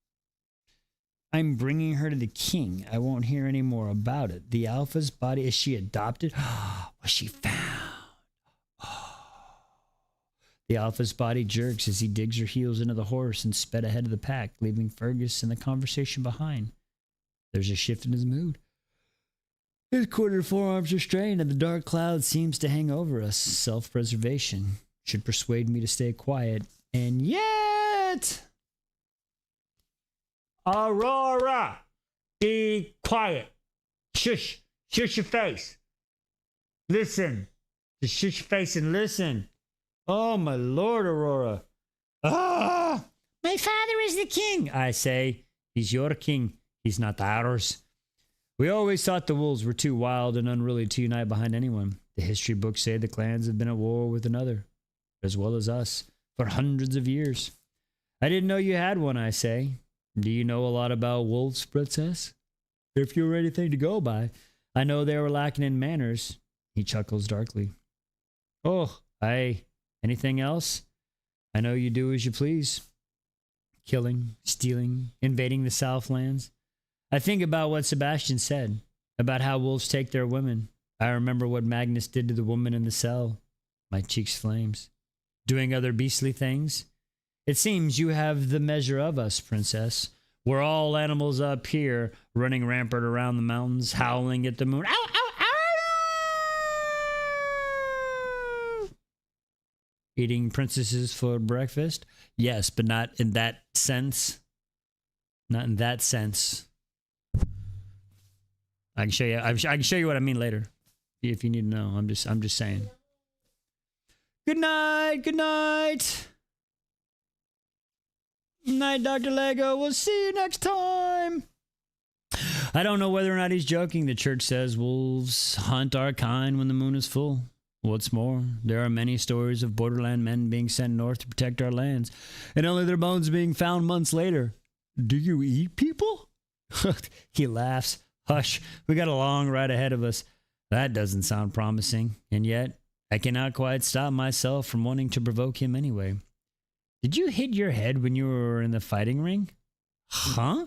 I'm bringing her to the king. I won't hear any more about it. The alpha's body, is she adopted? Was she found? The alpha's body jerks as he digs her heels into the horse and sped ahead of the pack, leaving Fergus and the conversation behind. There's a shift in his mood. His quartered forearms are strained and the dark cloud seems to hang over us. Self-preservation should persuade me to stay quiet. And yet... Aurora! Be quiet. Shush. Shush your face. Listen. Just shush your face and listen. Oh, my Lord, Aurora. Ah! My father is the king, I say. He's your king. He's not ours. We always thought the wolves were too wild and unruly to unite behind anyone. The history books say the clans have been at war with another, as well as us, for hundreds of years. I didn't know you had one, I say. Do you know a lot about wolves, princess? If you were anything to go by. I know they were lacking in manners. He chuckles darkly. Oh, anything else? I know you do as you please. Killing, stealing, invading the Southlands. I think about what Sebastian said, about how wolves take their women. I remember what Magnus did to the woman in the cell. My cheeks flames. Doing other beastly things. It seems you have the measure of us, princess. We're all animals up here, running rampart around the mountains, howling at the moon. Ow, ow, ow! Eating princesses for breakfast? Yes, but not in that sense. Not in that sense. I can show you. I can show you what I mean later, if you need to know. I'm just saying. Good night. Good night. Night, Dr. Lego. We'll see you next time. I don't know whether or not he's joking. The church says wolves hunt our kind when the moon is full. What's more, there are many stories of borderland men being sent north to protect our lands, and only their bones being found months later. Do you eat people? He laughs. Hush, we got a long ride ahead of us. That doesn't sound promising, and yet I cannot quite stop myself from wanting to provoke him anyway. Did you hit your head when you were in the fighting ring? Huh?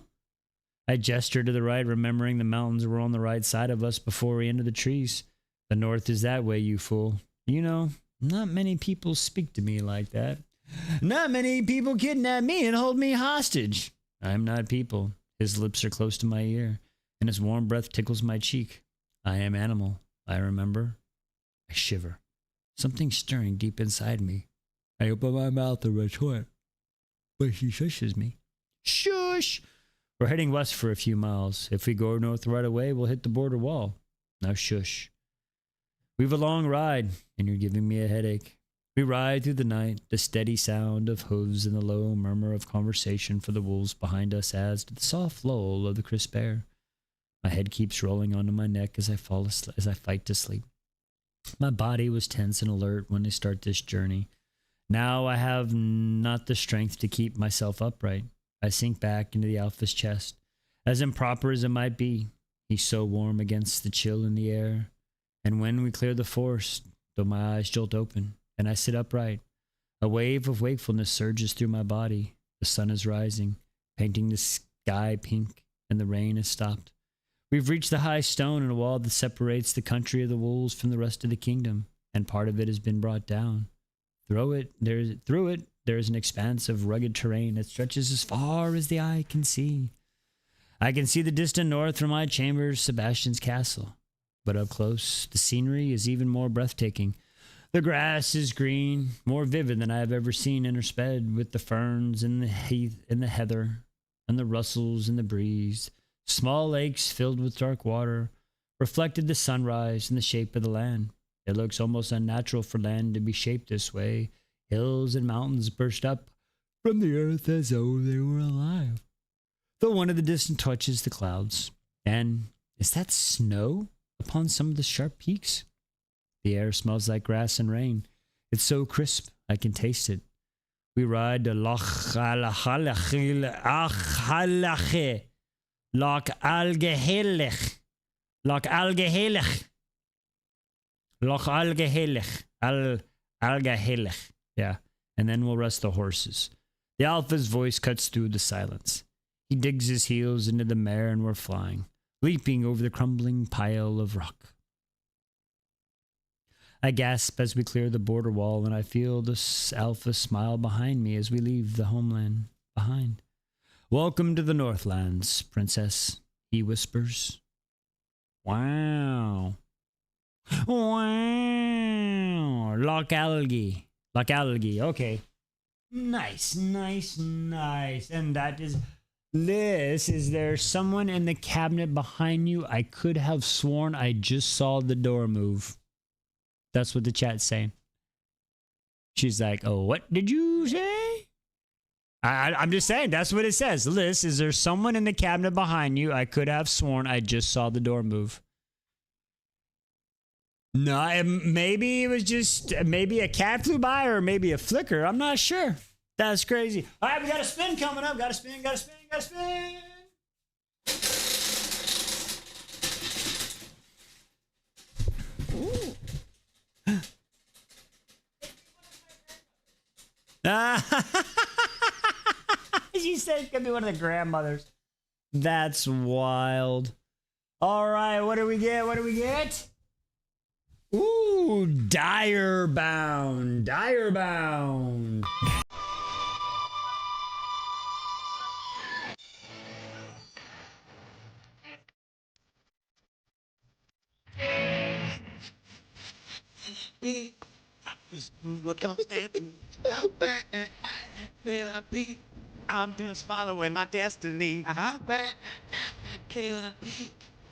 I gestured to the right, remembering the mountains were on the right side of us before we entered the trees. The north is that way, you fool. You know, not many people speak to me like that. Not many people kidnap me and hold me hostage. I'm not people. His lips are close to my ear, and his warm breath tickles my cheek. I am animal, I remember. I shiver. Something stirring deep inside me. I open my mouth to retort, but she shushes me. Shush! We're heading west for a few miles. If we go north right away, we'll hit the border wall. Now shush. We've a long ride, and you're giving me a headache. We ride through the night. The steady sound of hooves and the low murmur of conversation for the wolves behind us adds to the soft lull of the crisp air. My head keeps rolling onto my neck as I fight to sleep. My body was tense and alert when I start this journey. Now I have not the strength to keep myself upright. I sink back into the Alpha's chest. As improper as it might be, he's so warm against the chill in the air. And when we clear the forest, though my eyes jolt open, and I sit upright, a wave of wakefulness surges through my body. The sun is rising, painting the sky pink, and the rain has stopped. We've reached the high stone and a wall that separates the country of the wolves from the rest of the kingdom, and part of it has been brought down. Through it, there is an expanse of rugged terrain that stretches as far as the eye can see. I can see the distant north from my chambers, Sebastian's castle. But up close, the scenery is even more breathtaking. The grass is green, more vivid than I have ever seen intersped with the ferns and the heath and the heather and the rustles and the breeze. Small lakes filled with dark water reflected the sunrise and the shape of the land. It looks almost unnatural for land to be shaped this way. Hills and mountains burst up from the earth as though they were alive. Though one of the distant touches the clouds. And is that snow upon some of the sharp peaks? The air smells like grass and rain. It's so crisp, I can taste it. We ride to Loch Algehelich. Loch Algehelich. Loch Algehelich. Loch Algehelich. Algehelich. Yeah. And then we'll rest the horses. The Alpha's voice cuts through the silence. He digs his heels into the mare and we're flying, leaping over the crumbling pile of rock. I gasp as we clear the border wall, and I feel the Alpha smile behind me as we leave the homeland behind. Welcome to the Northlands, princess, he whispers. Wow. Wow. Loch Algie. Loch Algie, okay. Nice. And that is... Liz, is there someone in the cabinet behind you? I could have sworn I just saw the door move. That's what the chat's saying. She's like, oh, what did you say? I'm just saying, that's what it says. Liz, is there someone in the cabinet behind you? I could have sworn I just saw the door move. No, maybe it was just maybe a cat flew by or maybe a flicker. I'm not sure. That's crazy. All right, we got a spin coming up. Got to spin, got to spin, got to spin. Ooh. She said it could be one of the grandmothers. That's wild. All right, what do we get? What do we get? Ooh, Dire Bound. Dire Bound. I'm just following my destiny.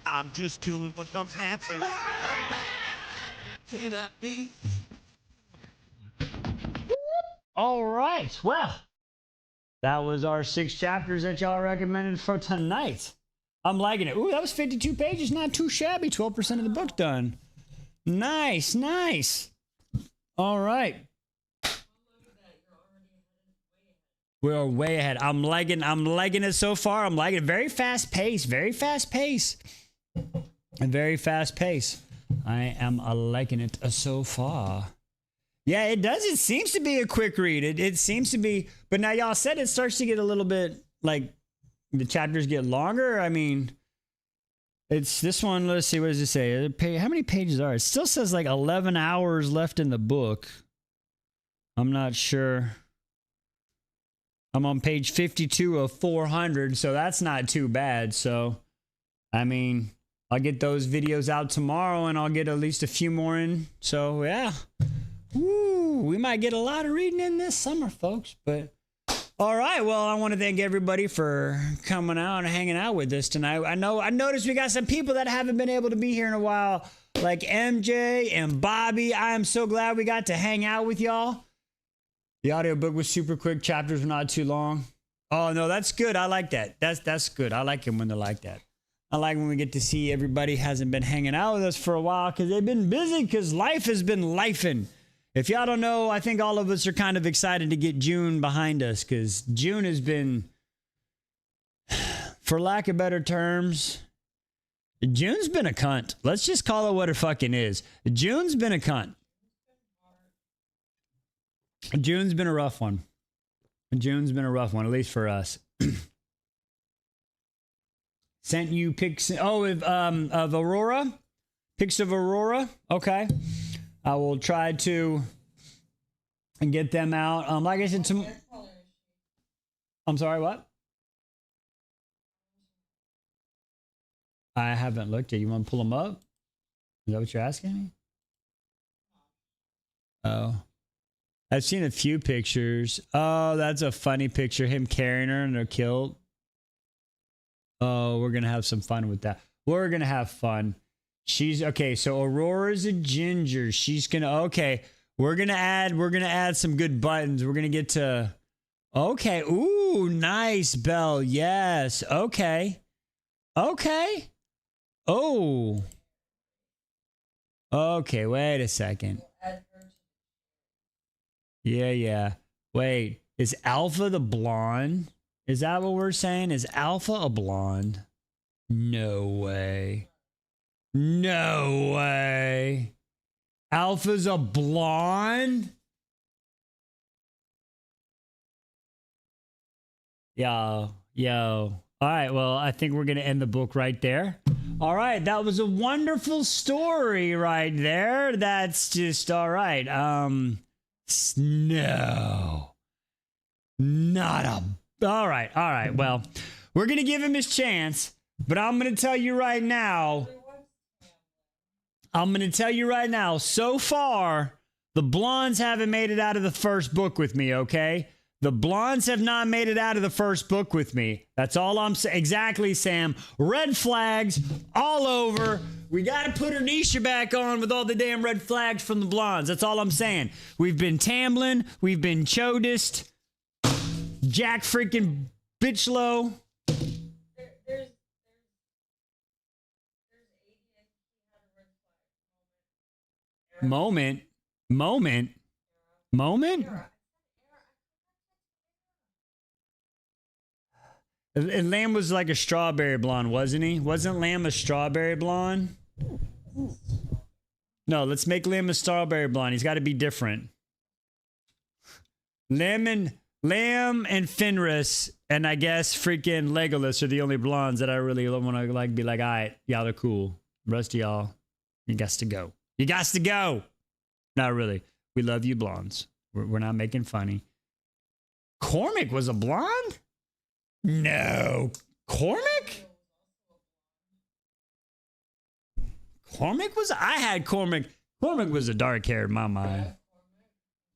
I'm just doing what comes happening. All right. Well, that was our 6 chapters that y'all recommended for tonight. I'm liking it. Ooh, that was 52 pages. Not too shabby. 12% of the book done. Nice, nice. All right. We're way ahead. I'm liking it so far. I'm liking it. Very fast pace. Very fast pace. And very fast pace. I am liking it so far. Yeah, it does. It seems to be a quick read. It seems to be. But now y'all said it starts to get a little bit like the chapters get longer. I mean, it's this one. Let's see. What does it say? How many pages are it? It still says like 11 hours left in the book. I'm not sure. I'm on page 52 of 400, so that's not too bad. So, I mean, I'll get those videos out tomorrow, and I'll get at least a few more in. So, yeah. Woo, we might get a lot of reading in this summer, folks. But, all right. Well, I want to thank everybody for coming out and hanging out with us tonight. I noticed we got some people that haven't been able to be here in a while, like MJ and Bobby. I am so glad we got to hang out with y'all. The audiobook was super quick. Chapters were not too long. Oh, no, that's good. I like that. That's good. I like them when they're like that. I like when we get to see everybody hasn't been hanging out with us for a while because they've been busy because life has been lifing. If y'all don't know, I think all of us are kind of excited to get June behind us because June has been, for lack of better terms, June's been a cunt. Let's just call it what it fucking is. June's been a cunt. June's been a rough one. June's been a rough one, at least for us. Sent you pics. Oh, of Aurora. Pics of Aurora. Okay. I will try to get them out. Like I said, I'm sorry, what? I haven't looked yet. You want to pull them up? Is that what you're asking me? Oh. I've seen a few pictures. Oh, that's a funny picture. Him carrying her in her kilt. Oh, we're going to have some fun with that. We're going to have fun. She's okay. So Aurora's a ginger. She's going to, okay. We're going to add some good buttons. We're going to get to, okay. Ooh, nice, Belle. Yes. Okay. Okay. Oh. Okay. Wait a second. Yeah. Wait, is Alpha the blonde? Is that what we're saying? Is Alpha a blonde? No way. No way. Alpha's a blonde? Yo. All right, well, I think we're going to end the book right there. All right, that was a wonderful story right there. That's just all right. No. Not a... All right. Well, we're going to give him his chance, but I'm going to tell you right now, so far, the blondes haven't made it out of the first book with me, okay? The blondes have not made it out of the first book with me. That's all I'm saying. Exactly, Sam. Red flags all over. We got to put Anisha back on with all the damn red flags from the blondes. That's all I'm saying. We've been Tamlin. We've been Chodist. Jack freaking Bitchlow. Moment. And Lamb was like a strawberry blonde, wasn't he? Wasn't Lamb a strawberry blonde? No, let's make Lamb a strawberry blonde. He's got to be different. Lamb and Fenris and I guess freaking Legolas are the only blondes that I really want to like be like, all right, y'all are cool. The rest of y'all, you got to go. You got to go. Not really. We love you blondes. We're not making funny. Cormac was a blonde? No. Cormac? Cormac was? I had Cormac. Cormac was a dark hair in my mind.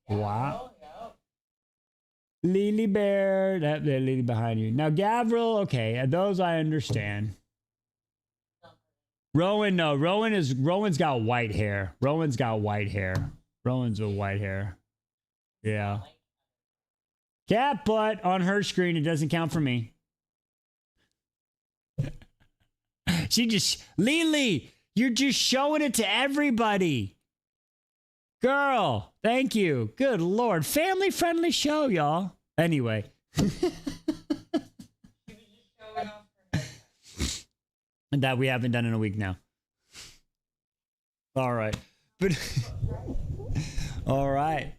Wow. Lily Bear. That Lily behind you. Now, Gavril, okay. Those I understand. Rowan, no. Rowan's got white hair. Rowan's with white hair. Yeah. Cat butt on her screen. It doesn't count for me. Lily, you're just showing it to everybody. Girl, thank you. Good Lord. Family friendly show, y'all. Anyway. That we haven't done in a week now. All right. But all right.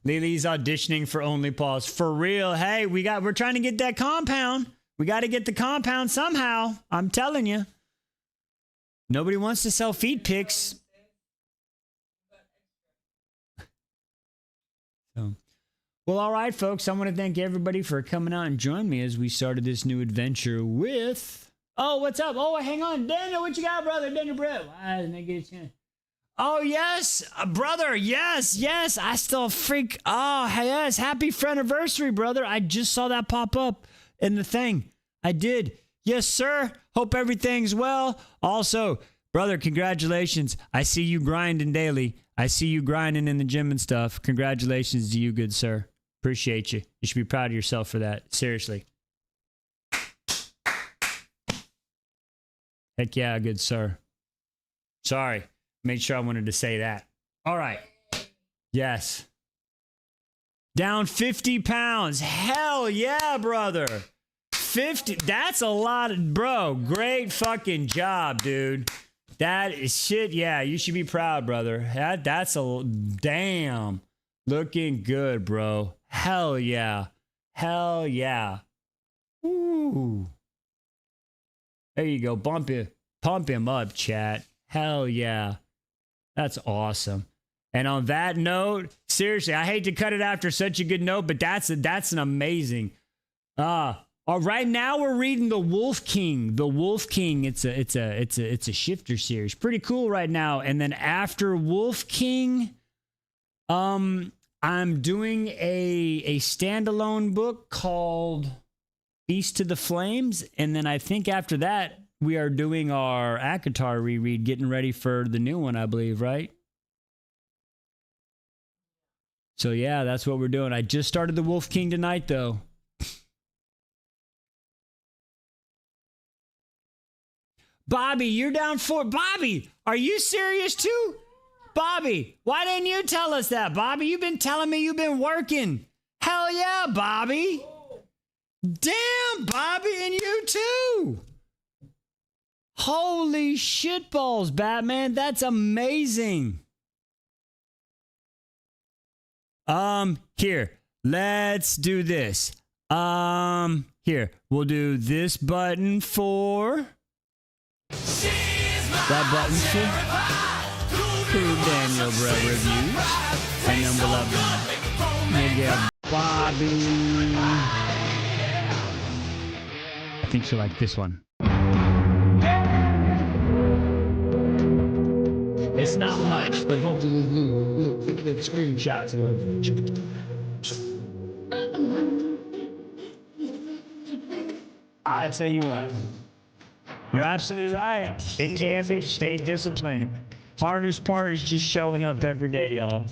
Lily's auditioning for Only Pause. For real. Hey, we're trying to get that compound. We got to get the compound somehow. I'm telling you. Nobody wants to sell feed pics. So, well, all right, folks. I want to thank everybody for coming out and joining me as we started this new adventure with... Oh, what's up? Oh, hang on. Daniel, what you got, brother? Daniel Brett. Why didn't I get a chance? Oh, yes, brother. Yes. I still freak. Oh, yes. Happy friendiversary, brother. I just saw that pop up in the thing. I did. Yes, sir. Hope everything's well. Also, brother, congratulations. I see you grinding daily. I see you grinding in the gym and stuff. Congratulations to you, good sir. Appreciate you. You should be proud of yourself for that. Seriously. Heck yeah, good sir. Sorry. Made sure I wanted to say that. All right. Yes. Down 50 pounds. Hell yeah, brother. 50. That's a lot of, bro. Great fucking job, dude. That is shit. Yeah, you should be proud, brother. That's a damn. Looking good, bro. Hell yeah. Hell yeah. Ooh. There you go. Pump him up, chat. Hell yeah. That's awesome. And on that note, seriously, I hate to cut it after such a good note, but that's an amazing. Right now we're reading The Wolf King. The Wolf King. It's a shifter series. Pretty cool right now. And then after Wolf King, I'm doing a standalone book called Feast to the Flames, and then I think after that we are doing our ACOTAR reread, getting ready for the new one, I believe, right? So yeah, that's what we're doing. I just started The Wolf King tonight, though. Bobby, you're down for... Bobby, are you serious too? Bobby, why didn't you tell us that, Bobby? You've been telling me you've been working. Hell yeah, Bobby. Damn, Bobby, and you too. Holy shitballs, Batman. That's amazing. Here, let's do this. Here, we'll do this button for... That button for Daniel Brett Reviews. And then we'll have Bobby. I think she'll like this one. It's not much, but hopefully the screenshots of it. I tell you what, you're absolutely right. It can't be stay disciplined. Hardest part is just showing up every day, y'all.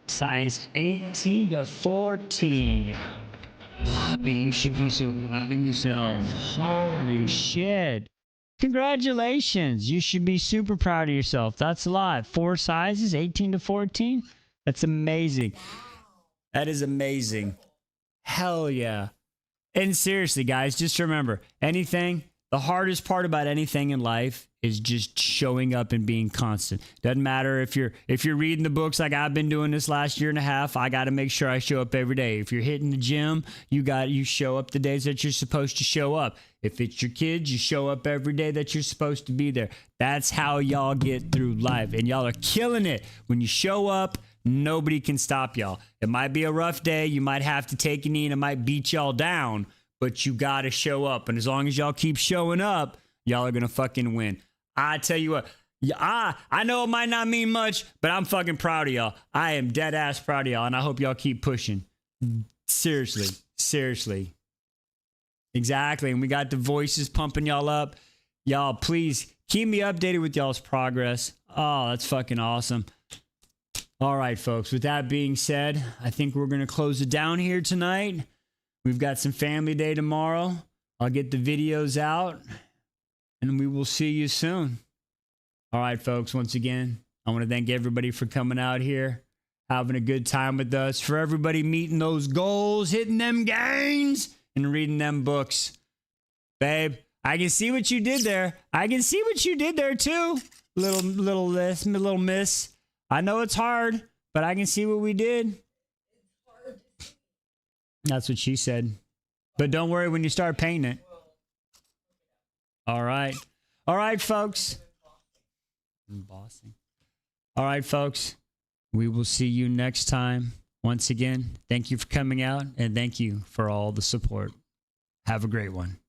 Size 18 to 14. You should be so loving yourself. Holy shit. Congratulations. You should be super proud of yourself. That's a lot. 4 sizes, 18 to 14. That's amazing. That is amazing. Hell yeah. And seriously, guys, just remember, the hardest part about anything in life is just showing up and being constant. Doesn't matter if you're reading the books like I've been doing this last year and a half. I got to make sure I show up every day. If you're hitting the gym, you show up the days that you're supposed to show up. If it's your kids, you show up every day that you're supposed to be there. That's how y'all get through life. And y'all are killing it. When you show up, nobody can stop y'all. It might be a rough day. You might have to take a knee and it might beat y'all down, but you got to show up. And as long as y'all keep showing up, y'all are going to fucking win. I tell you what, I know it might not mean much, but I'm fucking proud of y'all. I am dead ass proud of y'all, and I hope y'all keep pushing. Seriously. Exactly. And we got the voices pumping y'all up. Y'all, please keep me updated with y'all's progress. Oh, that's fucking awesome. All right, folks. With that being said, I think we're going to close it down here tonight. We've got some family day tomorrow. I'll get the videos out, and we will see you soon. All right, folks. Once again, I want to thank everybody for coming out here, having a good time with us, for everybody meeting those goals, hitting them gains, and reading them books. Babe, I can see what you did there. I can see what you did there, too. Little miss. I know it's hard, but I can see what we did. That's what she said. But don't worry when you start painting it. All right. All right, folks. Embossing. All right, folks. We will see you next time. Once again, thank you for coming out, and thank you for all the support. Have a great one.